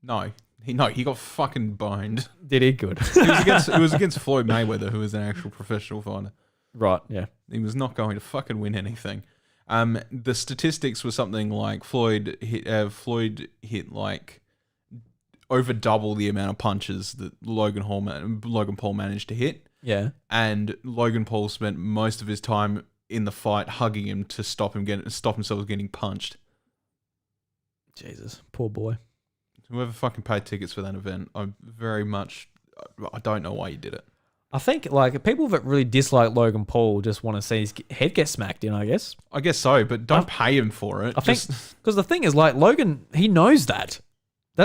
No. He got fucking boned. Did he? Good. It was against Floyd Mayweather, who is an actual professional fighter. Right, yeah. He was not going to fucking win anything. The statistics were something like Floyd hit like over double the amount of punches that Logan Paul managed to hit. Yeah. And Logan Paul spent most of his time in the fight hugging him to stop himself getting punched. Jesus, poor boy. Whoever fucking paid tickets for that event, I don't know why you did it. I think like people that really dislike Logan Paul just want to see his head get smacked in, I guess. I guess so, but don't pay him for it. I think because the thing is, like Logan, he knows that.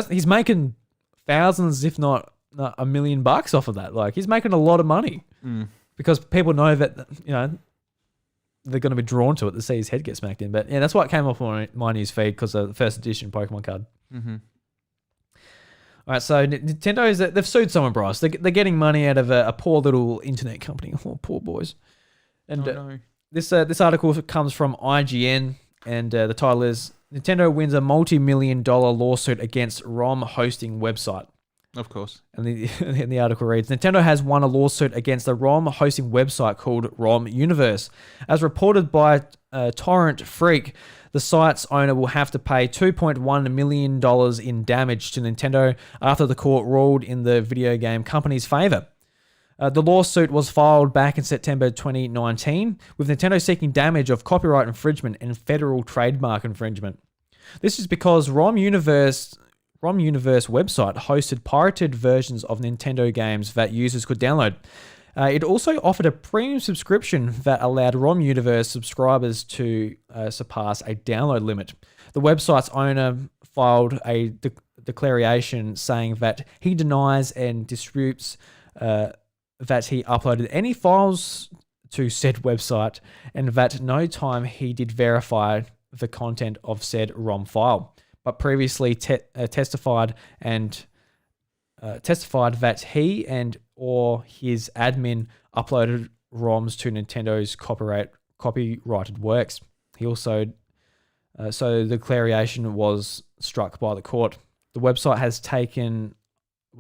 He's making thousands, if not $1 million off of that. Like he's making a lot of money because people know that they're going to be drawn to it to see his head get smacked in. But yeah, that's why it came up on my news feed because of the first edition Pokemon card. Mm-hmm. All right, so Nintendo they've sued someone, Bryce. They're getting money out of a poor little internet company. Oh, poor boys. And this article comes from IGN, and the title is Nintendo wins a multi-million-dollar lawsuit against ROM hosting website. Of course. And the article reads, Nintendo has won a lawsuit against a ROM hosting website called ROM Universe. As reported by Torrent Freak, the site's owner will have to pay $2.1 million in damage to Nintendo after the court ruled in the video game company's favor. The lawsuit was filed back in September 2019, with Nintendo seeking damage of copyright infringement and federal trademark infringement. This is because ROM Universe website hosted pirated versions of Nintendo games that users could download. It also offered a premium subscription that allowed ROM Universe subscribers to surpass a download limit. The website's owner filed a declaration saying that he denies and disputes that he uploaded any files to said website and that no time he did verify the content of said ROM file, but previously testified that he and or his admin uploaded ROMs to Nintendo's copyrighted works. He also, so the declaration was struck by the court. The website was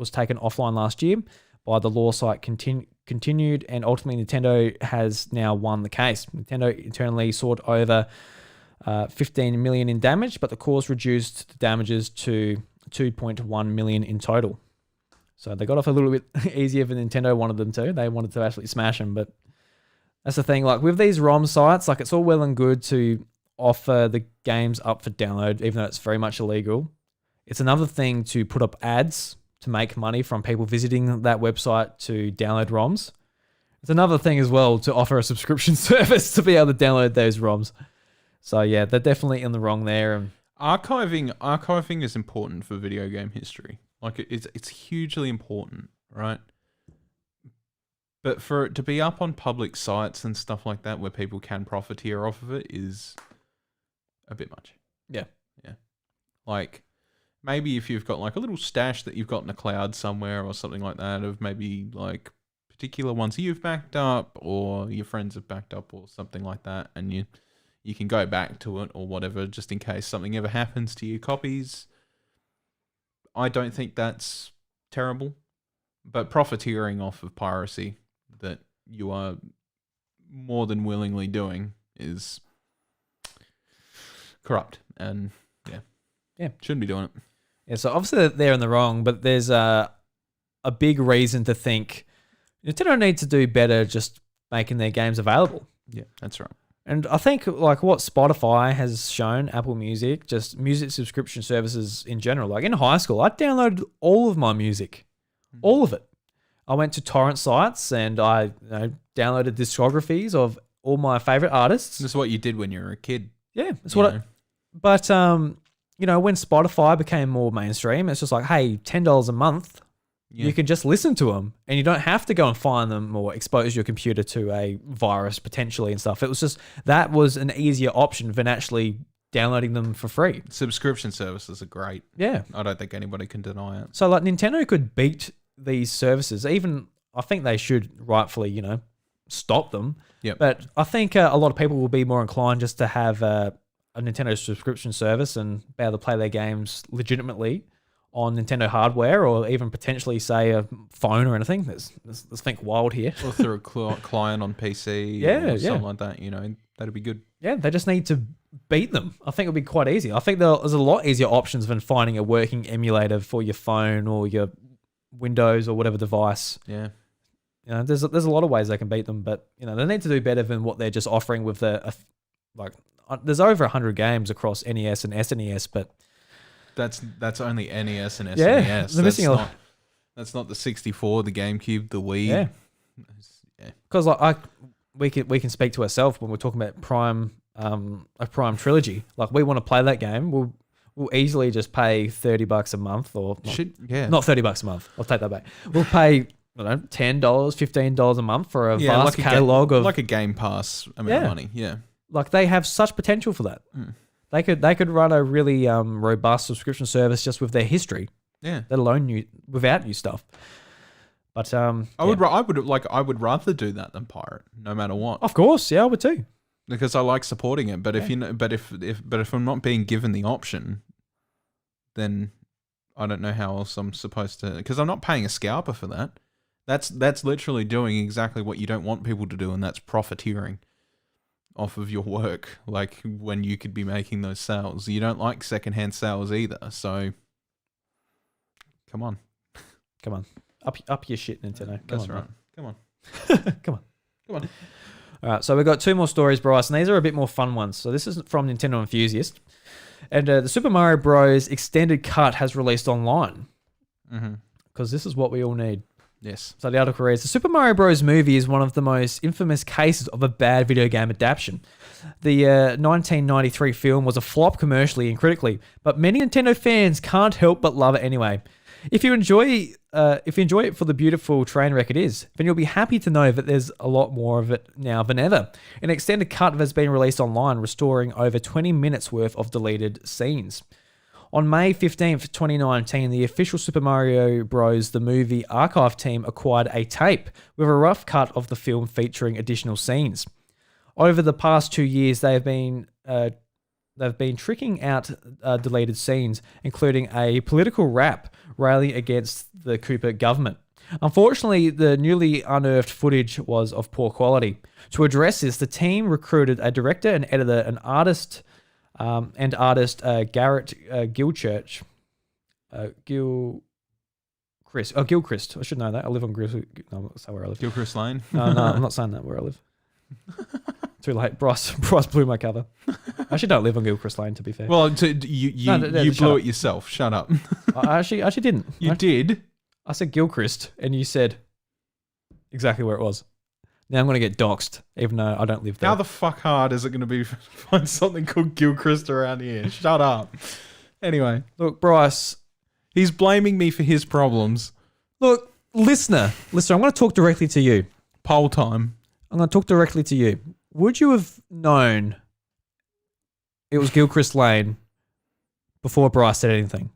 taken offline last year by the law site continued, and ultimately Nintendo has now won the case. Nintendo internally sought over $15 million in damage, but the court reduced the damages to $2.1 million in total. So they got off a little bit easier than Nintendo wanted them to. They wanted to actually smash them, but that's the thing. Like with these ROM sites, like it's all well and good to offer the games up for download, even though it's very much illegal. It's another thing to put up ads to make money from people visiting that website to download ROMs. It's another thing as well to offer a subscription service to be able to download those ROMs. So yeah, they're definitely in the wrong there. Archiving is important for video game history. Like it's hugely important, right? But for it to be up on public sites and stuff like that where people can profiteer off of it is a bit much. Yeah. Yeah. Like maybe if you've got like a little stash that you've got in a cloud somewhere or something like that of maybe like particular ones you've backed up or your friends have backed up or something like that, and you can go back to it or whatever just in case something ever happens to your copies. I don't think that's terrible, but profiteering off of piracy that you are more than willingly doing is corrupt, and yeah, shouldn't be doing it. Yeah, so obviously they're in the wrong, but there's a big reason to think Nintendo needs to do better just making their games available. Yeah, that's right. And I think like what Spotify has shown, Apple Music, just music subscription services in general. Like in high school, I downloaded all of my music, all of it. I went to torrent sites and I downloaded discographies of all my favorite artists. This is what you did when you were a kid. Yeah, that's what. But when Spotify became more mainstream, it's just like, hey, $10 a month. Yeah. You can just listen to them and you don't have to go and find them or expose your computer to a virus potentially and stuff. It was just, that was an easier option than actually downloading them for free. Subscription services are great. Yeah. I don't think anybody can deny it. So like Nintendo could beat these services. Even, I think they should rightfully, stop them. Yep. But I think a lot of people will be more inclined just to have a Nintendo subscription service and be able to play their games legitimately on Nintendo hardware, or even potentially say a phone or anything. Let's think wild here. Or through a client on PC or something like that, that'd be good. Yeah, they just need to beat them. I think it'll be quite easy. I think there's a lot easier options than finding a working emulator for your phone or your Windows or whatever device. Yeah. There's a lot of ways they can beat them, but they need to do better than what they're just offering with there's over 100 games across NES and SNES, but That's only NES and SNES. Yeah, they're missing a lot. That's not the 64, the GameCube, the Wii. Yeah. Yeah. Because like we can speak to ourselves when we're talking about a Prime trilogy. Like we want to play that game, we'll easily just pay $30 a month or not $30 a month. I'll take that back. We'll pay $10, $15 a month for a vast catalog of like a Game Pass amount of money. Yeah. Like they have such potential for that. They could run a really robust subscription service just with their history. Yeah. Let alone without new stuff. But I would rather do that than pirate, no matter what. Of course, yeah, I would too. Because I like supporting it. But if I'm not being given the option, then I don't know how else I'm supposed to. Because I'm not paying a scalper for that. That's literally doing exactly what you don't want people to do, and that's profiteering off of your work. Like when you could be making those sales, you don't like secondhand sales either. So, come on, up your shit, Nintendo. That's right. Come on. Come on. All right, so we've got 2 more stories, Bryce, and these are a bit more fun ones. So this is from Nintendo Enthusiast, and the Super Mario Bros. Extended Cut has released online because this is what we all need. Yes. So the article reads, the Super Mario Bros. Movie is one of the most infamous cases of a bad video game adaptation. The 1993 film was a flop commercially and critically, but many Nintendo fans can't help but love it anyway. If you enjoy it for the beautiful train wreck it is, then you'll be happy to know that there's a lot more of it now than ever. An extended cut has been released online, restoring over 20 minutes worth of deleted scenes. On May 15th, 2019, the official Super Mario Bros. The Movie archive team acquired a tape with a rough cut of the film featuring additional scenes. Over the past 2 years, they've been tricking out deleted scenes, including a political rap railing against the Koopa government. Unfortunately, the newly unearthed footage was of poor quality. To address this, the team recruited a director, an editor, an artist, Garrett Gilchurch. Gilchrist. I should know that. I live on Gilchrist. No, I'm not saying where I live. Gilchrist Lane? No, I'm not saying that where I live. Too late. Bryce blew my cover. I actually don't live on Gilchrist Lane, to be fair. Well, you blew it yourself. Shut up. I actually didn't. You did? I said Gilchrist, and you said exactly where it was. Now I'm going to get doxxed, even though I don't live there. How the fuck hard is it going to be to find something called Gilchrist around here? Shut up. Anyway. Look, Bryce. He's blaming me for his problems. Look, listener, I'm going to talk directly to you. Poll time. I'm going to talk directly to you. Would you have known it was Gilchrist Lane before Bryce said anything?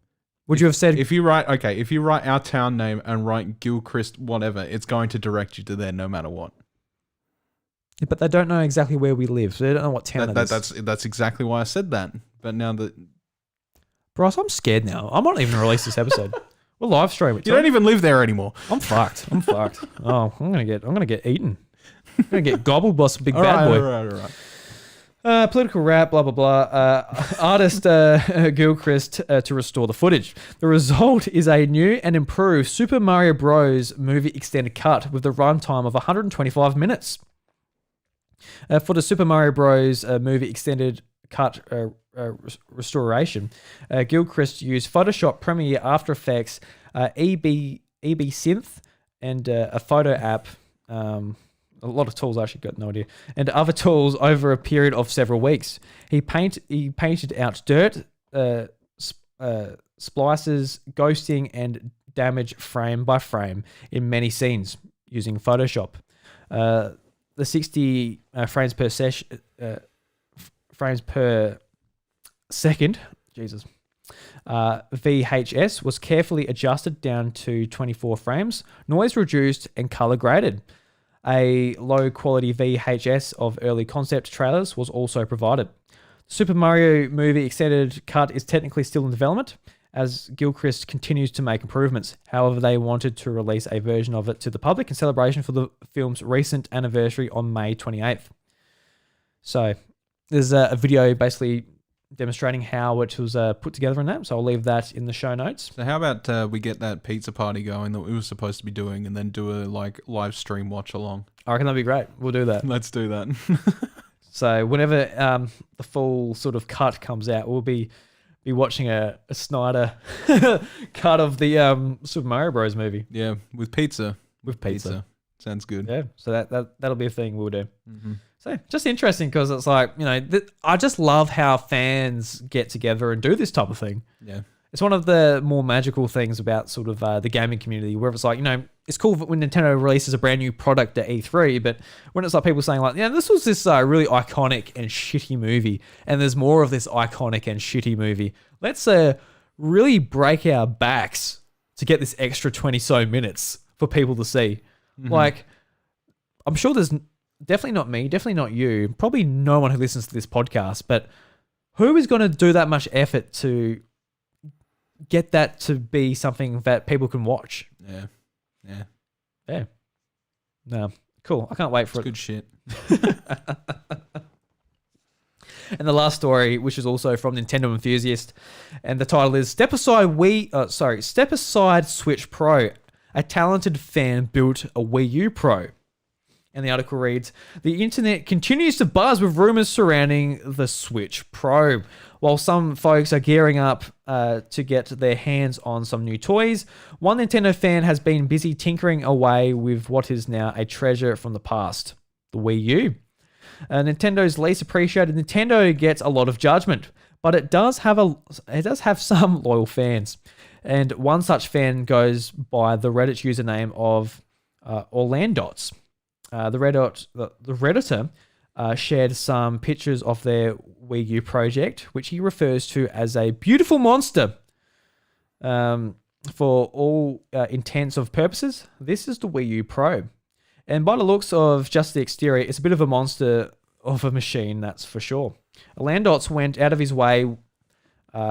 Would you have said... If you write our town name and write Gilchrist whatever, it's going to direct you to there no matter what. Yeah, but they don't know exactly where we live. So they don't know what town that is. That's exactly why I said that. But now that... Bryce, I'm scared now. I might even release this episode. We'll live stream it. You don't even live there anymore. I'm fucked. Oh, I'm gonna get eaten. I'm gonna get gobbled by some big bad boy. All right. Political rap, blah blah blah. Artist Gilchrist to restore the footage. The result is a new and improved Super Mario Bros. Movie extended cut with the runtime of 125 minutes. For the Super Mario Bros. Movie extended cut restoration, Gilchrist used Photoshop, Premiere, After Effects, EB Synth, and a photo app. A lot of tools, I actually got no idea, and other tools over a period of several weeks. He painted out dirt, splices, ghosting, and damage frame by frame in many scenes using Photoshop. The 60 frames per second, Jesus, VHS was carefully adjusted down to 24 frames, noise reduced, and color graded. A low-quality VHS of early concept trailers was also provided. The Super Mario Movie Extended Cut is technically still in development, as Gilchrist continues to make improvements. However, they wanted to release a version of it to the public in celebration for the film's recent anniversary on May 28th. So, there's a video basically demonstrating how it was put together in that, so I'll leave that in the show notes. So how about we get that pizza party going that we were supposed to be doing, and then do a live stream watch along? I reckon that'd be great. We'll do that. Let's do that. So whenever the full sort of cut comes out, we'll be be watching a Snyder cut of the Super Mario Bros. Movie. Yeah, with pizza. With pizza. Sounds good. Yeah, so that'll be a thing we'll do. Mm-hmm. So just interesting because it's like, you know, I just love how fans get together and do this type of thing. Yeah. It's one of the more magical things about sort of the gaming community, where it's like, you know, it's cool when Nintendo releases a brand new product at E3, but when it's like people saying like, yeah, this was this really iconic and shitty movie, and there's more of this iconic and shitty movie. Let's really break our backs to get this extra 20 so minutes for people to see. Mm-hmm. Like, I'm sure there's definitely not me, definitely not you, probably no one who listens to this podcast, but who is going to do that much effort to get that to be something that people can watch? Yeah. No, cool. I can't wait for it. Good shit. And the last story, which is also from Nintendo Enthusiast, and the title is Step Aside Switch Pro. A talented fan built a Wii U Pro. And the article reads, the internet continues to buzz with rumors surrounding the Switch Pro. While some folks are gearing up to get their hands on some new toys, one Nintendo fan has been busy tinkering away with what is now a treasure from the past, the Wii U. Nintendo's least appreciated Nintendo gets a lot of judgment, but it does have some loyal fans. And one such fan goes by the Reddit username of Orlandots. The Redditor shared some pictures of their Wii U project, which he refers to as a beautiful monster. For all intents of purposes, this is the Wii U Pro. And by the looks of just the exterior, it's a bit of a monster of a machine, that's for sure. Orlandots went out of his way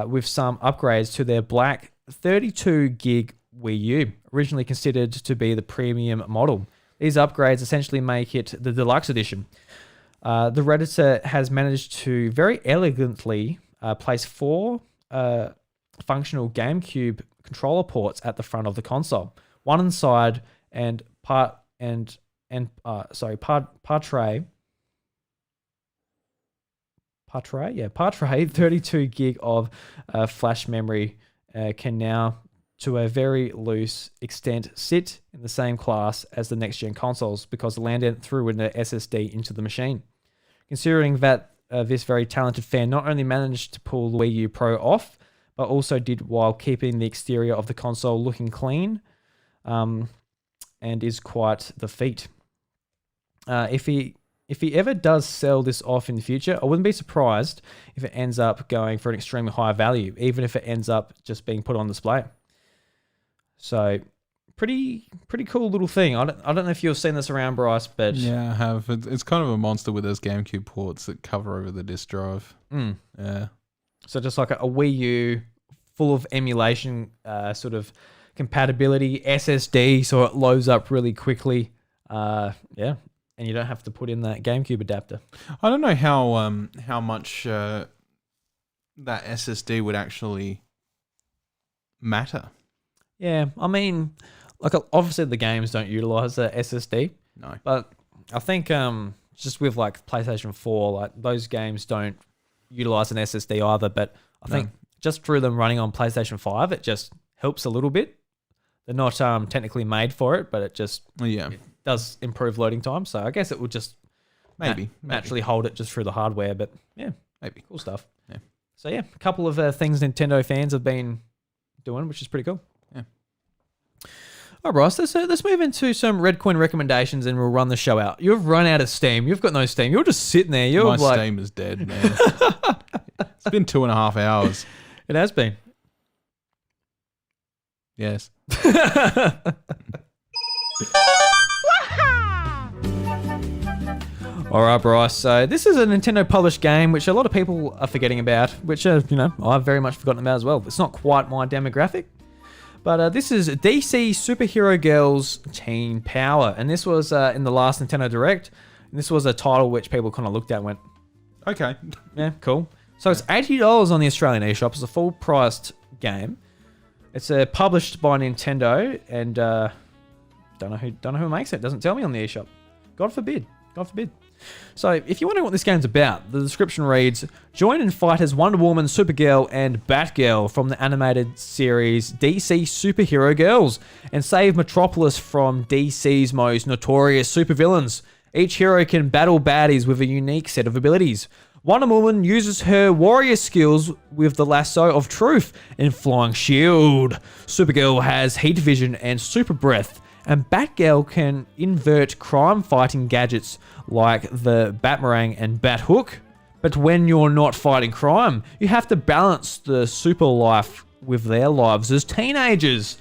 with some upgrades to their black 32 gig Wii U, originally considered to be the premium model. These upgrades essentially make it the deluxe edition. The Redditor has managed to very elegantly place 4 functional GameCube controller ports at the front of the console, one inside and part tray 32 gig of flash memory can now, to a very loose extent, sit in the same class as the next-gen consoles because the Landent threw in the SSD into the machine. Considering that this very talented fan not only managed to pull the Wii U Pro off, but also did while keeping the exterior of the console looking clean, and is quite the feat. If he ever does sell this off in the future, I wouldn't be surprised if it ends up going for an extremely high value, even if it ends up just being put on display. So, pretty cool little thing. I don't know if you've seen this around, Bryce, but yeah, I have. It's kind of a monster with those GameCube ports that cover over the disk drive. Yeah. So just like a Wii U full of emulation, sort of compatibility, SSD, so it loads up really quickly. Yeah, and you don't have to put in that GameCube adapter. I don't know how much that SSD would actually matter. Yeah, I mean, like obviously the games don't utilize the SSD. No. But I think just with like PlayStation 4, like those games don't utilize an SSD either. But I think just through them running on PlayStation 5, it just helps a little bit. They're not technically made for it, but it does improve loading time. So I guess it will just maybe naturally hold it just through the hardware. But yeah, maybe cool stuff. Yeah. So yeah, a couple of things Nintendo fans have been doing, which is pretty cool. Yeah. All right, Ross, let's move into some Red Coin recommendations and we'll run the show out. You've run out of steam. You've got no steam. You're just sitting there. My steam is dead, man. It's been 2.5 hours. It has been. Yes. All right, Bryce. So this is a Nintendo published game, which a lot of people are forgetting about, which, I've very much forgotten about as well. It's not quite my demographic. But this is DC Superhero Girls Teen Power. And this was in the last Nintendo Direct. And this was a title which people kind of looked at and went, okay. Yeah, cool. So it's $80 on the Australian eShop. It's a full-priced game. It's published by Nintendo, and don't know who makes it. It doesn't tell me on the eShop. God forbid. So, if you're wondering what this game's about, the description reads, join and fight as Wonder Woman, Supergirl, and Batgirl from the animated series DC Superhero Girls, and save Metropolis from DC's most notorious supervillains. Each hero can battle baddies with a unique set of abilities. Wonder Woman uses her warrior skills with the lasso of truth and flying shield. Supergirl has heat vision and super breath. And Batgirl can invert crime-fighting gadgets like the Batmarang and Bathook. But when you're not fighting crime, you have to balance the super life with their lives as teenagers.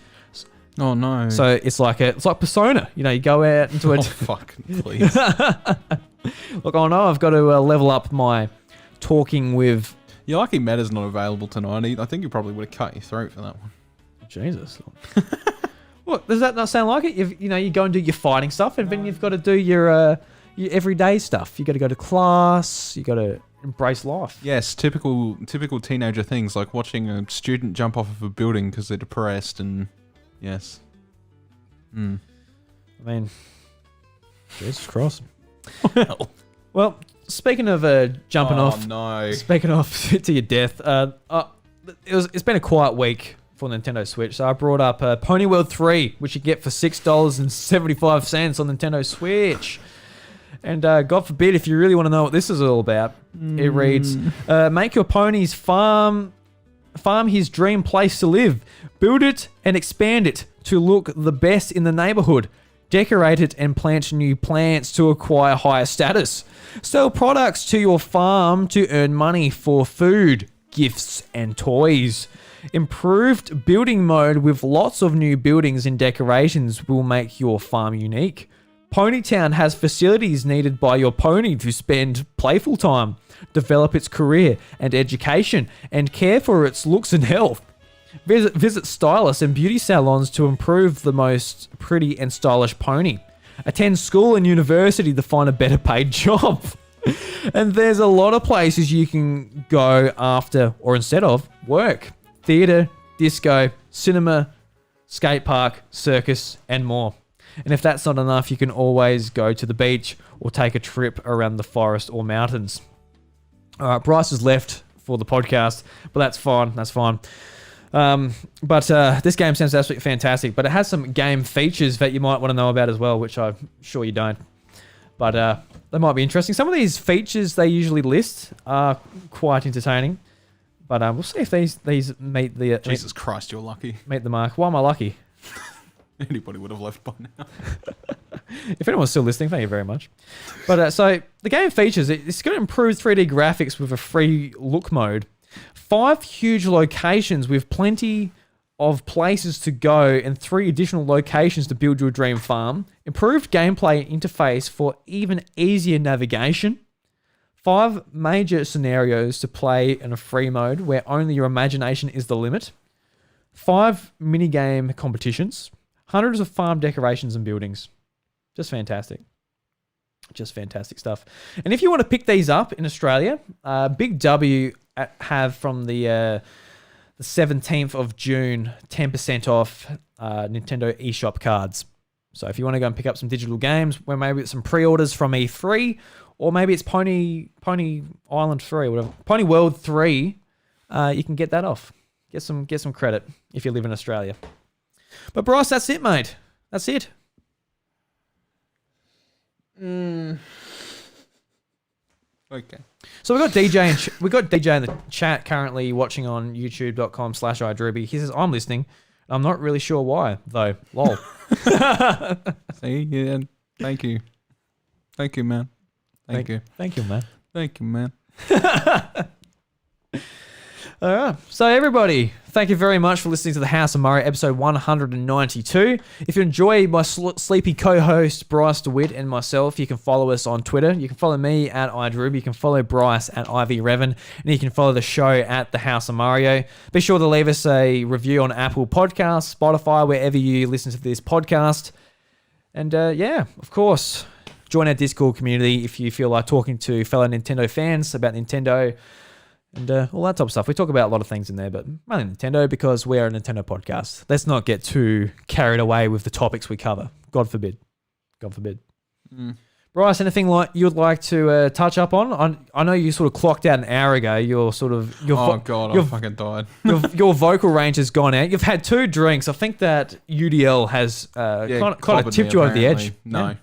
Oh no! So it's like Persona. You know, you go out into a... Oh fuck, please. Look, oh no, I've got to level up my talking with... You're lucky Meta's not available tonight. I think you probably would have cut your throat for that one. Jesus. What, does that not sound like it? You go and do your fighting stuff, and then you've got to do your everyday stuff. You got to go to class. You got to embrace life. Yes, typical teenager things like watching a student jump off of a building because they're depressed, and yes. I mean, Jesus Christ. Well, speaking of jumping off, no. speaking off to your death, it's been a quiet week for Nintendo Switch, so I brought up Pony World 3, which you get for $6.75 on Nintendo Switch. And God forbid, if you really want to know what this is all about, it reads, make your ponies farm his dream place to live, build it and expand it to look the best in the neighborhood, decorate it and plant new plants to acquire higher status, sell products to your farm to earn money for food, gifts and toys. Improved building mode with lots of new buildings and decorations will make your farm unique. Ponytown has facilities needed by your pony to spend playful time, develop its career and education, and care for its looks and health. Visit stylists and beauty salons to improve the most pretty and stylish pony. Attend school and university to find a better paid job. And there's a lot of places you can go after or instead of work. Theatre, disco, cinema, skate park, circus, and more. And if that's not enough, you can always go to the beach or take a trip around the forest or mountains. All right, Bryce has left for the podcast, but that's fine. That's fine. But this game sounds absolutely fantastic, but it has some game features that you might want to know about as well, which I'm sure you don't. But they might be interesting. Some of these features they usually list are quite entertaining. But we'll see if these meet the... Jesus Christ, you're lucky. Meet the mark. Why am I lucky? Anybody would have left by now. If anyone's still listening, thank you very much. But so the game features, it's got improved 3D graphics with a free look mode. 5 huge locations with plenty of places to go and 3 additional locations to build your dream farm. Improved gameplay interface for even easier navigation. 5 major scenarios to play in a free mode where only your imagination is the limit. 5 minigame competitions. Hundreds of farm decorations and buildings. Just fantastic. Just fantastic stuff. And if you want to pick these up in Australia, Big W have from the 17th of June 10% off Nintendo eShop cards. So if you want to go and pick up some digital games, where maybe it's some pre-orders from E3, or maybe it's Pony Island 3 or whatever. Pony World 3, you can get that off. Get some credit if you live in Australia. But Bryce, that's it, mate. That's it. Okay. So we got DJ in the chat currently watching on youtube.com/iDruby. He says, I'm listening. I'm not really sure why, though. Lol. See, yeah. Thank you. Thank you, man. Thank you. Thank you, man. Thank you, man. All right. So everybody, thank you very much for listening to the House of Mario episode 192. If you enjoy my sleepy co-host Bryce DeWitt and myself, you can follow us on Twitter. You can follow me at iDruby. You can follow Bryce at IvyRevan. And you can follow the show at the House of Mario. Be sure to leave us a review on Apple Podcasts, Spotify, wherever you listen to this podcast. And yeah, of course, join our Discord community if you feel like talking to fellow Nintendo fans about Nintendo and all that type of stuff. We talk about a lot of things in there, but mainly Nintendo because we're a Nintendo podcast. Let's not get too carried away with the topics we cover. God forbid. God forbid. Bryce, anything like you'd like to touch up on? I know you sort of clocked out an hour ago. Your Oh God, I fucking died. your vocal range has gone out. You've had 2 drinks. I think that UDL has kind of tipped you over the edge. No.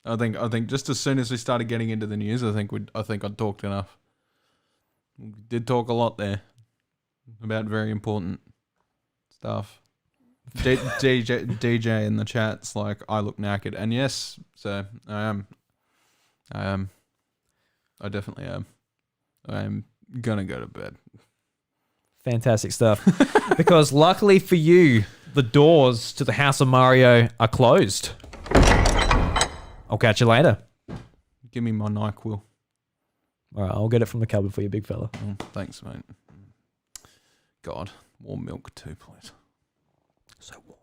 I think just as soon as we started getting into the news, I think I talked enough. We did talk a lot there about very important stuff. DJ in the chat's like, I look knackered, and yes, so I am. I definitely am. I am gonna go to bed. Fantastic stuff. Because luckily for you, the doors to the House of Mario are closed. I'll catch you later. Give me my NyQuil. All right, I'll get it from the cupboard for you, big fella. Thanks, mate. God, warm milk too, please. So warm.